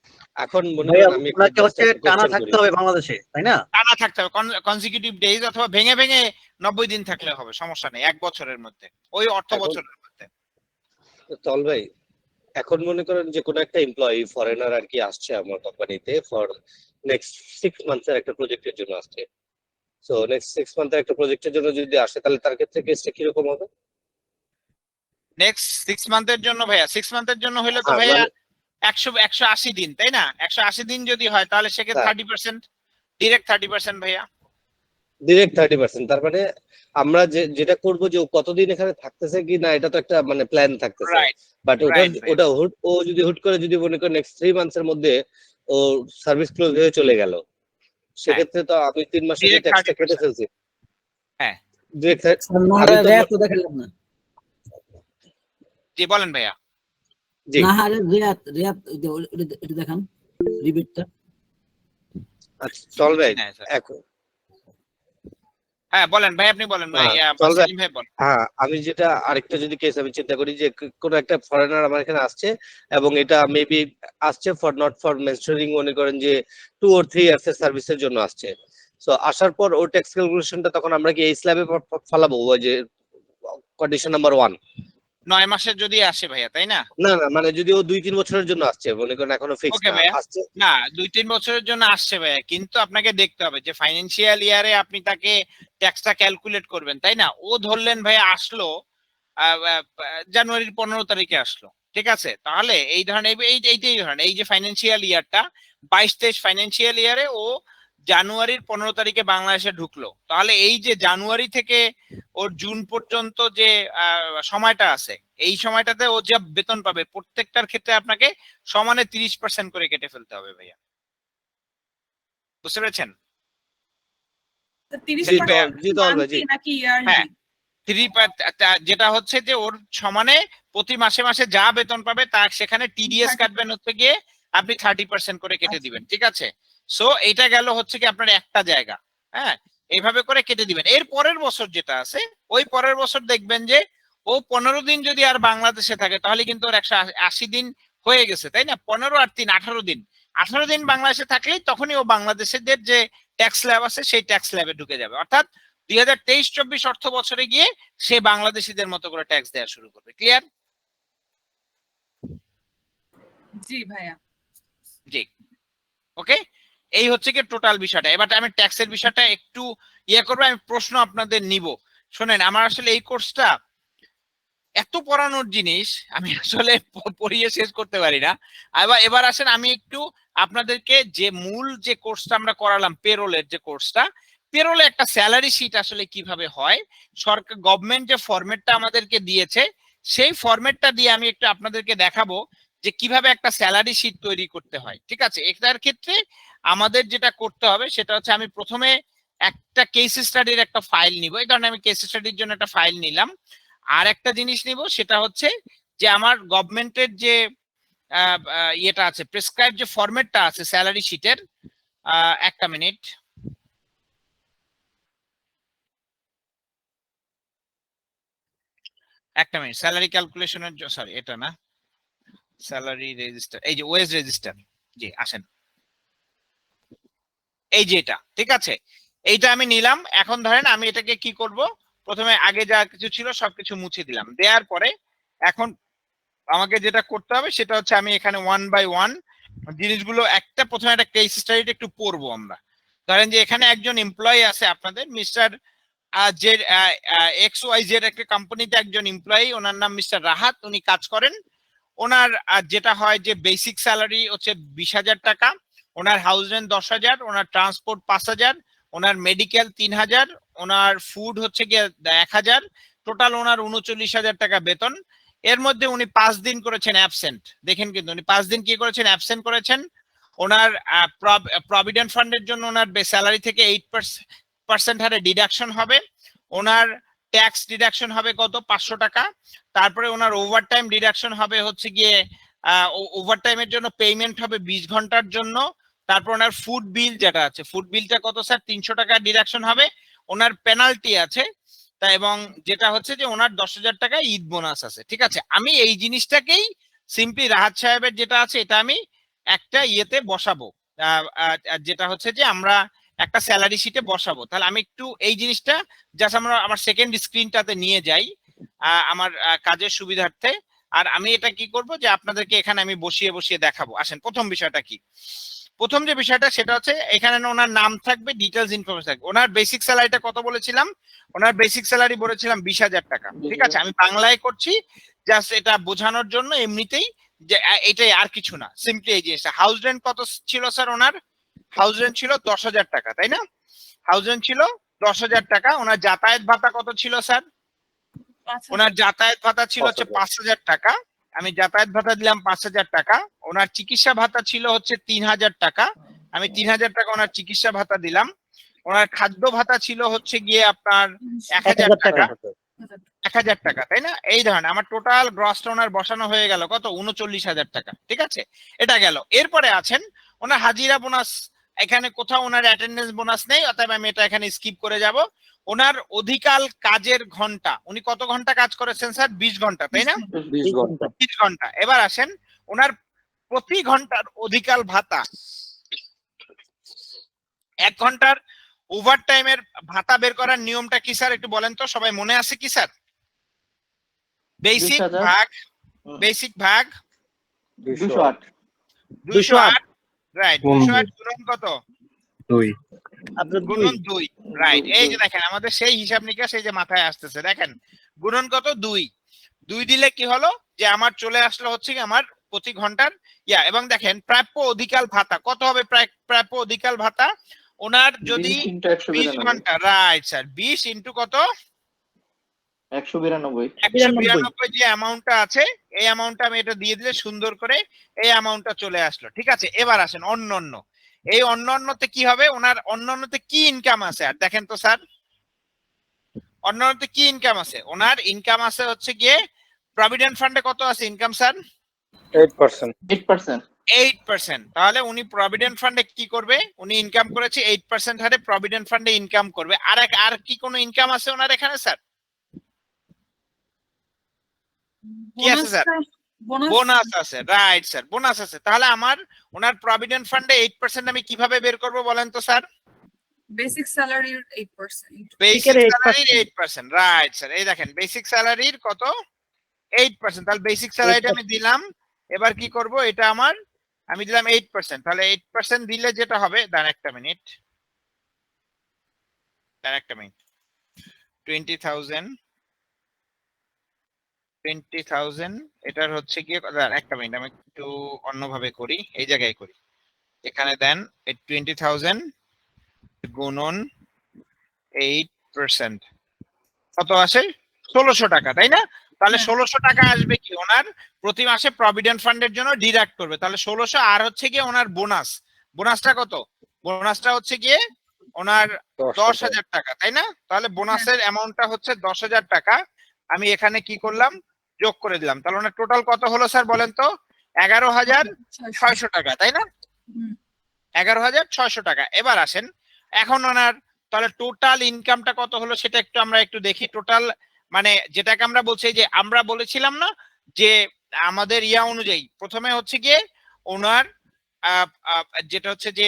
এখন মনে করেন আমি ওনাকে হচ্ছে টানা থাকতে হবে বাংলাদেশে, তাই না? টানা থাকতে হবে কনজিকিউটিভ ডেজ, অথবা ভেঙে ভেঙে 90 দিন থাকলে হবে, সমস্যা নেই, 1 বছরের মধ্যে, ওই অর্থ বছরের মধ্যে। তল ভাই এখন মনে করেন যে কোনো একটা এমপ্লয়ি ফরেনার আর কি আসছে আমার কোম্পানিতে ফর নেক্সট 6 মান্থসের একটা প্রজেক্টের জন্য আসছে। সো নেক্সট 6 মান্থের একটা প্রজেক্টের জন্য যদি আসে তাহলে তার ক্ষেত্রে কেসটা কি রকম হবে? নেক্সট 6 মান্থের জন্য ভাইয়া, 6 মান্থের জন্য হলে তো ভাইয়া 180 দিন, তাই না? 180 দিন যদি হয় তাহলে সেক্ষেত্রে 30%, ডিরেক্ট 30% ভাইয়া, ডিরেক্ট 30%। তার মানে আমরা যেটা করব যে ও কতদিন এখানে থাকতেছে কি না এটা তো একটা মানে প্ল্যান থাকতেছে, বাট ওটা ও যদি হুট করে যদি মনে করেন নেক্সট 3 মান্থসের মধ্যে ও সার্ভিস ক্লোজ হয়ে চলে গেল, সেক্ষেত্রে তো আমি 3 মাসের যে ট্যাক্সটা কেটে ফেলছি। হ্যাঁ, ডিরেক্ট তো দেখালাম না। জি বলেন ভাইয়া। জি না, আরে রিয়াত এটা দেখান রিবেটটা। আচ্ছা চল ভাই এখন হ্যাঁ বলেন ভাই, আপনি বলেন ভাই। সেলিম ভাই বলেন। হ্যাঁ, আমি যেটা আরেকটা যদি কেস আমি চিন্তা করি যে কোনো একটা ফরেনার আমার এখানে আসছে এবং এটা মেবি আসছে ফর নট ফর মেনশনিং, মনে করেন যে 2 or 3 ইয়ার্স এর সার্ভিসের জন্য আসছে। সো আসার পর ওর ট্যাক্স ক্যালকুলেশনটা তখন আমরা কি এই স্ল্যাবে ফলাবো, ওই যে কন্ডিশন নাম্বার 1? 9 মাসের যদি আসে ভাইয়া, তাই না? না মানে যদি ও 2-3 বছরের জন্য আসছে, মনে করেন এখনো ফিক্সড না আসছে, না 2-3 বছরের জন্য আসছে ভাইয়া, কিন্তু আপনাকে দেখতে হবে যে ফাইন্যান্সিয়াল ইয়ারে আপনি তাকে ট্যাক্সটা ক্যালকুলেট করবেন, তাই না? ও ধরলেন ভাইয়া আসলো জানুয়ারির 15 তারিখে আসলো, ঠিক আছে। তাহলে এই ধরনের এইটাই ধরেন এই যে ফাইন্যান্সিয়াল ইয়ারটা 22-23 ফাইন্যান্সিয়াল ইয়ারে ও জানুয়ারির 15 তারিখে বাংলাদেশে ঢুকলো, তাহলে এই যে জানুয়ারি থেকে ওর জুন পর্যন্ত যে সময়টা আছে এই সময়টাতে ও যা বেতন পাবে প্রত্যেকটার ক্ষেত্রে আপনাকে সমানে 30% করে কেটে ফেলতে হবে ভাইয়া, বুঝতে পেরেছেন? হ্যাঁ, যেটা হচ্ছে যে ওর সমানে প্রতি মাসে মাসে যা বেতন পাবে তার সেখানে টিডিএস কাটবেন হচ্ছে গিয়ে আপনি 30% করে কেটে দিবেন, ঠিক আছে। সো এটা গেল হচ্ছে কি আপনার একটা জায়গা, হ্যাঁ, এইভাবে করে কেটে দিবেন। এর পরের বছর যেটা আছে ওই পরের বছর দেখবেন যে ও 15 দিন যদি আর বাংলাদেশে থাকে তাহলে কিন্তু ওর 180 দিন হয়ে গেছে, তাই না? 15 আর 3 18 দিন বাংলাদেশে থাকলেই তখনই ও বাংলাদেশের যে ট্যাক্স স্ল্যাব আছে সেই ট্যাক্স স্ল্যাবে ঢুকে যাবে, অর্থাৎ 2023-24 অর্থ বছরে গিয়ে সে বাংলাদেশিদের মতো করে ট্যাক্স দেওয়া শুরু করবে। ক্লিয়ার? জি ভাইয়া। জি, ওকে। এই হচ্ছে কি টোটাল বিষয়টা। এবার আমি ট্যাক্সের বিষয়টা একটু করবো, আমি প্রশ্ন আপনাদের নিব। শোনেন, আমার আসলে এই কোর্সটা এত পড়ানোর জিনিস আমি আসলে পড়িয়ে শেষ করতে পারি না। এবার আসেন আমি একটু আপনাদেরকে যে মূল যে কোর্সটা আমরা করালাম, পেরোলের যে কোর্সটা, পেরোলে একটা স্যালারি শিট আসলে কিভাবে হয়, সরকার গভর্নমেন্ট যে ফরম্যাটটা আমাদেরকে দিয়েছে সেই ফরম্যাটটা দিয়ে আমি একটু আপনাদেরকে দেখাবো যে কিভাবে একটা স্যালারি শিট তৈরি করতে হয়, ঠিক আছে। এটার ক্ষেত্রে আমাদের যেটা করতে হবে সেটা হচ্ছে আমি প্রথমে একটা কেস স্টাডির একটা ফাইল নিব। এই কারণে আমি কেস স্টাডির জন্য একটা ফাইল নিলাম। আর একটা জিনিস নিব, সেটা হচ্ছে যে আমার গভর্নমেন্টের যে ইয়েটা আছে, প্রেসক্রাইব যে ফরম্যাটটা আছে স্যালারি শিটের, একটা মিনিট, স্যালারি ক্যালকুলেশনের, সরি এটা না, স্যালারি রেজিস্টার, এই যে ওয়েজ রেজিস্টার, জি আসেন, এই যে এটা, ঠিক আছে। এইটা আমি নিলাম। এখন ধরেন আমি এটাকে কি করব, প্রথমে আগে যা কিছু ছিল সবকিছু মুছে দিলাম, দেওয়ার পরে এখন আমাকে যেটা করতে হবে সেটা হচ্ছে আমি এখানে 1 by 1 জিনিসগুলো প্রথমে একটা কেস স্টাডিটা একটু পড়বো আমরা। ধরেন যে এখানে একজন এমপ্লয়ি আছে আপনাদের, মিস্টার যে XYZ একটা কোম্পানিতে একজন এমপ্লয়ি, ওনার নাম মিস্টার রাহাত, উনি কাজ করেন। ওনার যেটা হয় যে বেসিক স্যালারি হচ্ছে 20,000 টাকা, ওনার হাউস রেন্ট 10,000, ওনার ট্রান্সপোর্ট 5,000, ওনার মেডিকেল 3,000, ওনার ফুড হচ্ছে গিয়ে 1,000, টোটাল ওনার 39,000 টাকা বেতন। এর মধ্যে উনি 5 দিন করেছেন অ্যাবসেন্ট। দেখেন কিন্তু উনি 5 দিন কি করেছেন, অ্যাবসেন্ট করেছেন। ওনার প্রভিডেন্ট ফান্ডের জন্য ওনার স্যালারি থেকে 8% হারে ডিডাকশন হবে। ওনার ট্যাক্স ডিডাকশন হবে কত, 500 টাকা। তারপরে ওনার ওভারটাইম ডিডাকশন হবে হচ্ছে গিয়ে ওভারটাইমের জন্য পেমেন্ট হবে 20 ঘন্টার জন্য। তারপর ওনার ফুড বিল যেটা আছে, ফুড বিলটা কত স্যার, 300 টাকা ডিডাকশন হবে। ওনার পেনাল্টি আছে তা, এবং যেটা হচ্ছে যে ওনার 10,000 টাকা ঈদ বোনাস আছে। ঠিক আছে, আমি এই জিনিসটাকেই সিম্পলি রাহাত সাহেবের যেটা আছে এটা আমি একটা ইয়েতে বসাবো, যেটা হচ্ছে যে আমরা একটা স্যালারি শিটে বসাবো। তাহলে আমি একটু এই জিনিসটা জাস্ট আমরা আমার সেকেন্ড স্ক্রিনটাতে নিয়ে যাই আমার কাজের সুবিধার্থে। আর আমি এটা কি করব যে আপনাদেরকে এখানে আমি বসিয়ে বসিয়ে দেখাবো। আসেন, প্রথম বিষয়টা কি, প্রথম যে বিষয়টা সেটা হচ্ছে এখানে ওনার নাম থাকবে, ডিটেলস ইনফরমেশন থাকবে। ওনার বেসিক স্যালারিটা কত বলেছিলাম, ওনার বেসিক স্যালারি বলেছিলাম 20,000 টাকা। ঠিক আছে, আমি বাংলায় করছি জাস্ট এটা বোঝানোর জন্য, এমনিতেই যে এটাই, আর কিছু না, সিম্পলি এই জিনিসটা। হাউস রেন্ট কত ছিল স্যার, ওনার হাউস রেন্ট ছিল 10,000 টাকা, তাই না? হাউস রেন্ট ছিল 10,000 টাকা। ওনার যাতায়াত ভাতা কত ছিল স্যার, ওনার যাতায়াত ভাতা ছিল হচ্ছে 5,000 টাকা। আমি যাতায়াত ভাতা দিলাম 5,000 টাকা। ওনার চিকিৎসা ভাতা ছিল হচ্ছে 3,000 টাকা, আমি 3,000 টাকা ওনার চিকিৎসা ভাতা দিলাম। ওনার খাদ্য ভাতা ছিল হচ্ছে গিয়ে আপনার 1,000 টাকা, 1,000 টাকা, তাই না? এই ধরনের আমার টোটাল গ্রসটা ওনার বসানো হয়ে গেল কত, 39,000 টাকা। ঠিক আছে, এটা গেল। এরপরে আছেন ওনার হাজিরা বোনাস, এখানে কোথাও ওনার অ্যাটেন্ডেন্স বোনাস নেই, অতএব আমি এটা এখানে স্কিপ করে যাব। ওনার অধিকাল কাজের ঘন্টা, উনি কত ঘন্টা কাজ করেছেন স্যার, 20 ঘন্টা, তাই না? 20 ঘন্টা। এবার আসেন ওনার প্রতি ঘন্টার অধিকাল ভাতা, 1 ঘন্টার ওভার টাইমের ভাতা বের করার নিয়মটা কি স্যার একটু বলেন তো, সবাই মনে আছে কি স্যার? বেসিক ভাগ 208, রাইট, 208 গুণন কত, 2 গুণন 2, রাইট। এই যে দেখেন আমাদের সেই হিসাব নিকাশ এই যে মাথায় আসতেছে, দেখেন গুণন কত, 2 দিলে কি হলো যে আমার চলে আসলো হচ্ছে কি আমার প্রতি ঘন্টার এবং দেখেন প্রাপ্য অধিকাল ভাতা কত হবে, প্রাপ্য অধিকাল ভাতা ওনার যদি 20 ঘন্টা, রাইট স্যার, 20 ইন্টু কত, 192 যে অ্যামাউন্টটা আছে, এই অ্যামাউন্টটা আমি এটা দিয়ে দিলে সুন্দর করে এই অ্যামাউন্টটা চলে আসলো। ঠিক আছে, এবার আসেন অন্যান্য। এই অন্যান্যতে কি হবে, ওনার অন্যান্যতে কি ইনকাম আছে, আর দেখেন তো স্যার অন্যান্যতে কি ইনকাম আছে, ওনার ইনকাম আছে হচ্ছে গিয়ে প্রভিডেন্ট ফান্ডে কত আছে ইনকাম স্যার, 8%। তাহলে উনি প্রভিডেন্ট ফান্ডে কি করবে, উনি ইনকাম করেছে 8% হারে প্রভিডেন্ট ফান্ডে ইনকাম করবে। আর কি কোনো ইনকাম আছে ওনার এখানে স্যার, কি আছে স্যার, বোনাস আছে, রাইট স্যার, বোনাস আছে। তাহলে আমার ওনার প্রভিডেন্ট ফান্ডে 8% আমি কিভাবে বের করব বলেন তো স্যার, বেসিক স্যালারির 8%, বেসিক স্যালারির 8%, রাইট স্যার। এই দেখেন বেসিক স্যালারির কত, 8%। তাহলে বেসিক স্যালারিটা আমি দিলাম। এবার কি করব, এটা আমার আমি দিলাম 8%। তাহলে 8% দিলে যেটা হবে, দাঁড়ান একটা মিনিট 20,000 এটার হচ্ছে গিয়ে একটা মিনিট, আমি একটু অন্যভাবে করি, এই জায়গায় করি, এখানে দেন 20,000 গুণন 8% কত আসে, 1,600 টাকা, তাই না? তাহলে 1,600 টাকা আসবে কি ওনার প্রতি মাসে প্রভিডেন্ট ফান্ডের জন্য ডিডাক্ট করবে। তাহলে 1,600 আর হচ্ছে গিয়ে ওনার বোনাসটা কত, বোনাসটা হচ্ছে গিয়ে ওনার 10,000 টাকা, তাই না? তাহলে বোনাসের অ্যামাউন্টটা হচ্ছে 10,000 টাকা। আমি এখানে কি করলাম, যোগ করে দিলাম। তাহলে ওনার টোটাল কত হলো স্যার বলেন তো, 11,600 টাকা, তাই না? 11,600 টাকা। এবার আসেন এখন ওনার তাহলে টোটাল ইনকামটা কত হলো সেটা আমরা একটু দেখি। টোটাল মানে যেটাকে আমরা বলছি যে আমরা বলেছিলাম না যে আমাদের অনুযায়ী প্রথমে হচ্ছে গিয়ে ওনার যেটা হচ্ছে যে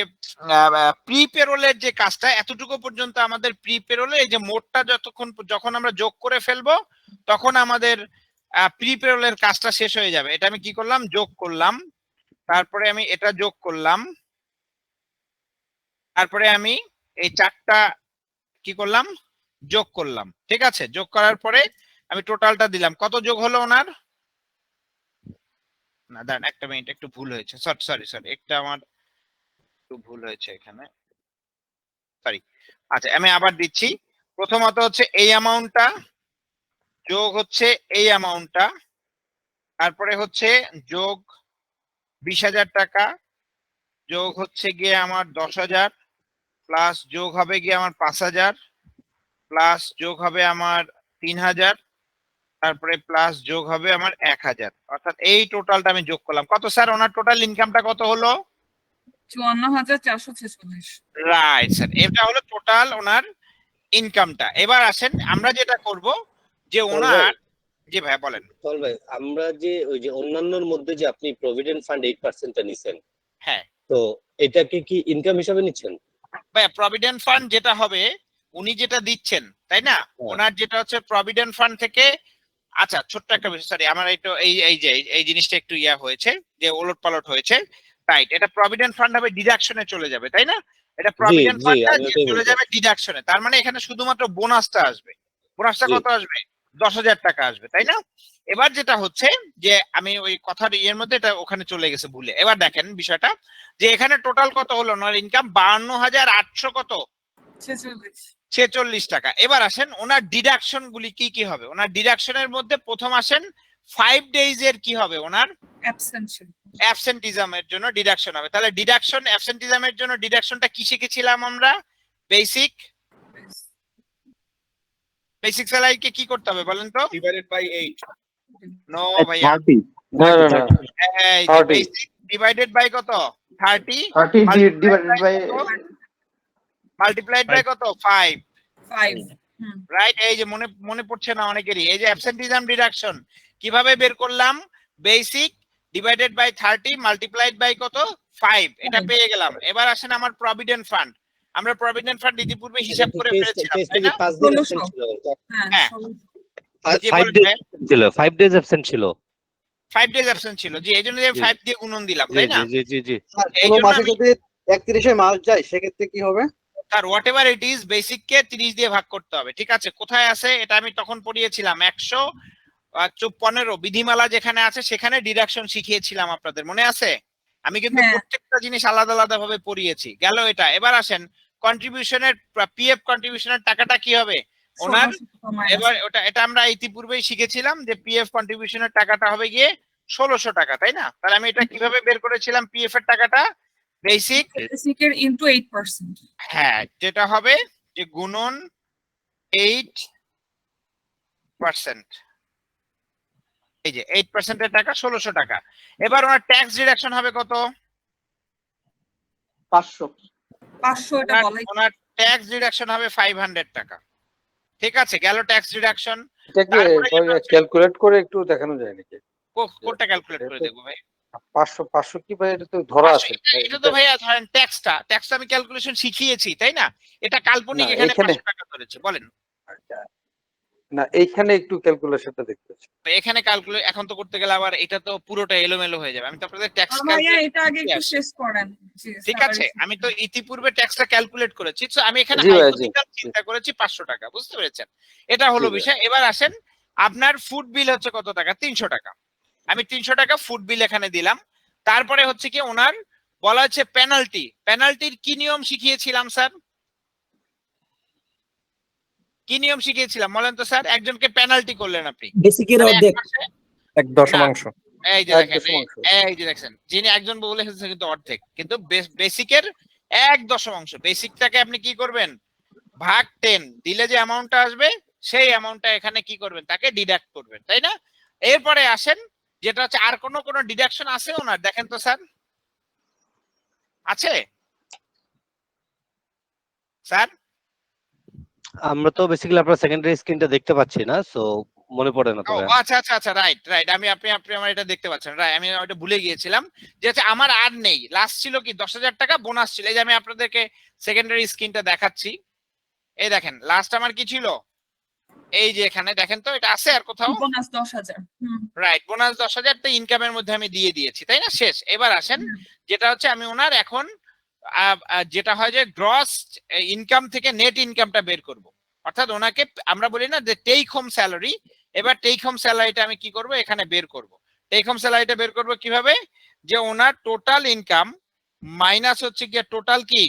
প্রি পেরোলের যে কাজটা, এতটুকু পর্যন্ত আমাদের প্রি পেরোলে এই যে মোটটা যখন আমরা যোগ করে ফেলবো তখন আমাদের প্রি পেরোলের কাজটা শেষ হয়ে যাবে। এটা আমি কি করলাম, যোগ করলাম তারপরে আমি এটা যোগ করলাম, তারপরে আমি এই 4টা কি করলাম, যোগ করলাম। ঠিক আছে, যোগ করার পরে আমি টোটালটা দিলাম। কত যোগ হলো ওনার? না দাঁড়ান একটা মিনিট, একটু ভুল হয়েছে, সরি একটা আমার একটু ভুল হয়েছে এখানে, সরি। আচ্ছা আমি আবার দিচ্ছি। প্রথমত হচ্ছে এই অ্যামাউন্টটা যোগ হচ্ছে এই অ্যামাউন্টটা, তারপরে হচ্ছে যোগ 20,000 টাকা, যোগ হচ্ছে গিয়ে আমার 10,000, প্লাস যোগ হবে গিয়ে আমার 5,000, প্লাস যোগ হবে আমার 3,000, তারপরে প্লাস যোগ হবে আমার 1,000। অর্থাৎ এই টোটালটা আমি যোগ করলাম। কত স্যার ওনার টোটাল ইনকামটা কত হলো? 54,446। রাইট স্যার, এটা হলো টোটাল ওনার ইনকামটা। এবার আসেন আমরা যেটা করব যে ওনার, জি ভাই বলেন। চল ভাই, আমরা যে ওই যে অন্যান্যর মধ্যে যে আপনি প্রভিডেন্ট ফান্ড 8%টা নিছেন, হ্যাঁ, তো এটাকে কি ইনকাম হিসাবে নিচ্ছেন? ভাই প্রভিডেন্ট ফান্ড যেটা হবে, উনি যেটা দিচ্ছেন তাই না, ওনার যেটা হচ্ছে প্রভিডেন্ট ফান্ড থেকে, আচ্ছা ছোট্ট একটা বিষয়, সরি আমার একটু এই জিনিসটা একটু ইয়া হয়েছে, যে ওলট পালট হয়েছে। রাইট, এটা প্রভিডেন্ট ফান্ড হবে ডিডাকশনে চলে যাবে তাই না, এটা প্রভিডেন্ট ফান্ডটা চলে যাবে ডিডাকশনে। তার মানে এখানে শুধুমাত্র বোনাসটা আসবে। বোনাসটা কত আসবে? 10,000 টাকা আসবে তাই না। এবার যেটা হচ্ছে যে আমি ওই কথার ইয়ের মধ্যে এটা ওখানে চলে গেছে ভুলে। এবার দেখেন বিষয়টা যে এখানে টোটাল কত হলো ওনার ইনকাম, 52,800 কত 46 টাকা। এবার আসেন ওনার ডিডাকশন গুলি কি কি হবে। ওনার ডিডাকশনের মধ্যে প্রথম আসেন 5 ডেজ এর কি হবে, ওনার অ্যাবসেন্টিজমের জন্য ডিডাকশন হবে। তাহলে ডিডাকশন অ্যাবসেন্টিজমের জন্য ডিডাকশনটা কি শিখেছিলাম আমরা? বেসিক স্যালারিকে কি করতে হবে বলেন তো? Divided by 8। নো ভাইয়া, বেসিক ডিভাইডেড বাই কত? 30 ডিভাইডেড বাই মাল্টিপ্লাইড বাই কত? 5। রাইট, এই যে মনে পড়ছে না অনেকেরই, এই যে অ্যাবসেন্টিজম ডিডাকশন কিভাবে বের করলাম? Basic divided by 30 multiplied by কত? 5, এটা পেয়ে গেলাম। এবার আসেন আমার প্রভিডেন্ট ফান্ড। আমরা প্রভিডেন্ট ফান্ড ইতিপূর্বে হিসাব করে ফেলেছিলাম তাই না? হ্যাঁ 5 ডেজ অ্যাবসেন্ট ছিল। 5 ডেজ অ্যাবসেন্ট ছিল, জি এইজন্য যে 5 দিয়ে গুণন দিলাম তাই না। জি জি জি। কোন মাসে যদি 31 এ মাস যায় সেক্ষেত্রে কি হবে? তার whatever it is, basic কে 30 দিয়ে ভাগ করতে হবে। ঠিক আছে, কোথায় আছে এটা আমি তখন পড়িয়েছিলাম, 115 বিধিমালা যেখানে আছে সেখানে ডিডাকশন শিখিয়েছিলাম আপনাদের, মনে আছে? আমি কিন্তু প্রত্যেকটা জিনিস আলাদা আলাদা ভাবে পড়িয়েছি। গেল এটা। এবার আসেন কন্ট্রিবিউশনের, পিএফ কন্ট্রিবিউশনের টাকাটা কি হবে ওনার? এবার এটা আমরা ইতিপূর্বেই শিখেছিলাম যে পিএফ কন্ট্রিবিউশনের টাকাটা হবে গিয়ে 1600 টাকা তাই না। তাহলে আমি এটা কিভাবে বের করেছিলাম পিএফ এর টাকাটা? বেসিকের ইনটু 8%। হ্যাঁ, যেটা হবে যে গুণন 8%, এই যে 8% এর টাকা 1600 টাকা। এবার ওনার ট্যাক্স ডিডাকশন হবে কত? 500 এটা বলাই। ওনার ট্যাক্স ডিডাকশন হবে 500 টাকা। ঠিক আছে, গেল ট্যাক্স ডিডাকশন। এটাকে ক্যালকুলেট করে একটু দেখানো যায় নাকি? কোনটা ক্যালকুলেট করে দেখবো ভাই? 500 কি ভাই, এটা তো ধরা আছে। এটা তো ভাইয়া ধরেন ট্যাক্সটা আমি ক্যালকুলেশন শিখিয়েছি তাই না, এটা কাল্পনিক, এখানে 500 টাকা ধরেছে। বলেন না, এইখানে একটু ক্যালকুলেশনটা দেখতে পাচ্ছি। এখানে ক্যালকুলেট এখন তো করতে গেলে আবার এটা তো পুরোটা এলোমেলো হয়ে যাবে। আমি তো আপনাদের ট্যাক্স এটা আগে একটু শেষ করেন। ঠিক আছে, আমি তো ইতিপূর্বে ট্যাক্সটা ক্যালকুলেট করেছি, তো আমি এখানে চিন্তা করেছি 500 টাকা, বুঝতে পেরেছেন? এটা হলো বিষয়। এবার আসেন আপনার ফুড বিল হচ্ছে কত টাকা? 300 টাকা। আমি 300 টাকা ফুড বিল এখানে দিলাম। তারপরে হচ্ছে কি ওনার বলা হচ্ছে পেনাল্টির কি নিয়ম শিখিয়েছিলাম স্যার? কি নিয়ম শিখিয়েছিলাম বলেন তো স্যার? একজনকে পেনাল্টি করলেন আপনি, বেসিকের অর্ধেক 1/10। এই যে দেখেন যিনি একজন বলেছেন কিন্তু অর্ধেক, কিন্তু বেসিকের 1/10। বেসিকটাকে আপনি কি করবেন? ভাগ 10 দিলে যে অ্যামাউন্টটা আসবে সেই অ্যামাউন্টটা এখানে কি করবেন? তাকে ডিডাক্ট করবেন তাই না। এরপরে আসেন যেটা হচ্ছে আর কোন ডিডাকশন আছে ওনার, দেখেন তো স্যার আছে স্যার? আমরা তো বেসিক্যালি আপনার সেকেন্ডারি স্ক্রিনটা দেখতে পাচ্ছি না, সো মনে পড়ে না তো। আচ্ছা রাইট, আপনি আমার এটা দেখতে পাচ্ছেন। রাইট, আমি ওটা ভুলে গিয়েছিলাম যে আমার আর নেই, লাস্ট ছিল কি 10,000 টাকা বোনাস ছিল। এই যে আমি আপনাদেরকে সেকেন্ডারি স্ক্রিনটা দেখাচ্ছি, এই দেখেন লাস্ট আমার কি ছিল? এই যে এখানে দেখেন তো এটা আছে আর কোথাও? বোনাস 10,000। রাইট, বোনাস 10,000 তো ইনকামের মধ্যে আমি দিয়ে দিয়েছি, তাই না? শেষ। এবার আসেন যেটা হচ্ছে আমি ওনার এখন যেটা হয় যে গ্রস ইনকাম থেকে নেট ইনকামটা বের করব। অর্থাৎ ওনাকে আমরা বলি না যে টেক হোম স্যালারি, এবার টেক হোম স্যালারিটা আমি কি করব এখানে বের করব। টেক হোম স্যালারিটা বের করব কিভাবে? যে ওনার টোটাল ইনকাম মাইনাস হচ্ছে কি টোটাল কি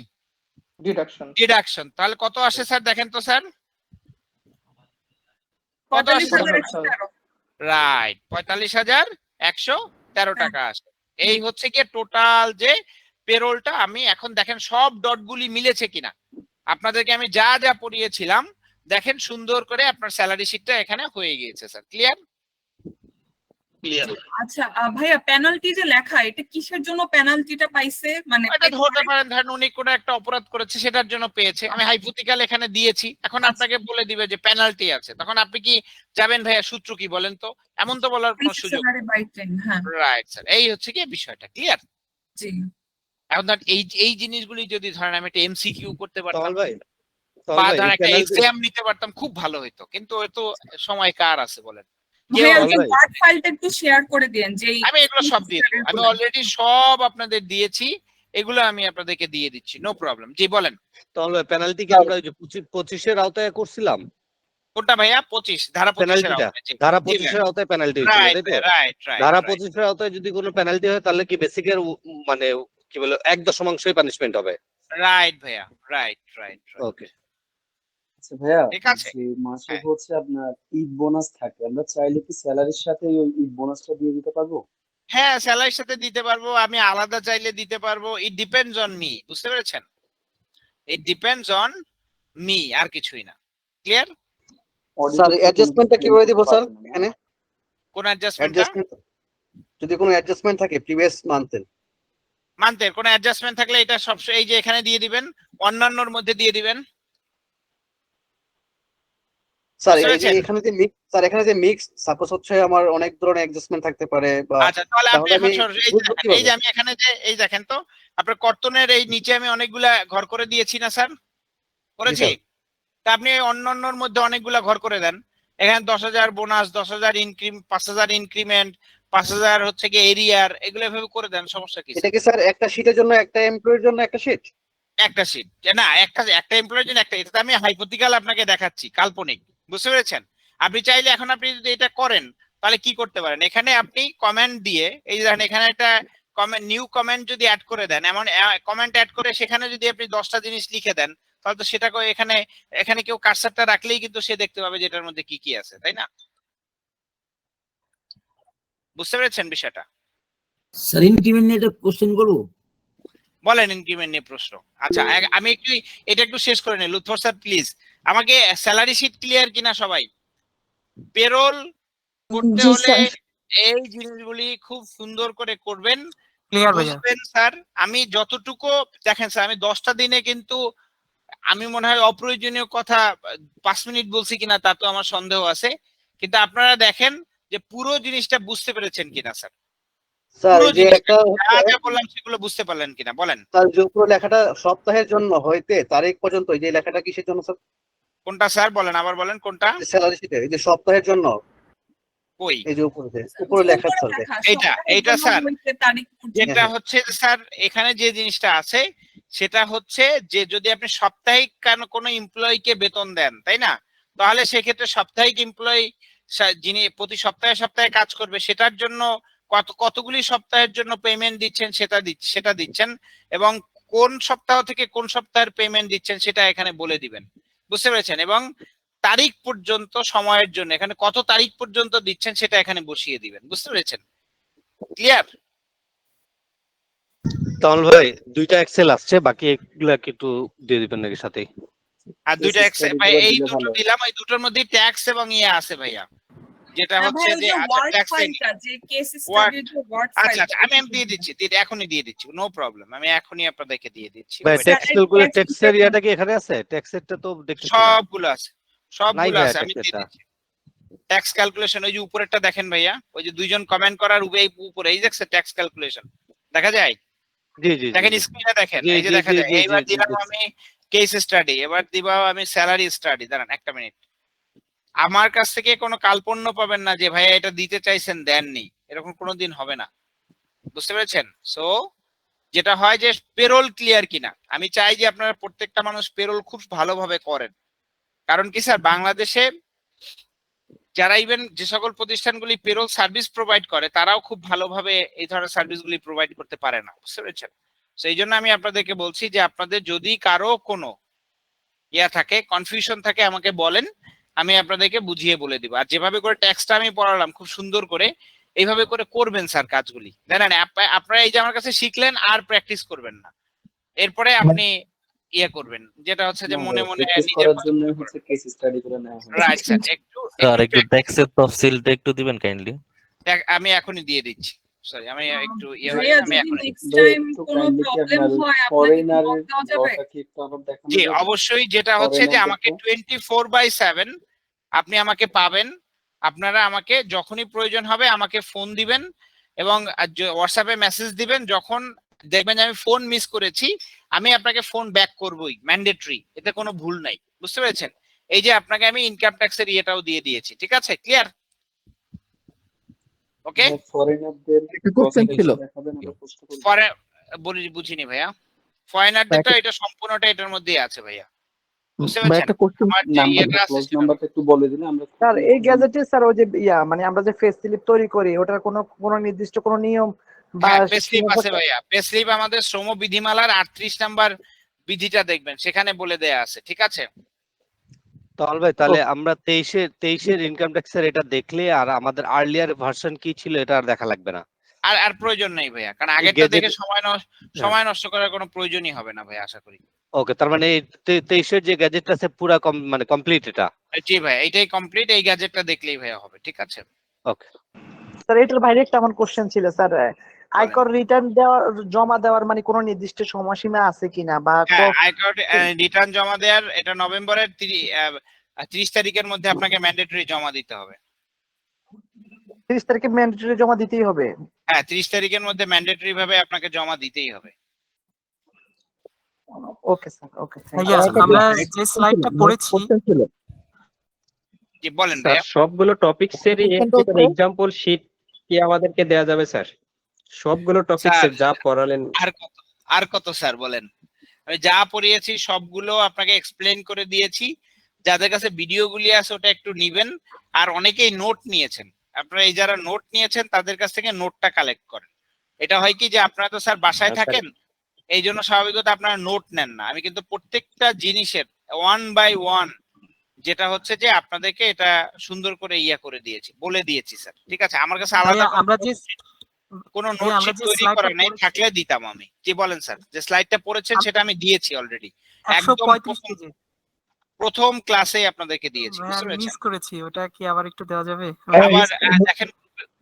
ডিডাকশন, তাহলে কত আসে স্যার দেখেন তো স্যার? কত আসে? রাইট, 45,113 টাকা আসে। এই হচ্ছে কি টোটাল যে পেরোলটা। আমি এখন দেখেন সব ডটগুলি মিলেছে কিনা, আপনাদেরকে আমি যা যা পড়িয়েছিলাম দেখেন সুন্দর করে আপনার স্যালারি শিটটা এখানে হয়ে গিয়েছে স্যার। ক্লিয়ার? আচ্ছা ভাইয়া, পেনাল্টি যে লেখা, এটা কিসের জন্য পেনাল্টিটা পাইছে? মানে এটা ধরতে পারেন ধরেন উনি কোনো একটা অপরাধ করেছে সেটার জন্য পেয়েছে, আমি হাইপোথিক্যাল এখানে দিয়েছি, এখন আপনাকে বলে দিবে যে পেনাল্টি আছে, তখন আপনি কি যাবেন ভাইয়া সূত্র কি বলেন তো? এমন তো বলার কোনো সুযোগ। রাইট স্যার, এই হচ্ছে কি বিষয়টা। ক্লিয়ার? জি। এখন ধরেন এই জিনিসগুলি যদি ধরেন আমি একটা এমসিকিউ করতে পারতাম ভাই বা ধরেন একটা এক্সাম নিতে পারতাম খুব ভালো হতো, কিন্তু এত সময় কার আছে বলেন? ওয়ার্ড ফাইলটা একটু শেয়ার করে দেন যে আমি এগুলো সব দিয়ে দেব, আমি অলরেডি সব আপনাদের দিয়েছি, এগুলো আমি আপনাদেরকে দিয়ে দিচ্ছি, নো প্রবলেম। জি বলেন। তাহলে পেনাল্টি কি আমরা 25 এর আওতায় করছিলাম? কোনটা ভাইয়া? 25 ধারা 25 এর আওতায়। ধারা 25 এর আওতায় পেনাল্টি হয়েছিল, তাই তো? রাইট। ধারা 25 এর আওতায় যদি কোনো পেনাল্টি হয় তাহলে কি বেসিকের মানে কি বলে 1.5 পানিশমেন্ট হবে? রাইট ভাইয়া, রাইট। ওকে। আচ্ছা ভাইয়া, ঠিক আছে। মাসে হচ্ছে আপনার ঈদ বোনাস থাকে, আমরা চাইলে কি স্যালারির সাথে ওই ঈদ বোনাসটা দিয়ে দিতে পারবো? হ্যাঁ, স্যালারির সাথে দিতে পারবো, আমি আলাদা চাইলে দিতে পারবো। ইট ডিপেন্ডস অন মি, বুঝতে পেরেছেন? ইট ডিপেন্ডস অন মি, আর কিছুই না। ক্লিয়ার? স্যার অ্যাডজাস্টমেন্টটা কিভাবে দিব স্যার এখানে? কোন অ্যাডজাস্টমেন্টটা? যদি কোনো অ্যাডজাস্টমেন্ট থাকে প্রিভিয়াস মান্থের কোনো অ্যাডজাস্টমেন্ট থাকলে এটা সব এই যে এখানে দিয়ে দিবেন, অন্যান্যর মধ্যে দিয়ে দিবেন। স্যার এখানে যে মিক্স, স্যার এখানে যে মিক্স সাপোজ হচ্ছে আমার অনেক ধরনের অ্যাডজাস্টমেন্ট থাকতে পারে বা আচ্ছা, তাহলে আপনি এখন এই যে আমি এখানে যে এই দেখেন তো আপনার কর্তনের এই নিচে আমি অনেকগুলা ঘর করে দিয়েছি না স্যার? করেছি? তা আপনি অন্যান্যর মধ্যে অনেকগুলা ঘর করে দেন। এখানে 10,000 বোনাস, 10,000 ইনক্রিম, 5,000 ইনক্রিমেন্ট, 5,000 হচ্ছে কি এরিয়ার, এগুলো এভাবে করে দেন, সমস্যা কি? এটা কি স্যার একটা শীটের জন্য, একটা এমপ্লয়ির জন্য একটা শীট? একটা শীট না, একটা এমপ্লয়ির জন্য একটা। এটা আমি হাইপোথিক্যাল আপনাকে দেখাচ্ছি, কাল্পনিক, বুঝতে পেরেছেন? আপনি চাইলে এখন আপনি যদি এটা করেন তাহলে কি করতে পারেন, এখানে আপনি কমেন্ট দিয়ে এই দেখেন এখানে একটা কমেন্ট, নিউ কমেন্ট যদি অ্যাড করে দেন, এমন কমেন্ট অ্যাড করে সেখানে যদি আপনি 10টা জিনিস লিখে দেন, তাহলে তো সেটা এখানে কেউ কার্সারটা রাখলেই কিন্তু সে দেখতে পাবে যে এটার মধ্যে কি কি আছে, তাই না? বুঝতে পেরেছেন বিষয়টা? স্যার ইনক্রিমেন্ট নিয়ে একটা কোশ্চেন করব। বলেন ইনক্রিমেন্ট নিয়ে প্রশ্ন। আচ্ছা আমি এটা একটু শেষ করে নিই। লুৎফর স্যার প্লিজ আমাকে স্যালারি শিট ক্লিয়ার কিনা সবাই? পেরোল করতে হলে এই জিনিসগুলি খুব সুন্দর করে করবেন, বুঝবেন স্যার। আমি যতটুকু দেখেন স্যার, আমি 10টা দিনে কিন্তু আমি মনে হয় অপ্রয়োজনীয় কথা 5 মিনিট বলছি কিনা তা তো আমার সন্দেহ আছে, কিন্তু আপনারা দেখেন যে পুরো জিনিসটা বুঝতে পেরেছেন কিনা স্যার? স্যার যে একটা যা বললাম সেগুলো বুঝতে পারলেন কিনা বলেন? স্যার যে উপরে লেখাটা সপ্তাহের জন্য হইতে তারিখ পর্যন্ত, এই যে লেখাটা কিসের জন্য স্যার? কোনটা স্যার বলেন, আবার বলেন কোনটা? স্যালারি শিটে এই যে সপ্তাহের জন্য কই এই যে উপরে লেখা স্যার, এইটা স্যার যেটা হচ্ছে স্যার এখানে যে জিনিসটা আছে সেটা হচ্ছে যে যদি আপনি সাপ্তাহিক কোনো এমপ্লয়িকে বেতন দেন, তাই না, তাহলে সেক্ষেত্রে সাপ্তাহিক এমপ্লয়ি যিনি প্রতি সপ্তাহে কাজ করবে সেটার জন্য কতগুলি সপ্তাহের জন্য পেমেন্ট দিচ্ছেন সেটা দিচ্ছেন, এবং কোন সপ্তাহ থেকে কোন সপ্তাহের পেমেন্ট দিচ্ছেন সেটা এখানে বলে দিবেন, বুঝতে পেরেছেন? এবং তারিখ পর্যন্ত সময়ের জন্য এখানে কত তারিখ পর্যন্ত দিচ্ছেন সেটা এখানে বসিয়ে দিবেন, বুঝতে পেরেছেন? ক্লিয়ার? তাহলে ভাই 2টা এক্সেল আসছে, বাকি এগুলা একটু দিয়ে দিবেন নাকি সাথে? আর 2টা এক্সেল ভাই, এই দুটো দিলাম, এই দুটোর মধ্যে ট্যাক্স এবং ইয়ে আছে ভাইয়া, যেটা হচ্ছে যে ট্যাক্স আচ্ছা আমি দিয়ে দিচ্ছি, এখনই দিয়ে দিচ্ছি, নো প্রবলেম, আমি এখনই আপনাদেরকে দিয়ে দিচ্ছি। ভাই ট্যাক্স ক্যালকুলেট ট্যাক্সের ইয়াটা কি এখানে আছে? ট্যাক্সেরটা তো দেখতে সবগুলো আছে আমি দিয়ে দিচ্ছি। ট্যাক্স ক্যালকুলেশন ওই যে উপরেরটা দেখেন ভাইয়া, ওই যে দুইজন কমেন্ট করার উপরে এই দেখছেন ট্যাক্স ক্যালকুলেশন দেখা যায়? জি জি দেখেন স্ক্রিনে দেখেন, এই যে দেখা যায়। এইবার দিলাম আমি কেস স্টাডি, এবার দিবা আমি স্যালারি স্টাডি। দাঁড়ান একটা মিনিট, আমার কাছ থেকে কোনো কালপণ্য পাবেন না যে ভাইয়া এটা দিতে চাইছেন দেননি, এরকম কোনোদিন হবে না, বুঝতে পেরেছেন? সো যেটা হয় যে পেরোল ক্লিয়ার কিনা, আমি চাই যে আপনারা প্রত্যেকটা মানুষ পেরোল খুব ভালোভাবে করেন। কারণ কি স্যার, বাংলাদেশে যারা ইভেন যে সকল প্রতিষ্ঠানগুলি পেরোল সার্ভিস প্রোভাইড করে তারাও খুব ভালোভাবে এই ধরনের সার্ভিসগুলি প্রোভাইড করতে পারে না, বুঝতে পেরেছেন? সেই জন্য আমি আপনাদেরকে বলছি যে আপনাদের যদি কারো কোনো ইয়া থাকে, কনফিউশন থাকে, আমাকে বলেন, আমি আপনাদেরকে বুঝিয়ে বলে দিব। আর যেভাবে করে ট্যাক্সটা আমি পড়ালাম খুব সুন্দর করে, এইভাবে করে করবেন স্যার কাজগুলি, জানেন? আপনারা এই যে আমার কাছে শিখলেন আর প্র্যাকটিস করবেন না, এরপরে আপনি ইয়ে করবেন, যেটা হচ্ছে যে মনে মনে করার জন্য হচ্ছে কেস স্টাডি করে নেওয়া হয়। Right sir. একটু ট্যাক্সের তফসিলটা একটু দিবেন কাইন্ডলি। আমি এখনই দিয়ে দিচ্ছি, সরি আমি একটু আমি নেক্সট টাইম কোনো প্রবলেম হয় আপনাকে বলা যাবে? জি অবশ্যই। যেটা হচ্ছে যে আমাকে 24/7 আপনি আমাকে পাবেন, আপনারা আমাকে যখনই প্রয়োজন হবে আমাকে ফোন দিবেন এবং হোয়াটসঅ্যাপে মেসেজ দিবেন। যখন দেখবেন আমি ফোন মিস করেছি আমি আপনাকে ফোন ব্যাক করবই, ম্যান্ডেটরি, এতে কোনো ভুল নাই, বুঝতে পেরেছেন? এই যে আপনাকে আমি ইনকাম ট্যাক্সের ইয়েটাও দিয়ে দিয়েছি, ঠিক আছে? ক্লিয়ার? ওকে। বুঝিনি ভাইয়া, ফরেনারদেরটা এটা সম্পূর্ণটা এটার মধ্যেই আছে ভাইয়া, বুঝতে পেরেছেন? আমার যে ইয়েটা আছে নাম্বারটা একটু বলে দিলে আমরা। স্যার এই গ্যাজেটে স্যার ওই যে মানে আমরা যে ফেস স্লিপ তৈরি করি ওটার কোনো নির্দিষ্ট কোনো নিয়ম বা পে স্লিপ আছে ভাইয়া। পে স্লিপ আমাদের শ্রম বিধিমালার 38 নাম্বার বিধিটা দেখবেন, সেখানে বলে দেয়া আছে, ঠিক আছে? তাহলে ভাই তাহলে আমরা 23-এর ইনকাম ট্যাক্সের এটা দেখলে আর আমাদের আর্লিয়ার ভার্সন কি ছিল এটা আর দেখা লাগবে না। আর প্রয়োজন নেই ভাইয়া, কারণ আগেরটা দেখে সময় নষ্ট করার কোনো প্রয়োজনই হবে না ভাই, আশা করি। ওকে, তার মানে 23-এর যে গ্যাজেটটা আছে পুরো মানে কমপ্লিট এটা? জি ভাই, এইটাই কমপ্লিট, এই গ্যাজেটটা দেখলেই ভাইয়া হবে, ঠিক আছে? ওকে স্যার, এটার বাইরে একটা আমার কোশ্চেন ছিল স্যার, আয়কর রিটার্ন জমা দেওয়ার মানে কোনো নির্দিষ্ট সময়সীমা আছে কিনা বা আয়কর রিটার্ন জমা দেওয়ার এটা নভেম্বরের 30 তারিখের মধ্যে আপনাকে ম্যান্ডেটরি জমা দিতে হবে। 30 তারিখে ম্যান্ডেটরি জমা দিতেই হবে? হ্যাঁ, 30 তারিখের মধ্যে ম্যান্ডেটরি ভাবে আপনাকে জমা দিতেই হবে। ওকে স্যার, ওকে। আমরা যে স্লাইডটা পড়েছি জি বলেন ভাইয়া। সবগুলো টপিকস এর एग्जांपल শীট কি আমাদেরকে দেয়া যাবে স্যার? সবগুলো টপিকস এর যা পড়ালেন আর কত স্যার বলেন? আমি যা পড়িয়েছি সবগুলো আপনাকে এক্সপ্লেইন করে দিয়েছি। যাদের কাছে ভিডিওগুলি আছে ওটা একটু নিবেন, আর অনেকেই নোট নিয়েছেন, আপনারা এই যারা নোট নিয়েছেন তাদের কাছ থেকে নোটটা কালেক্ট করেন। এটা হয় কি যে আপনারা তো স্যার বাসায় থাকেন, এই জন্য স্বাভাবিকত আপনারা নোট নেন না। আমি কিন্তু প্রত্যেকটা জিনিসের 1 বাই 1 যেটা হচ্ছে যে আপনাদেরকে এটা সুন্দর করে ইয়া করে দিয়েছি, বলে দিয়েছি স্যার, ঠিক আছে? আমার কাছে আলাদা আমরা যে কোনো নোট তৈরি করা নাই, থাকলে দিতাম আমি। জি বলেন স্যার, যে স্লাইডটা পড়েছেন সেটা আমি দিয়েছি অলরেডি, একদম প্রথম ক্লাসে আপনাদেরকে দিয়েছি, বুঝতে পেরেছেন? মিস করেছি, ওটা কি আবার একটু দেওয়া যাবে? আবার দেখেন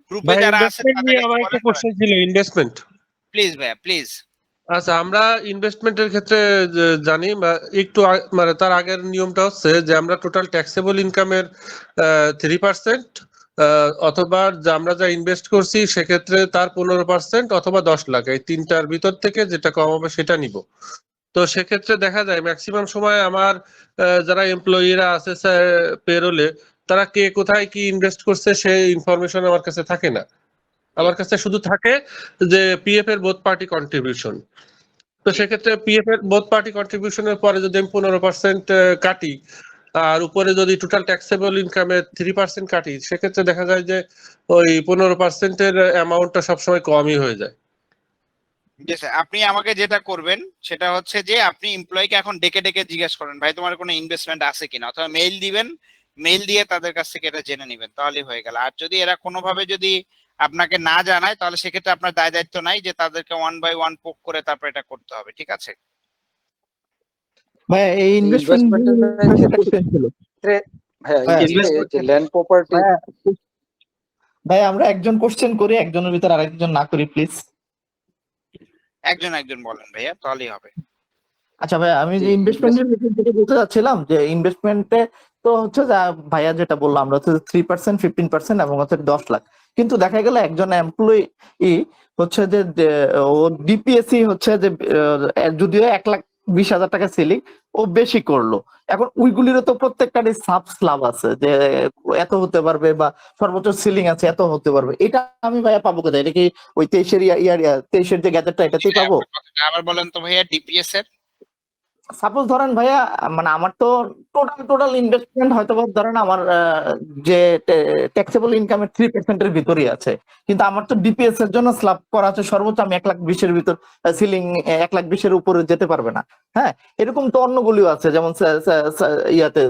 গ্রুপে যারা আছে তাদের আমার একটা কোশ্চেন ছিল, ইনভেস্টমেন্ট। প্লিজ ভাইয়া প্লিজ। আচ্ছা, আমরা ইনভেস্টমেন্টের ক্ষেত্রে জানি একটু মানে তার আগের নিয়মটা হচ্ছে যে আমরা টোটাল ট্যাক্সেবল ইনকামের 3% অথবা আমরা যা ইনভেস্ট করছি সেক্ষেত্রে তার 15% অথবা 10 লাখ, এই তিনটার ভিতর থেকে যেটা কম হবে সেটা নিব। তো সেক্ষেত্রে দেখা যায় ম্যাক্সিমাম সময় আমার যারা এমপ্লয়িরা আছে পেরোলে তারা কে কোথায় কি ইনভেস্ট করছে সেই ইনফরমেশন আমার কাছে থাকে না। আমার কাছে শুধু থাকে যে পিএফ এর বোথ পার্টি কন্ট্রিবিউশন। তো সেক্ষেত্রে পিএফ এর বোথ পার্টি কন্ট্রিবিউশনের পরে যদি আমি 15% কাটি আর উপরে যদি টোটাল ট্যাক্সেবল ইনকামের 3% কাটি, সেক্ষেত্রে দেখা যায় যে ওই 15% অ্যামাউন্টটা সবসময় কমই হয়ে যায়। জি স্যার, আপনি আমাকে যেটা করবেন সেটা হচ্ছে যে আপনি এমপ্লয়িকে এখন ডেকে ডেকে জিজ্ঞেস করেন ভাই তোমার কোনো ইনভেস্টমেন্ট আছে কিনা, অথবা মেইল দিবেন, মেইল দিয়ে তাদের কাছ থেকে এটা জেনে নেবেন, তাহলেই হয়ে গেল। আর যদি এরা কোনোভাবে যদি আপনাকে না জানায় তাহলে সেক্ষেত্রে আপনার দায় দায়িত্ব নাই যে তাদেরকে 1 বাই 1 পোক করে তারপর এটা করতে হবে, ঠিক আছে? ভাই এই ইনভেস্টমেন্টের ল্যান্ড প্রপার্টি ভাই আমরা একজন কোশ্চেন করি, একজনের ভিতর আরেকজন না করি প্লিজ। একজন বলেন ভাইয়া, তাহলেই হবে। আচ্ছা ভাই, আমি যে ইনভেস্টমেন্টের থেকে বলতে চাচ্ছিলাম যে ইনভেস্টমেন্টে তো হচ্ছে যা ভাইয়া যেটা বললাম আমরা হচ্ছে 3%, 15% এবং হচ্ছে 10 লাখ। কিন্তু দেখা গেল একজন এমপ্লয়ি হচ্ছে যে ও ডিপিএসসি হচ্ছে যে যদিও 1 লাখ 20,000 টাকা সিলিং, ও বেশি করলো। এখন ওইগুলিরও তো প্রত্যেকটারই সাব স্ল্যাব আছে যে এত হতে পারবে বা সর্বোচ্চ সিলিং আছে এত হতে পারবে। এটা আমি ভাইয়া পাবো কোথায়? এটা কি ওই 23-এর 23-এর যে গ্যাজেটটা এটাতেই পাবো? আবার বলেন তো ভাইয়া ডিপিএস এর। সাপোজ ধরেন ভাইয়া মানে আমার তো টোটাল ইনভেস্টমেন্ট হয়তো ধরেন আমার যে ট্যাক্সেবল ইনকামের 3% এর ভিতরই আছে, কিন্তু আমার তো ডিপিএস এর জন্য স্ল্যাব করা আছে সর্বোচ্চ আমি 1,20,000 ভিতর, সিলিং 1,20,000 উপরে যেতে পারবে না। হ্যাঁ, এরকম তো অন্যগুলিও আছে যেমন ইয়াতে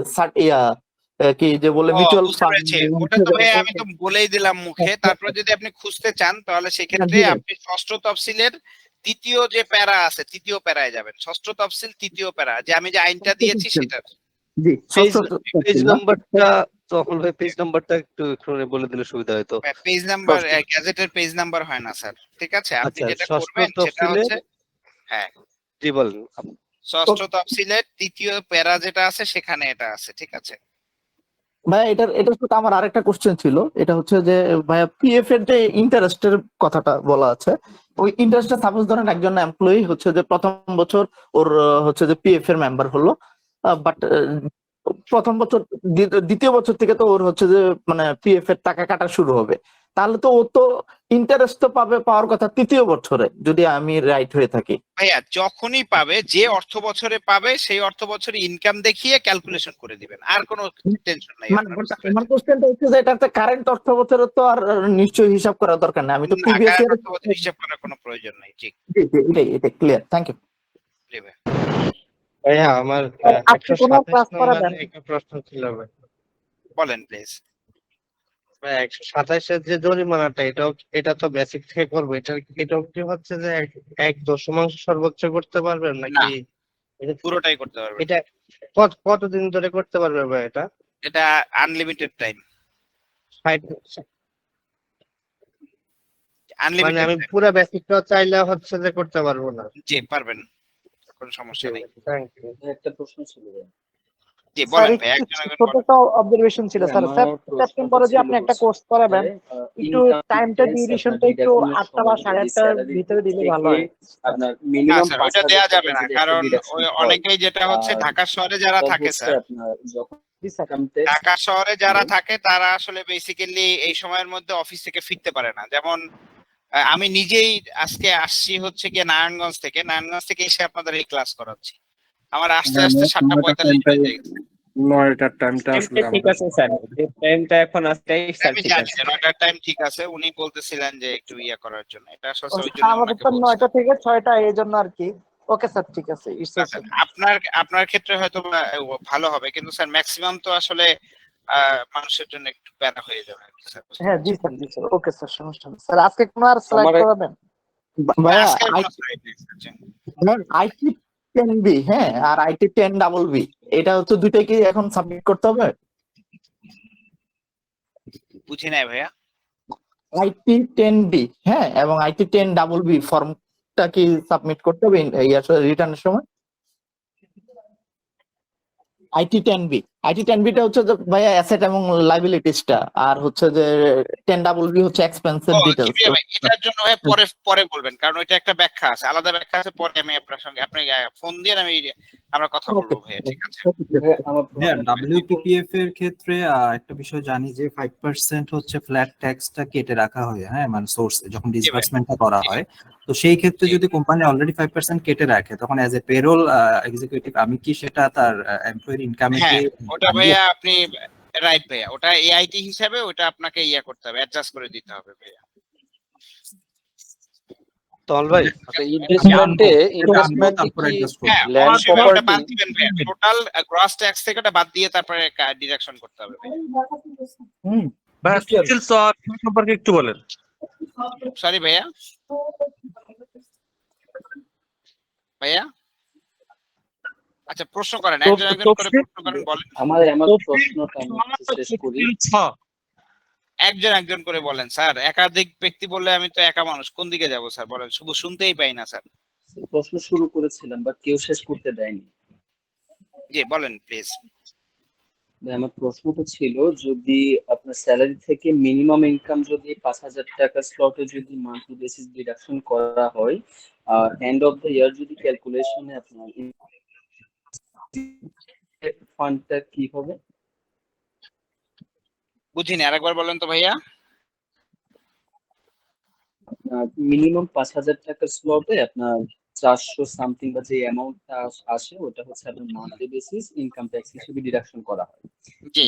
কি যে বলে মিউচুয়াল ফান্ড। ওটা তো ভাইয়া আমি তো বলেই দিলাম মুখে। তারপরে যদি আপনি খুঁজতে চান তাহলে সেক্ষেত্রে আপনি ষষ্ঠ তফসিলের তৃতীয় যে প্যারা আছে, তৃতীয় প্যারায় যাবেন। ষষ্ঠ তফসিল তৃতীয় প্যারা, যে আমি যে আইনটা দিয়েছি সেটা। জি, পেজ নাম্বারটা তখন ভাই পেজ নাম্বারটা একটু বলে দিলে সুবিধা হতো। পেজ নাম্বার গ্যাজেটের পেজ নাম্বার হয় না স্যার, ঠিক আছে? আপনি যেটা করবেন সেটা হচ্ছে হ্যাঁ জি বলেন। ষষ্ঠ তফসিলের তৃতীয় প্যারা যেটা আছে সেখানে এটা আছে, ঠিক আছে? ভাইয়া এটার সাথে আমার আরেকটা কোশ্চেন ছিল, এটা হচ্ছে যে ভাইয়া পিএফ এর যে ইন্টারেস্টের কথাটা বলা আছে, ওই ইন্টারেস্টটা সাপোজ ধরেন একজন এমপ্লয়ি হচ্ছে যে প্রথম বছর ওর হচ্ছে যে পিএফ এর মেম্বার হলো, বাট প্রথম বছর দ্বিতীয় বছর থেকে তো ওর হচ্ছে যে মানে পিএফ এর টাকা কাটা শুরু হবে, তাহলে তো ও তো ইন্টারেস্ট তো পাওয়ার কথা তৃতীয় বছরে, যদি আমি রাইট হয়ে থাকি। ভাইয়া যখনই পাবে, যে অর্থ বছরে পাবে সেই অর্থ বছরে ইনকাম দেখিয়ে ক্যালকুলেশন করে দিবেন, আর কোনো টেনশন নাই। আমার কোশ্চেনটা হচ্ছে যে এটা কারেন্ট অর্থ বছরে তো আর নিশ্চয়ই হিসাব করার দরকার নেই, আমি তো প্রিভিয়াস ইয়ার হিসাব করার কোনো প্রয়োজন নেই। ঠিক, এটা ক্লিয়ার। থ্যাংক ইউ ভাইয়া। আমার আপনি কোনো ক্লাস করাবেন? একটা প্রশ্ন ছিল ভাই। বলেন প্লিজ। 127 যে জরিমানাটা, এটা তো বেসিক থেকে করবো, এটাও কি হচ্ছে যে 1/10 সর্বোচ্চ করতে পারবেন নাকি পুরোটাই করতে পারবেন? এটা কতদিন ধরে করতে পারবে ভাই এটা? এটা আনলিমিটেড টাইম। মানে আমি পুরো বেসিকটা চাইলে হচ্ছে যে করতে পারবো না? জি পারবেন, কোনো সমস্যা নেই। Thank you. একটা প্রশ্ন ছিল জি বলেন ভাই। ছোট একটা অবজারভেশন ছিল স্যার। সেপ্টেম্বরে যে আপনি একটা কোর্স করাবেন, একটু টাইমটা ডিউরেশনটা একটু 8টা বা 8:30টার ভিতরে দিলে ভালো হয়। আপনার না মিনিমাম স্যার ওইটা দেয়া যাবে না, কারণ ওই অনেকেই যেটা হচ্ছে ঢাকা শহরে যারা থাকে স্যার, ঢাকা শহরে যারা থাকে তারা আসলে বেসিক্যালি এই সময়ের মধ্যে অফিস থেকে ফিরতে পারে না। যেমন আমি নিজেই আজকে আসছি হচ্ছে গিয়ে নারায়ণগঞ্জ থেকে এসে আপনাদের এই ক্লাস করাচ্ছি। আমার আস্তে আস্তে 7:45 হয়ে গেছে। 9টার টাইমটা আসলে ঠিক আছে স্যার, এই টাইমটা এখন আজকেই স্যার আমি ঠিক জানি আছে। যে 9টার টাইম ঠিক আছে, উনি বলতেছিলেন যে একটু ইয়া করার জন্য, এটা আসলে ওই জন্য আমাদের তো 9টা থেকে 6টা, এই জন্য আর কি। ওকে স্যার, ঠিক আছে। আপনার ক্ষেত্রে হয়তো ভালো হবে, কিন্তু স্যার ম্যাক্সিমাম তো আসলে মানুষের জন্য একটু প্যারা হয়ে যাবে আর কি স্যার। হ্যাঁ জি স্যার, জি স্যার। ওকে স্যার, সমস্যা নেই স্যার। আজকে কোনো আর স্লাইড করাবেন? ভাইয়া আজকে আইটি 10B হ্যাঁ আর আইটি 10BB এটা হচ্ছে দুইটাই কি এখন সাবমিট করতে হবে? বুঝি নাই ভাইয়া। আইটি 10B হ্যাঁ এবং আইটি 10BB ফর্মটা কি সাবমিট করতে হবে রিটার্নের সময়? আইটি 10B টা হচ্ছে যে ভাইয়া অ্যাসেট এবং লায়াবিলিটিসটা, আর হচ্ছে যে 10BB হচ্ছে এক্সপেন্সের ডিটেইলস। এটার জন্য ভাই পরে বলবেন, কারণ ওইটা একটা ব্যাখ্যা আছে, আলাদা ব্যাখ্যা আছে। পরে আমি আপনার সঙ্গে আপনি ফোন দিয়ে আমরা কথা বলবো ভাইয়া, ঠিক আছে? WPPF এর ক্ষেত্রে একটা বিষয় জানি যে 5% হচ্ছে ফ্ল্যাট ট্যাক্সটা কেটে রাখা হয়, হ্যাঁ মানে সোর্সে যখন ডিসবার্সমেন্টটা করা হয়। তো সেই ক্ষেত্রে যদি কোম্পানি অলরেডি 5% কেটে রাখে, তখন অ্যাজ এ পেরোল এক্সিকিউটিভ আমি কি সেটা তার এমপ্লয়ির ইনকামে কি? ওটা ভাইয়া আপনি রাইট ভাইয়া, ওটা এআইটি হিসাবে ওটা আপনাকে ইয়া করতে হবে, অ্যাডজাস্ট করে দিতে হবে ভাইয়া। তল ভাই ইনভেস্টমেন্টে investment land property total gross tax থেকে ওটা বাদ দিয়ে তারপরে ডিডাকশন করতে হবে ভাইয়া। ভাই সোশ্যাল সর্ট সম্পর্কে একটু বলেন। সরি ভাইয়া। আচ্ছা প্রশ্ন করেন, একজন করে প্রশ্ন করেন, বলেন। আমার প্রশ্নটা আমি শেষ করি। একজন করে বলেন স্যার, একাধিক ব্যক্তি বললে আমি তো একা মানুষ, কোন দিকে যাব স্যার বলেন, শুধু শুনতেই পাই না স্যার। প্রশ্ন শুরু করেছিলাম বাট কেউ শেষ করতে দেয়নি। জি বলেন প্লিজ। আমার প্রশ্নটা ছিল, যদি আপনার স্যালারি থেকে মিনিমাম ইনকাম যদি 5,000 টাকা স্লটে যদি মান্থলি বেসিস ডিডাকশন করা হয়, এন্ড অফ দ্য ইয়ার যদি ক্যালকুলেশনে আপনার ফান্ডটা কি হবে? বুঝিনি, আরেকবার বলেন তো ভাইয়া। মিনিমাম 5,000 টাকার স্লটে আপনার 400 সামথিং বা যে অ্যামাউন্টটা আসে ওটা হচ্ছে আপনার মান্থলি বেসিস ইনকাম ট্যাক্স হিসেবে ডিডাকশন করা হয়।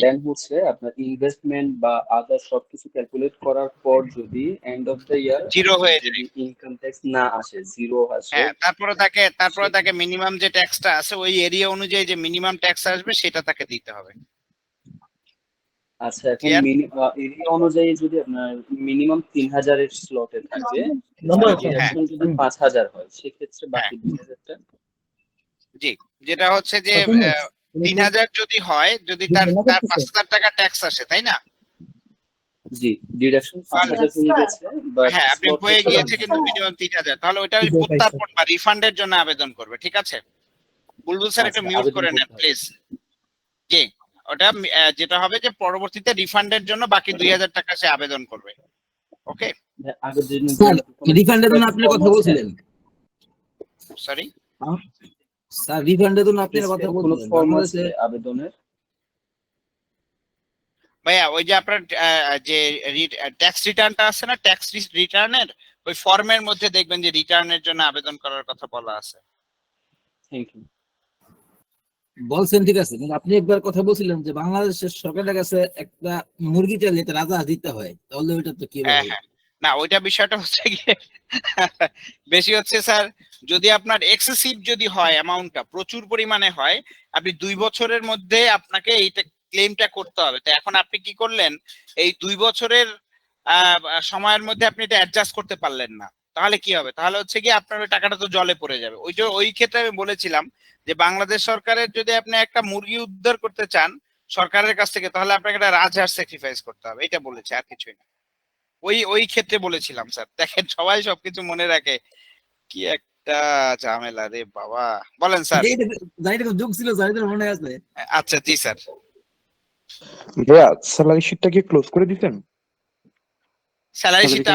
দেন হচ্ছে আপনার ইনভেস্টমেন্ট বা আদার সবকিছু ক্যালকুলেট করার পর যদি end of the year zero হয়ে যায়, ইনকাম ট্যাক্স না আসে, জিরো আসে, হ্যাঁ, তারপরে তাকে মিনিমাম যে ট্যাক্সটা আছে ওই এরিয়া অনুযায়ী যে মিনিমাম ট্যাক্স আসবে সেটা তাকে দিতে হবে। আচ্ছা, এখন এরিয়া অনুযায়ী যদি আপনার মিনিমাম 3,000 এর স্লটে থাকে, ডিডাকশন যদি 5,000 হয়, সেক্ষেত্রে বাকি 2,000টা জি, যেটা হচ্ছে যে 3,000 যদি হয়, যদি তার 5,000 টাকা ট্যাক্স আসে, তাই না? জি, ডিডাকশন 5,000 হয়ে গেছে, বাট হ্যাঁ, আপনি হয়ে গিয়েছে কিন্তু মিনিমাম 3,000, তাহলে ওটা প্রত্যার্পণ বা রিফান্ডের জন্য আবেদন করবে, ঠিক আছে? বুলবুল স্যার একটু মিউট করে নেন প্লিজ। জি, ওটা যেটা হবে যে পরবর্তীতে রিফান্ডের জন্য বাকি 2,000 টাকা সে আবেদন করবে। ওকে, রিফান্ডের জন্য আপনি কথা বলছিলেন, সরি স্যার, রিফান্ডের জন্য আপনি কথা বলছিলেন বাংলাদেশে আবেদনের ভাইয়া। ওই যে আপনার যে ট্যাক্স রিটার্নটা আছে না, ট্যাক্স রিটার্নের ওই ফর্মের মধ্যে দেখবেন যে রিটার্নের জন্য আবেদন করার কথা বলা আছে। Thank you. বলছেন ঠিক আছে, কিন্তু আপনি একবার কথা বলছিলেন যে বাংলাদেশের সরকারের কাছে একটা মুরগি চাইলে তার রাজা দিতে হয়, তাহলে ওইটা তো কি? হ্যাঁ, না ওইটা বিষয়টা হচ্ছে গিয়ে বেশি হচ্ছে স্যার, যদি আপনার এক্সেসিভ যদি হয়, অ্যামাউন্টটা প্রচুর পরিমাণে হয়, আপনি 2 বছরের মধ্যে আপনাকে এইটা ক্লেমটা করতে হবে। তো এখন আপনি কি করলেন, এই 2 বছরের সময়ের মধ্যে আপনি এটা অ্যাডজাস্ট করতে পারলেন না, তাহলে কি হবে? তাহলে হচ্ছে কি আপনার ওই টাকাটা তো জলে পড়ে যাবে। ওই ক্ষেত্রে আমি বলেছিলাম যে বাংলাদেশ সরকারের যদি আপনি একটা মুরগি উদ্ধার করতে চান সরকারের কাছ থেকে, তাহলে আপনাকে একটা রাজহাঁস স্যাক্রিফাইস করতে হবে, এটা বলেছে, আর কিছুই না। ওই ক্ষেত্রে বলেছিলাম স্যার। দেখেন সবাই সবকিছু মনে রাখে, কি একটা ঝামেলা রে বাবা। বলেন স্যার। যোগ ছিল মনে আছে? আচ্ছা, জি স্যার। ভাইয়া, স্যালারি শিটটা কি ক্লোজ করে দিতেন? স্যালারি শিটটা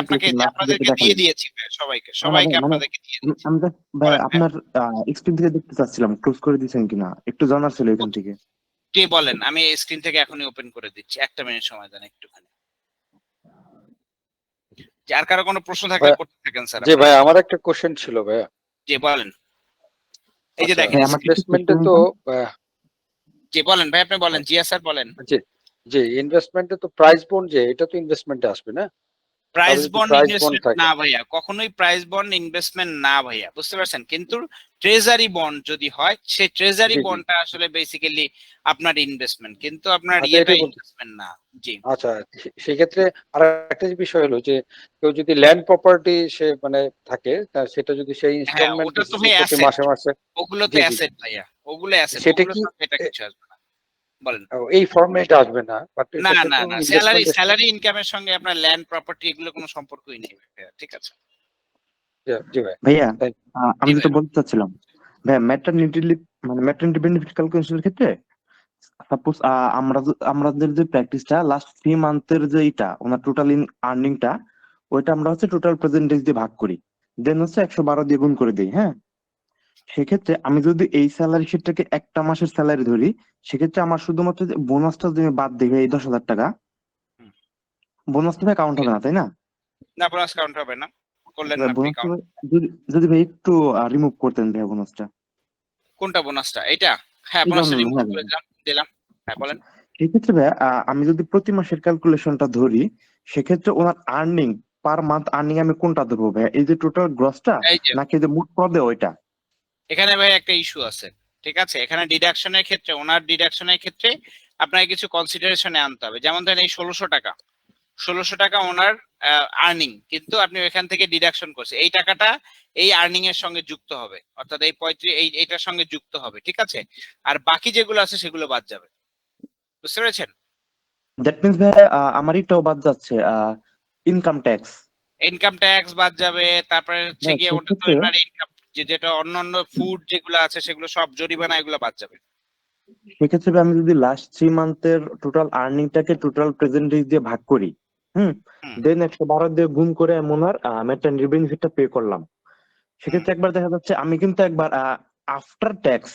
আপনাদেরকে দিয়ে দিয়েছি সবাইকে আপনাদেরকে দিয়ে দিয়েছি। আমি ভাই আপনার স্ক্রিন থেকে দেখতে চাচ্ছিলাম ক্লোজ করে দিয়েছেন কিনা, একটু জানার ছিল এখান থেকে। জি বলেন, আমি স্ক্রিন থেকে এখনই ওপেন করে দিচ্ছি, 1 মিনিট সময় দেন একটুখানি। যার কারো কোনো প্রশ্ন থাকলে করতে থাকেন স্যার। জি ভাই, আমার একটা কোশ্চেন ছিল ভাইয়া। জি বলেন। এই যে দেখেন ইনভেস্টমেন্টে তো জি বলেন ভাই, আপনি বলেন। জি স্যার বলেন। জি ইনভেস্টমেন্টে তো প্রাইস বন্ড, যে এটা তো ইনভেস্টমেন্টে আসবে না? প্রাইস বন্ড ইনভেস্টমেন্ট না ভাইয়া, কখনোই প্রাইস বন্ড ইনভেস্টমেন্ট না ভাইয়া, বুঝতে পারছেন? কিন্তু ট্রেজারি বন্ড যদি হয়, সেই ট্রেজারি বন্ডটা আসলে বেসিক্যালি আপনার ইনভেস্টমেন্ট, কিন্তু আপনার ইয়েটা ইনভেস্টমেন্ট না। জি আচ্ছা, সেই ক্ষেত্রে আর একটা বিষয় হলো যে কেউ যদি ল্যান্ড প্রপার্টি সে মানে থাকে, সেটা যদি সেই ইনস্টলমেন্ট ওটা তো ভাই প্রতি মাসে মাসে, ওগুলো তো অ্যাসেট ভাইয়া, ওগুলো অ্যাসেট, সেটা কি এটা কিছু আসবে না। বলেন। এই ফরম্যাটে আসবে না? বাট না না না, স্যালারি ইনকামের সঙ্গে আপনার ল্যান্ড প্রপার্টি এগুলো কোনো সম্পর্কই নেই ভাইয়া, ঠিক আছে? জি ভাই। ভাইয়া আমি যেটা বলতে চাচ্ছিলাম, ভাইয়া ম্যাটারনিটি বেনিফিট ক্যালকুলেশনের ক্ষেত্রে সাপোজ আমাদের যে প্র্যাকটিসটা লাস্ট 3 মান্থের যে এটা ওনার টোটাল আর্নিংটা, ওইটা আমরা হচ্ছে টোটাল পার্সেন্টেজ দিয়ে ভাগ করি, দেন হচ্ছে 112 দিয়ে গুণ করে দিই। হ্যাঁ, সেক্ষেত্রে আমি যদি এই স্যালারি শিটটাকে একটা মাসের স্যালারি ধরি, সেক্ষেত্রে আমার শুধুমাত্র যে বোনাসটা যদি বাদ দিই এই 10,000 টাকা, বোনাসটা কাউন্ট হবে না, তাই না? না, বোনাস কাউন্ট হবে না। করলেন না আপনি কাউন্ট। যদি ভাই একটু রিমুভ করতেন ভাই বোনাসটা। কোনটা বোনাসটা? এটা? হ্যাঁ, বোনাসটা রিমুভ করে দিলাম। হ্যাঁ বলেন। সেক্ষেত্রে ভাই আমি যদি প্রতি মাসের ক্যালকুলেশনটা ধরি, সেক্ষেত্রে ওনার আর্নিং পার মান্থ আর্নিং আমি কোনটা ধরবো ভাই? এই যে টোটাল গ্রসটা নাকি যে মোট পদে ওইটা? এখানে ভাই একটা ইস্যু আছে, ঠিক আছে? এখানে ডিডাকশনের ক্ষেত্রে, ওনার ডিডাকশনের ক্ষেত্রে আপনাকে কিছু কনসিডারেশনে আনতে হবে। যেমন ধরেন এই 1600 টাকা ওনার আর্নিং, কিন্তু আপনি এখান থেকে ডিডাকশন করছে, এই টাকাটা এই আর্নিং এর সঙ্গে যুক্ত হবে, অর্থাৎ এই 35 এইটার সঙ্গে যুক্ত হবে, ঠিক আছে? আর বাকি যেগুলো আছে সেগুলো বাদ যাবে, বুঝতে পেরেছেন? দ্যাট মিন্স ভাই আমার এটাও বাদ যাচ্ছে, ইনকাম ট্যাক্স বাদ যাবে। তারপরে হচ্ছে গিয়ে ওটা তো আপনার ইনকাম যেটা অন্যান্য ফুড যেগুলো আছে সেগুলো সব জরিমানা এগুলো বাদ যাবে। সেক্ষেত্রে আমি যদি লাস্ট 3 মান্থের টোটাল আর্নিংটাকে টোটাল প্রেজেন্টেজ দিয়ে ভাগ করি, দেন 112 দিয়ে গুণ করে আমি ওনার ম্যাটারনিটি বেনিফিটটা পে করলাম। সেক্ষেত্রে একবার দেখা যাচ্ছে আমি কিন্তু একবার আফটার ট্যাক্স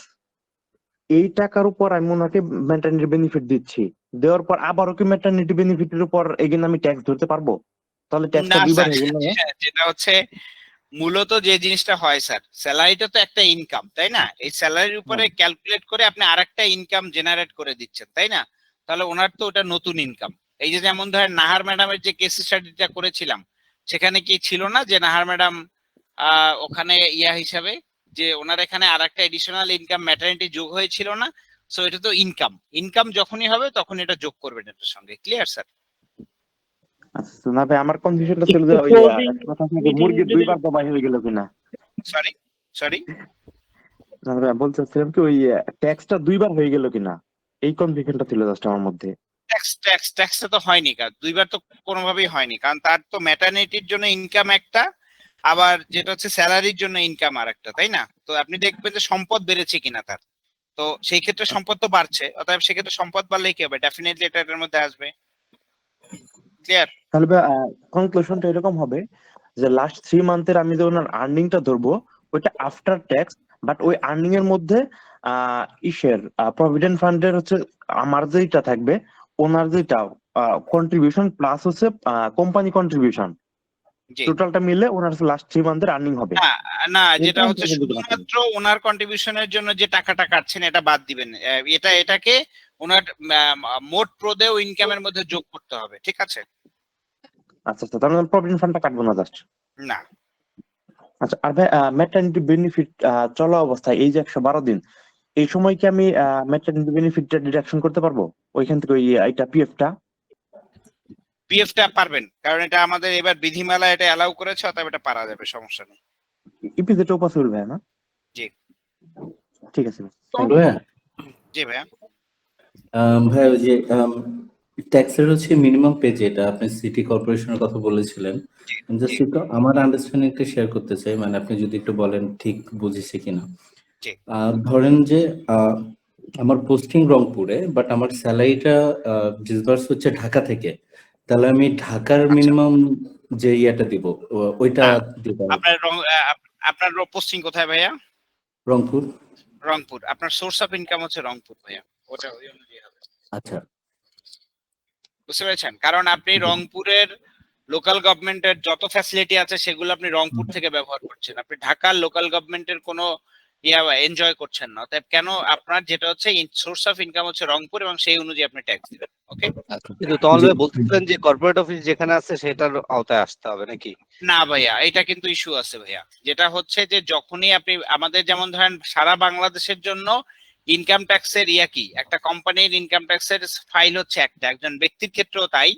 এই টাকার উপর আমি ওনাকে ম্যাটারনিটি বেনিফিট দিচ্ছি, দেওয়ার পর আবারও কি ম্যাটারনিটি বেনিফিটের উপর এগেন আমি ট্যাক্স ধরতে পারবো? তাহলে ট্যাক্সটা না দুইবার স্যার, হয়ে গেল না? যেটা হচ্ছে মূলত যে জিনিসটা হয় স্যার, স্যালারিটা তো একটা ইনকাম, তাই না? এই স্যালারির উপরে ক্যালকুলেট করে আপনি আরেকটা ইনকাম জেনারেট করে দিচ্ছেন, তাই না? তাহলে ওনার তো ওটা নতুন ইনকাম। এই যে যেমন ধরেন নাহার ম্যাডামের যে কেস স্টাডিটা করেছিলাম, সেখানে কি ছিল না যে নাহার ম্যাডাম ওখানে ইয়া হিসাবে যে ওনার এখানে আরেকটা এডিশনাল ইনকাম ম্যাটারনিটি যোগ হয়েছিল না? সো এটা তো ইনকাম, ইনকাম যখনই হবে তখন এটা যোগ করবেন এটার সঙ্গে। Clear sir? আচ্ছা না ভাই, আমার কনফিউশনটা ছিল যে ওই কথা থেকে মুরগি দুইবার দবাই হয়ে গেল কিনা। সরি সরি না ভাই, বলতে চাচ্ছিলাম কি ওই ট্যাক্সটা দুইবার হয়ে গেল কিনা, এই কনফিউশনটা ছিল জাস্ট আমার মধ্যে। ট্যাক্সটা তো হয়নি, কারণ দুইবার তো কোনোভাবেই হয়নি, কারণ তার তো ম্যাটারনিটির জন্য ইনকাম একটা, আবার যেটা হচ্ছে স্যালারির জন্য ইনকাম আর একটা, তাই না? তো আপনি দেখবেন যে সম্পদ বেড়েছে কিনা তার, তো সেই ক্ষেত্রে সম্পদ তো বাড়ছে, অতএব সেক্ষেত্রে সম্পদ বাড়লে কি হবে? ডেফিনেটলি এটা এর মধ্যে আসবে। ক্লিয়ার? তাহলে কনক্লুশনটা এরকম হবে যে লাস্ট 3 মান্থের আমি যে ওনার আর্নিংটা ধরবো ওইটা আফটার ট্যাক্স, বাট ওই আর্নিং এর মধ্যে ইসের প্রভিডেন্ট ফান্ডের হচ্ছে আমার যেটা থাকবে, ওনার যেটা কন্ট্রিবিউশন প্লাস হচ্ছে কোম্পানি কন্ট্রিবিউশন, টোটালটা মিলে ওনার লাস্ট 3 মান্থের আর্নিং হবে। না, যেটা হচ্ছে শুধুমাত্র ওনার কন্ট্রিবিউশনের জন্য যে টাকাটা কাটছেন এটা বাদ দিবেন, এটাকে ওনার মোট প্রদেয় ইনকামের মধ্যে যোগ করতে হবে, ঠিক আছে? আচ্ছা আচ্ছা, তার মানে প্রভিডেন্ট ফান্ডটা কাটবো না জাস্ট? না। আচ্ছা, আর ভাই ম্যাটারনিটি বেনিফিট চলা অবস্থায় এই যে 112 দিন, এই সময় কি আমি ম্যাটারনিটি বেনিফিটটা ডিডাকশন করতে পারবো ওইখান থেকে, ওই এটা পিএফটা পারবেন, কারণ এটা আমাদের এবার বিধিমালা এটা অ্যালাউ করেছে, অতএব এটা পারা যাবে, সমস্যা নেই। ইপিজেটও পসিবল ভাই না? জি ঠিক আছে ভাইয়া। জি ভাইয়া। ভাই ওই যে ট্যাক্সের হচ্ছে মিনিমাম পে, যেটা আপনি সিটি কর্পোরেশনের কথা বলেছিলেন, জাস্ট একটু আমার আন্ডারস্ট্যান্ডিংটা শেয়ার করতে চাই, মানে আপনি যদি একটু বলেন ঠিক বুঝেছি কিনা। ধরেন যে আমার পোস্টিং রংপুরে, বাট আমার স্যালারিটা ডিসবার্স হচ্ছে ঢাকা থেকে, তাহলে আমি ঢাকার মিনিমাম যে ইয়েটা দিব ওইটা দিব। আপনার পোস্টিং কোথায় ভাইয়া? রংপুর। রংপুর, আপনার সোর্স অফ ইনকাম হচ্ছে রংপুর ভাইয়া, ওটা ওই অনুযায়ী হবে। আচ্ছা, বুঝতে পেরেছেন? কারণ আপনি রংপুরের লোকাল গভর্নমেন্টের যত ফ্যাসিলিটি আছে সেগুলো আপনি রংপুর থেকে ব্যবহার করছেন, আপনি ঢাকার লোকাল গভর্নমেন্টের কোনো এনজয় করছেন না। তাই কেন আপনার যেটা হচ্ছে সোর্স অফ ইনকাম হচ্ছে রংপুর, এবং সেই অনুযায়ী আপনি ট্যাক্স দিবেন। ওকে? কিন্তু তমাল ভাই বলতেছেন যে কর্পোরেট অফিস যেখানে আছে সেটার আওতায় আসতে হবে নাকি? না ভাইয়া, এটা কিন্তু ইস্যু আছে ভাইয়া, যেটা হচ্ছে যে যখনই আপনি আমাদের যেমন ধরেন সারা বাংলাদেশের জন্য ইনকাম ট্যাক্সের কি একটা কোম্পানির ইনকাম ট্যাক্সের ফাইল হচ্ছে একটা, একজন ব্যক্তির ক্ষেত্রেও তাই।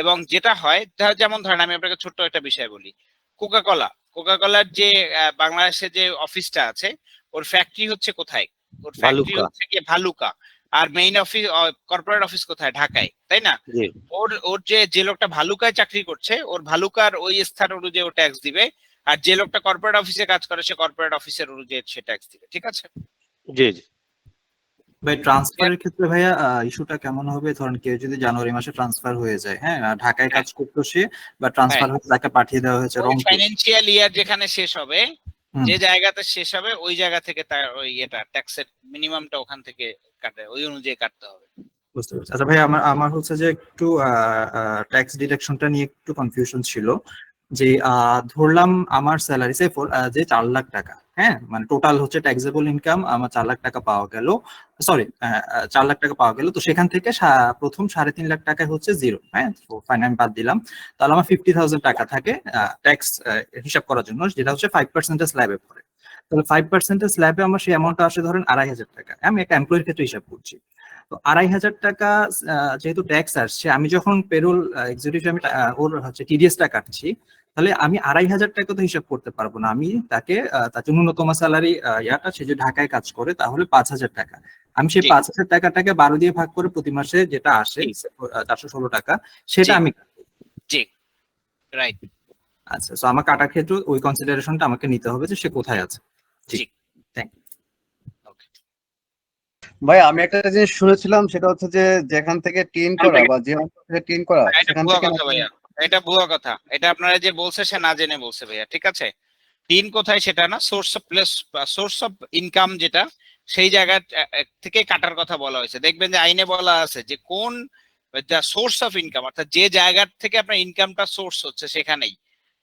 এবং যেটা হয় যেমন ধরেন আমি আপনাকে ছোট্ট একটা বিষয় বলি, কোকাকোলার যে বাংলাদেশে যে অফিসটা আছে, ওর ফ্যাক্টরি হচ্ছে কোথায়? ওর ফ্যাক্টরি হচ্ছে কি ভালুকা, আর মেইন অফিস কর্পোরেট অফিস কোথায়? ঢাকায়, তাই না? ওর যে লোকটা ভালুকায় চাকরি করছে, ওর ভালুকার ওই স্থান অনুযায়ী ও ট্যাক্স দিবে, আর যে লোকটা কর্পোরেট অফিসে কাজ করে সে কর্পোরেট অফিসের অনুযায়ী সে ট্যাক্স দিবে, ঠিক আছে? জি জি ভাই ট্রান্সফারের ক্ষেত্রে ভাইয়া ইস্যুটা কেমন হবে? ধরেন কেউ যদি জানুয়ারি মাসে ট্রান্সফার হয়ে যায়, হ্যাঁ, ঢাকায় কাজ করতো সে, বা ট্রান্সফার হয়ে তাকে পাঠিয়ে দেওয়া হয়েছে রংপুর, ফাইন্যান্সিয়াল ইয়ার যেখানে শেষ হবে, যে জায়গাতে শেষ হবে ওই জায়গা থেকে তার ওই ট্যাক্সের মিনিমামটা ওখান থেকে কাটে, ওই অনুযায়ী কাটতে হবে। বুঝতে পারছি। আচ্ছা ভাই, আমার হচ্ছে যে একটু ট্যাক্স ডিডাকশনটা নিয়ে একটু কনফিউশন ছিল, যে ধরলাম আমার স্যালারি যে 4 লাখ টাকা, হ্যাঁ, মানে টোটাল হচ্ছে ট্যাক্সেবল ইনকাম আমার 4 লাখ টাকা পাওয়া গেল, সরি 4 লাখ টাকা পাওয়া গেল, তো সেখান থেকে প্রথম 3.5 লাখ টাকা হচ্ছে জিরো, হ্যাঁ, ফাইনাল বাদ দিলাম, তাহলে আমার 50,000 টাকা থাকে ট্যাক্স হিসাব করার জন্য, যেটা হচ্ছে 5% স্ল্যাবে পড়ে। তাহলে 5% স্ল্যাবে আমার সেই অ্যামাউন্টটা আসে ধরেন 2,500 টাকা, আমি একটা এমপ্লয়ের ক্ষেত্রে হিসাব করছি। তো 2,500 টাকা যেহেতু ট্যাক্স আসছে, আমি যখন পেরোল এক্সিকিউটিভ আমি ওর হচ্ছে টিডিএসটা কাটছি, তাহলে আমি 2,500 টাকা তো হিসাব করতে পারবো না, আমি তাকে তার ন্যূনতম স্যালারি সে যে ঢাকায় কাজ করে, তাহলে 5,000 টাকা, আমি সেই 5,000 টাকাটাকে 12 দিয়ে ভাগ করে প্রতি মাসে যেটা আসে 416 টাকা, সেটা আমি জি রাইট। আচ্ছা, সো আমার কাটার ক্ষেত্রে ওই কনসিডারেশনটা আমাকে নিতে হবে যে সে কোথায় আছে। জি, থ্যাংক ইউ। ভাই আমি একটা জিনিস শুনেছিলাম, সেটা হচ্ছে যে যেখান থেকে টিন করা বা যে অঞ্চল থেকে টিন করা এটা সেখান ভুয়া থেকে কথা ভাইয়া, এটা ভুয়া কথা। এটা আপনারা যে বলছে সে না জেনে বলছে ভাইয়া, ঠিক আছে? টিন কোথায় সেটা না, source of place, source of income যেটা, সেই জায়গা থেকে কাটার কথা বলা হয়েছে। দেখবেন যে আইনে বলা আছে যে কোন সোর্স অফ ইনকাম, অর্থাৎ যে জায়গা থেকে আপনার ইনকামটা সোর্স হচ্ছে সেখানেই,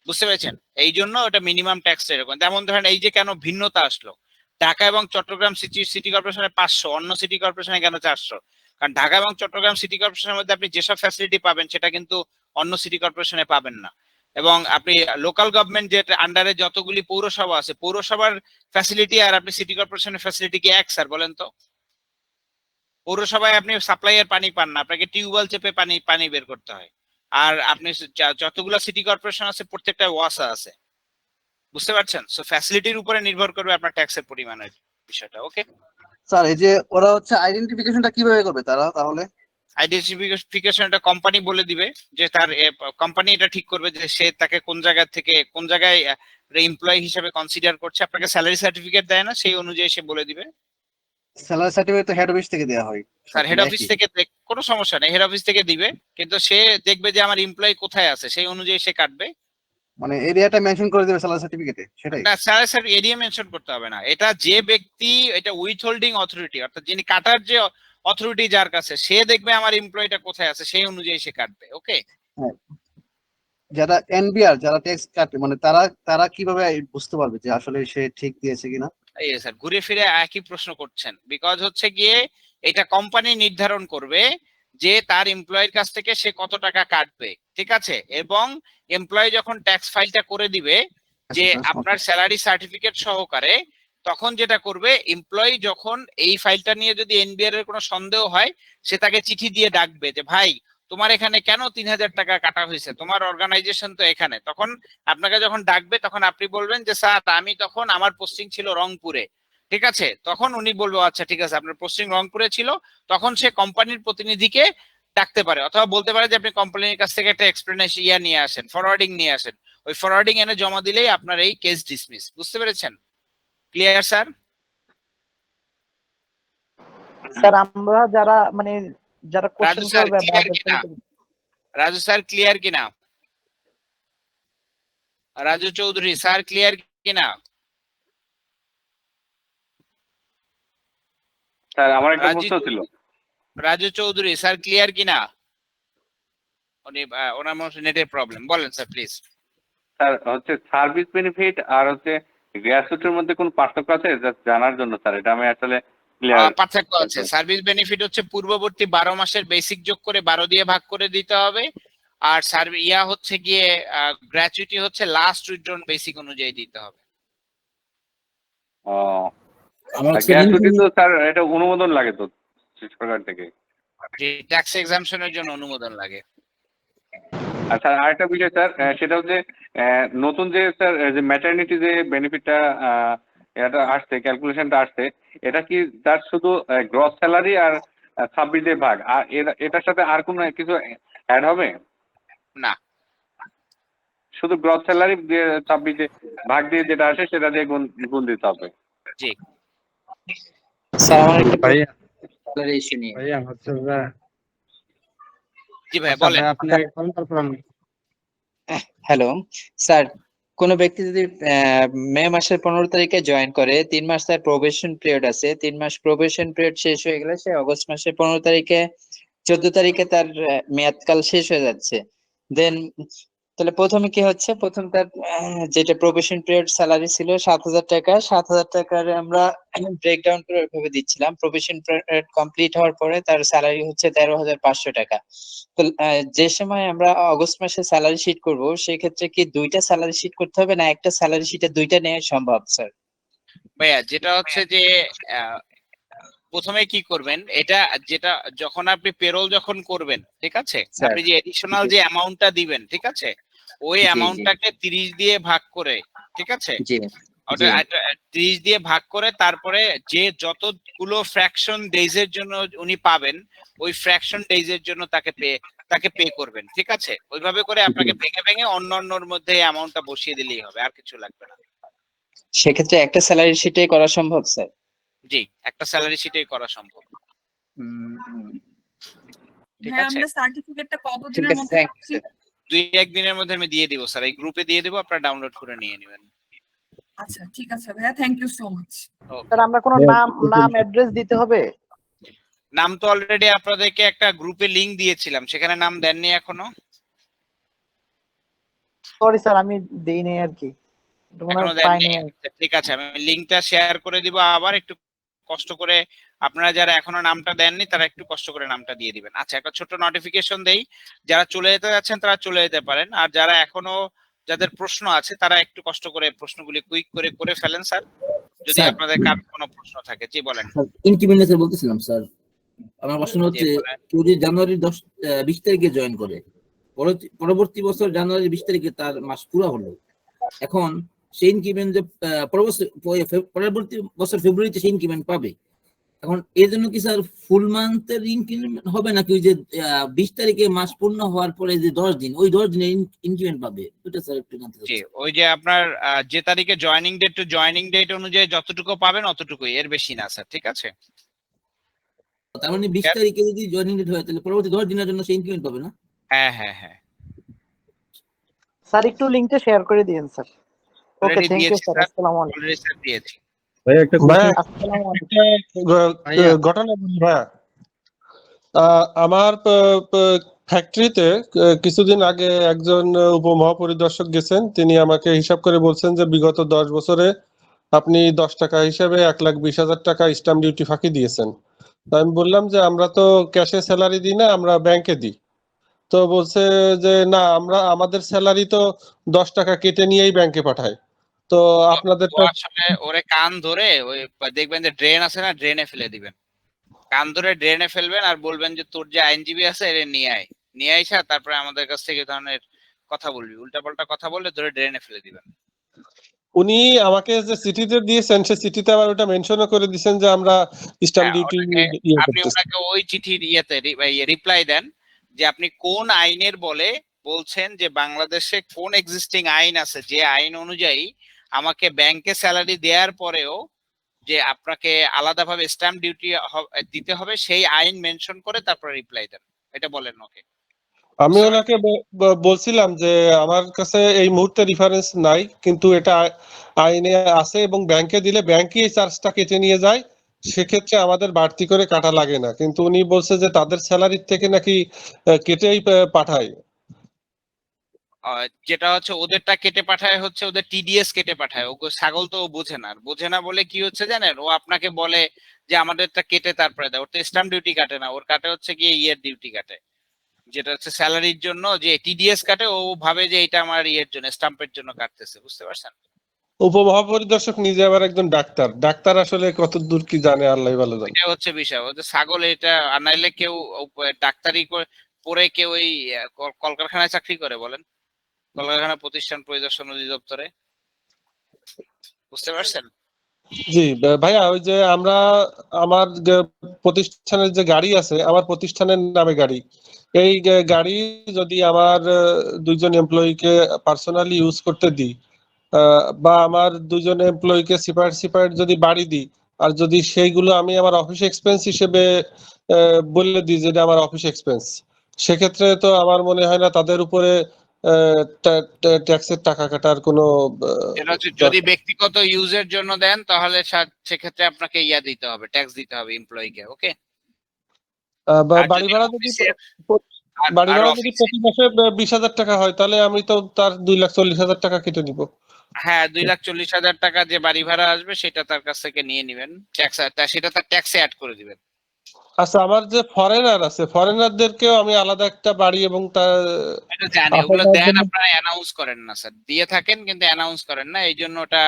বুঝতে পেরেছেন? এই জন্য ওটা মিনিমাম ট্যাক্স এরকম। যেমন ধরেন এই যে কেন ভিন্নতা আসলো, ঢাকা এবং চট্টগ্রাম সিটি কর্পোরেশনে 500, অন্য সিটি কর্পোরেশনে কেন 400? কারণ ঢাকা এবং চট্টগ্রাম সিটি কর্পোরেশনের মধ্যে আপনি যেসব ফ্যাসিলিটি পাবেন সেটা কিন্তু অন্য সিটি কর্পোরেশনে পাবেন না। এবং আপনি লোকাল গভর্নমেন্ট যে আন্ডারে যতগুলি পৌরসভা আছে, পৌরসভার ফ্যাসিলিটি আর আপনি সিটি কর্পোরেশনের ফ্যাসিলিটি কি এক স্যার, বলেন তো? পৌরসভায় আপনি সাপ্লাইয়ের পানি পান না, আপনাকে টিউবওয়েল চেপে পানি বের করতে হয়। আর আপনি যতগুলো সিটি কর্পোরেশন আছে প্রত্যেকটা ওয়াসা আছে, বুঝতে পারছেন? সো ফ্যাসিলিটির উপরে নির্ভর করবে আপনার ট্যাক্সের পরিমাণের বিষয়টা। ওকে স্যার, এই যে ওরা হচ্ছে আইডেন্টিফিকেশনটা কিভাবে করবে তারা তাহলে? আইডেন্টিফিকেশন এটা কোম্পানি বলে দিবে, যে তার কোম্পানি এটা ঠিক করবে যে সে তাকে কোন জায়গা থেকে কোন জায়গায় এমপ্লয়ি হিসেবে কনসিডার করছে। আপনাকে স্যালারি সার্টিফিকেট দেয় না, সেই অনুযায়ী সে বলে দিবে। স্যালারি সার্টিফিকেট তো হেড অফিস থেকে দেওয়া হয় স্যার হেড অফিস থেকে কোনো সমস্যা নেই, হেড অফিস থেকে দিবে, কিন্তু সে দেখবে যে আমার এমপ্লয়ি কোথায় আছে, সেই অনুযায়ী সে কাটবে। মানে এরিয়াটা মেনশন করে দেবে স্যালারি সার্টিফিকেটে, সেটাই? না স্যার এরিয়া মেনশন করতে হবে না, এটা যে ব্যক্তি, এটা উইথ হোল্ডিং অথরিটি, অর্থাৎ যিনি কাটার যে অথরিটি যার কাছে, সে দেখবে আমার এমপ্লয়িটা কোথায় আছে, সেই অনুযায়ী সে কাটবে। ওকে, যারা এনবিআর, যারা ট্যাক্স কাটে, মানে তারা তারা কিভাবে বুঝতে পারবে যে আসলে সে ঠিক দিয়েছে কিনা? এই স্যার ঘুরে ফিরে একই প্রশ্ন করছেন, বিকজ হচ্ছে গিয়ে এটা কোম্পানি নির্ধারণ করবে যে তার এমপ্লয়ের কাছ থেকে সে কত টাকা কাটবে, ঠিক আছে? এবং এমপ্লয়ি যখন ট্যাক্স ফাইলটা করে দিবে যে আপনার স্যালারি সার্টিফিকেট সহকারে, তখন যেটা করবে এমপ্লয়ি, যখন এই ফাইলটা নিয়ে যদি এনবিআর এর কোনো সন্দেহ হয়, সে তাকে চিঠি দিয়ে ডাকবে যে ভাই তোমার এখানে কেন 3000 টাকা কাটা হয়েছে, তোমার অর্গানাইজেশন তো এখানে। তখন আপনাকে যখন ডাকবে তখন আপনি বলবেন যে স্যার আমি তখন আমার পোস্টিং ছিল রংপুরে, ঠিক আছে? তখন উনি বলবে আচ্ছা ঠিক আছে আপনার পোস্টিং রংপুরে ছিল, তখন সে কোম্পানির প্রতিনিধিকে ডাকতে পারে, অথবা বলতে পারে যে আপনি কোম্পানির কাছ থেকে একটা এক্সপ্লেনেশন নিয়ে আসেন, ফরওয়ার্ডিং নিয়ে আসেন, ওই ফরওয়ার্ডিং এনে জমা দিলেই আপনার এই কেস ডিসমিস। বুঝতে পেরেছেন? Clear sir? স্যার আমরা যারা মানে যারা কোশ্চেন করবে রাজু স্যার ক্লিয়ার কিনা? রাজু চৌধুরী স্যার ক্লিয়ার কিনা? স্যার আমার একটা প্রশ্ন ছিল। রাজু চৌধুরী স্যার ক্লিয়ার কিনা? উনি ওনার মনে নেটের প্রবলেম, বলেন স্যার প্লিজ। স্যার হচ্ছে সার্ভিস বেনিফিট আর হচ্ছে গ্র্যাচুইটির মধ্যে কোন পার্থক্য আছে জানার জন্য স্যার, এটা আমি আসলে পার্থক্য আছে। সার্ভিস বেনিফিট হচ্ছে পূর্ববর্তী 12 মাসের বেসিক যোগ করে 12 দিয়ে ভাগ করে দিতে হবে, আর ইয়া হচ্ছে গিয়ে গ্র্যাচুইটি হচ্ছে লাস্ট উইথড্রন বেসিক অনুযায়ী দিতে হবে। ও গ্র্যাচুইটি তো স্যার এটা অনুমোদন লাগে তো সরকার থেকে, যে ট্যাক্স এক্সাম্পশনের জন্য অনুমোদন লাগে। আচ্ছা আরেকটা বিষয় স্যার, সেটা হচ্ছে নতুন যে স্যার যে ম্যাটারনিটি যে বেনিফিটটা এটা আসছে, ক্যালকুলেশনটা আসছে, এটা কি তার শুধু গ্রস স্যালারি আর 26 ভাগ, আর এটার সাথে আর কোনো কিছু অ্যাড হবে না? শুধু গ্রস স্যালারি দিয়ে 26 ভাগ দিয়ে যেটা আসে সেটা দিয়ে গুণ দিতে হবে। জি স্যার আমার একটা স্যালারি ইস্যু নিয়ে। ভাইয়া হচ্ছে জি ভাই বলেন। হ্যালো স্যার, কোন ব্যক্তি যদি মে মাসের 15 তারিখে জয়েন করে, 3 মাস তার প্রবেশন পিরিয়ড আছে, 3 মাস প্রবেশন পিরিয়ড শেষ হয়ে গেলে সে অগস্ট মাসের 15 তারিখে 14 তারিখে তার মেয়াদকাল শেষ হয়ে যাচ্ছে, দেন তাহলে প্রথমে কি হচ্ছে, প্রথম তার যেটা প্রবেশন পিরিয়ড স্যালারি ছিল 7000 টাকা, 7000 টাকার আমরা ব্রেকডাউন করে ওইভাবে দিচ্ছিলাম। প্রবেশন পিরিয়ড কমপ্লিট হওয়ার পরে তার স্যালারি হচ্ছে 13,500 টাকা। তো যে সময় আমরা অগস্ট মাসে স্যালারি শিট করব, সেই ক্ষেত্রে কি দুইটা স্যালারি শিট করতে হবে না একটা স্যালারি শিটে দুইটা নেওয়া সম্ভব স্যার? ভাইয়া যেটা হচ্ছে যে প্রথমে কি করবেন, এটা যেটা যখন আপনি পেরোল যখন করবেন, ঠিক আছে, আপনি যে এডিশনাল যে অ্যামাউন্টটা দিবেন, ঠিক আছে, ওই অ্যামাউন্টটাকে 30 দিয়ে ভাগ করে, ঠিক আছে, 30 দিয়ে ভাগ করে তারপরে যে যতগুলো ফ্র্যাকশন ডেজ এর জন্য উনি পাবেন, ওই ফ্র্যাকশন ডেজ এর জন্য তাকে পে করবেন, ঠিক আছে? ওইভাবে করে আপনাকে ভেঙে ভেঙে অন্যর মধ্যে অ্যামাউন্টটা বসিয়ে দিলেই হবে, আর কিছু লাগবে না। সেক্ষেত্রে একটা স্যালারি শিটে করা সম্ভব স্যার? জি, একটা স্যালারি শিটেই করা সম্ভব। ঠিক হ্যাঁ, আছে, আমরা সার্টিফিকেটটা ঠিক কতদিনের আছে, মধ্যে থ্যাংক পাচ্ছি? 2-1 দিনের মধ্যে আমি দিয়ে দিব স্যার, এই গ্রুপে দিয়ে দিব, আপনারা ডাউনলোড করে নিয়ে নেবেন। আচ্ছা ঠিক আছে ভাইয়া, thank you so much. Sir আমরা কোনো নাম অ্যাড্রেস দিতে হবে? নাম তো অলরেডি আপনাদেরকে একটা গ্রুপে লিংক দিয়েছিলাম, সেখানে নাম দেননি এখনো? সরি স্যার, আমি দেইনি আর কি, এখনো দেননি? ঠিক আছে, আমি লিংকটা শেয়ার করে দিব। আবার একটু কষ্ট করে আপনারা যারা এখনো নামটা দেননি তারা একটু কষ্ট করে নামটা দিয়ে দিবেন। আচ্ছা, একটা ছোট নোটিফিকেশন দেই, যারা চলে যেতে যাচ্ছেন তারা চলে যেতে পারেন, আর যারা এখনো যাদের প্রশ্ন আছে তারা একটু কষ্ট করে প্রশ্নগুলি কুইক করে করে ফেলেন স্যার, যদি স্যার, আপনাদের কার কোনো প্রশ্ন থাকে। জি বলেন। ইনক্রিমেন্ট বলতেছিলাম স্যার, আমার প্রশ্ন হচ্ছে কেউ যদি জানুয়ারি 20 তারিখে জয়েন করে, পরবর্তী বছর জানুয়ারি 20 তারিখে তার মাস পুরো হলো, এখন সেই ইনক্রিমেন্ট যে পরবর্তী বছর ফেব্রুয়ারিতে সেই ইনক্রিমেন্ট পাবে, এখন এর জন্য কি স্যার ফুল মান্থের ইনক্রিমেন্ট হবে নাকি ওই যে 20 তারিখে মাস পূর্ণ হওয়ার পরে যে 10 দিন, ওই 10 দিনের ইনক্রিমেন্ট পাবে? ওটা স্যার একটু জানতে জি, চাচ্ছি। ওই যে আপনার যে তারিখে joining date to joining date অনুযায়ী যতটুকু পাবেন অতটুকুই, এর বেশি না স্যার। ঠিক আছে, তার মানে 20 তারিখে যদি জয়েনিং ডেট হয় তাহলে পরবর্তী 10 দিনের জন্য সেই ইনক্রিমেন্ট পাবে না? হ্যাঁ হ্যাঁ হ্যাঁ স্যার একটু লিংকটা শেয়ার করে দিন sir. Okay, already thank you দিয়েছি স্যার, স্যার, আসসালামু আলাইকুম। অলরেডি স্যার দিয়েছি। ভাই একটা আসসালামু আলাইকুম। ঘটনা বলি ভাইয়া। আমার ফ্যাক্টরিতে কিছুদিন আগে একজন উপমহাপরিদর্শক গেছেন, তিনি আমাকে হিসাব করে বলছেন যে বিগত 10 বছরে আপনি 10 টাকা হিসাবে 1,20,000 টাকা স্ট্যাম্প ডিউটি ফাঁকি দিয়েছেন। তো আমি বললাম যে আমরা তো ক্যাশে স্যালারি দিই না, আমরা ব্যাংকে দিই। তো বলছে যে না, আমরা আমাদের স্যালারি তো 10 টাকা কেটে নিয়েই ব্যাংকে পাঠাই, তো আপনাদের তো আসলে ওরে কান ধরে ওই দেখবেন যে ড্রেন আছে না, ড্রেনে ফেলে দিবেন। কান ধরে ড্রেনে ফেলবেন আর বলবেন যে তোর যে আইনজীবী আছে এর নিয়ে আইসা তারপরে আমাদের কাছ থেকে ধরনের কথা বলবি, উল্টাপাল্টা কথা বললে ধরে ড্রেনে ফেলে দিবেন। উনি আমাকে যে চিঠিতে দিয়েছেন সে চিঠিতে আবার ওটা মেনশনও করে দিয়েছেন যে আমরা স্ট্যাম্প ডিউটি আপনি ওনাকে ওই চিঠির ইয়েতে রিপ্লাই দেন যে আপনি কোন আইনের বলে বলছেন যে বাংলাদেশে কোন এক্সিস্টিং আইন আছে যে আইন অনুযায়ী আমাকে ব্যাংকে স্যালারি দেওয়ার পরেও যে আপনাকে আলাদাভাবে স্ট্যাম্প ডিউটি দিতে হবে, সেই আইন মেনশন করে তারপর রিপ্লাই দেন, এটা বলেন ওকে। আমি ওনাকে বলছিলাম যে আমার কাছে এই মুহূর্তে রেফারেন্স নাই, কিন্তু এটা আইনে আছে এবং ব্যাংকে দিলে ব্যাংকই এই চার্জটা কেটে নিয়ে যায়, সেক্ষেত্রে আমাদের বাড়তি করে কাটা লাগে না। কিন্তু উনি বলছে যে তাদের স্যালারির থেকে নাকি কেটেই পাঠায়। যেটা হচ্ছে ওদেরটা কেটে পাঠায়, হচ্ছে ওদের টিডিএস কেটে পাঠায়। ও ছাগল তো বোঝে না বলে কি হচ্ছে জানেন, ও আপনাকে বলে যে আমাদেরটা কেটে তারপরে দেয়। ওর তো স্ট্যাম্প ডিউটি কাটে না, ওর কাটে হচ্ছে গিয়ে ইয়ের ডিউটি কাটে, যেটা হচ্ছে স্যালারির জন্য যে টিডিএস কাটে, ও ভাবে যে এটা আমার ইয়ের জন্য স্ট্যাম্পের জন্য কাটতেছে, বুঝতে পারছেন? উপমহাপরিদর্শক নিজে আবার একজন ডাক্তার আসলে কত দূর কি জানে আল্লাহ ভালো জানে। এটা হচ্ছে বিষয়, ওদের ছাগল এটা। আর নাইলে কেউ ডাক্তারি পড়ে কেউ এই কলকারখানায় চাকরি করে বলেন, কলকারখানা প্রতিষ্ঠান পরিদর্শন অধিদপ্তরে, বুঝতে পারছেন? জি ভাইয়া, ওই যে আমরা আমার প্রতিষ্ঠানের যে গাড়ি আছে, আমার প্রতিষ্ঠানের নামে গাড়ি, এই গাড়ি যদি আমার 2জন এমপ্লয়িকে পার্সোনালি ইউজ করতে দিই, বা আমার 2জন এমপ্লয়িকে সিপারেট যদি বাড়ি দিই, আর যদি সেইগুলো আমি আমার অফিস এক্সপেন্স হিসেবে বলে দিই যে এটা আমার অফিস এক্সপেন্স, সেক্ষেত্রে তো আমার মনে হয় না তাদের উপরে ট্যাক্সের টাকা কাটার কোনো এটা হচ্ছে যদি ব্যক্তিগত ইউজের জন্য দেন তাহলে সেক্ষেত্রে আপনাকে দিতে হবে, ট্যাক্স দিতে হবে এমপ্লয়িকে। ওকে, বাড়ি ভাড়া যদি প্রতি মাসে 20,000 টাকা হয় তাহলে আমি তো তার 2,40,000 টাকা কেটে দিব। হ্যাঁ, 2,40,000 টাকা যে বাড়ি ভাড়া আসবে সেটা তার কাছ থেকে নিয়ে নেবেন, সেটা তার ট্যাক্সে অ্যাড করে দিবেন। আচ্ছা, আমার যে ফরেনার আছে, ফরেনারদেরকেও আমি আলাদা একটা বাড়ি এবং তার এটা জানি, ওগুলো দেন আপনারা অ্যানাউন্স করেন না স্যার, দিয়ে থাকেন কিন্তু অ্যানাউন্স করেন না, এই জন্য ওটা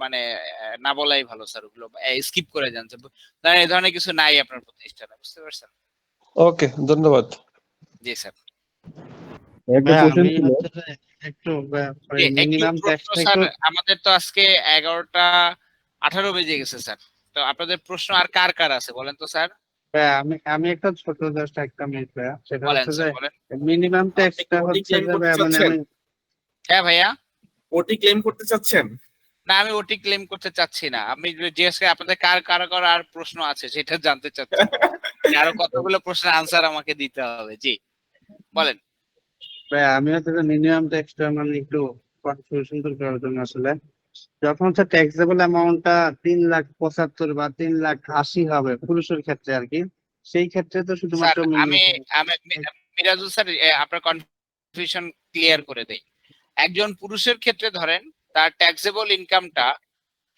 মানে না বলাই ভালো স্যার, ওগুলো স্কিপ করে যান। এই ধরনের কিছু নাই আপনার প্রতিষ্ঠানে, বুঝতে পারছেন? ওকে, ধন্যবাদ। জি স্যার। আমাদের তো আজকে 11:18 বেজে গেছে স্যার, তো আপনাদের প্রশ্ন আর কার আছে বলেন তো স্যার? আমি একটা ছোট জাস্ট একটা মিনিট ভাইয়া, সেটা বলেন হচ্ছে স্যার, যে বলেন। মিনিমাম ট্যাক্সটা হচ্ছে যে মানে হ্যাঁ ভাইয়া, ওটি ক্লেম করতে চাচ্ছেন? না আমি ওটি ক্লেম করতে চাচ্ছি না, আমি জিজ্ঞেস করি আপনাদের কার আর প্রশ্ন আছে সেটা জানতে চাচ্ছি। আরো কতগুলো প্রশ্নের আনসার আমাকে দিতে হবে। জি বলেন। ভাই আমি হচ্ছে মিনিমাম ট্যাক্সটা মানে একটু কনফিউশন দূর করার জন্য আসলে যখন হচ্ছে ট্যাক্সেবল অ্যামাউন্টটা 3,75,000 বা 3,80,000 হবে পুরুষের ক্ষেত্রে আর কি, সেই ক্ষেত্রে তো স্যার শুধুমাত্র আমি মিরাজুল স্যার আপনার কনফিউশন ক্লিয়ার করে দেই। একজন পুরুষের ক্ষেত্রে ধরেন তার ট্যাক্সেবল ইনকামটা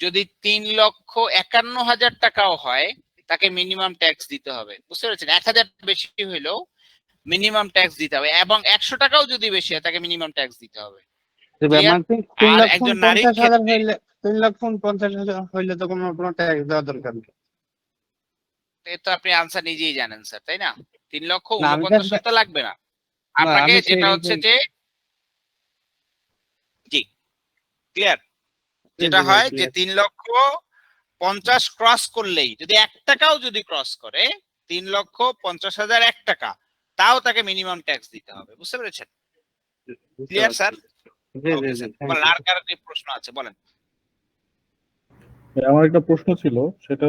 যদি 3,51,000 টাকাও হয়, তাকে মিনিমাম ট্যাক্স দিতে হবে। বুঝতে পেরেছেন? 1,000 বেশি হইলেও মিনিমাম ট্যাক্স দিতে হবে, এবং 100 টাকাও যদি বেশি হয় তাকে মিনিমাম ট্যাক্স দিতে হবে। আর একজন নারীর ক্ষেত্রে 3,50,000 হইলে তো কোনো ট্যাক্স দেওয়া দরকার নেই। তো আপনি আনসার নিজেই জানেন স্যার, তাই না? 3,49,000 তো লাগবে না আপনাকে, যেটা হচ্ছে যে জি ক্লিয়ার, যেটা হয় যে 3,50,000 ক্রস করলেই, যদি 1 টাকাও যদি ক্রস করে 3,50,000 1 টাকা, তাও তাকে মিনিমাম ট্যাক্স দিতে হবে। বুঝতে পেরেছেন? Clear sir? ওকে স্যার, আর কার কি প্রশ্ন আছে বলেন। আমার একটা প্রশ্ন ছিল, সেটা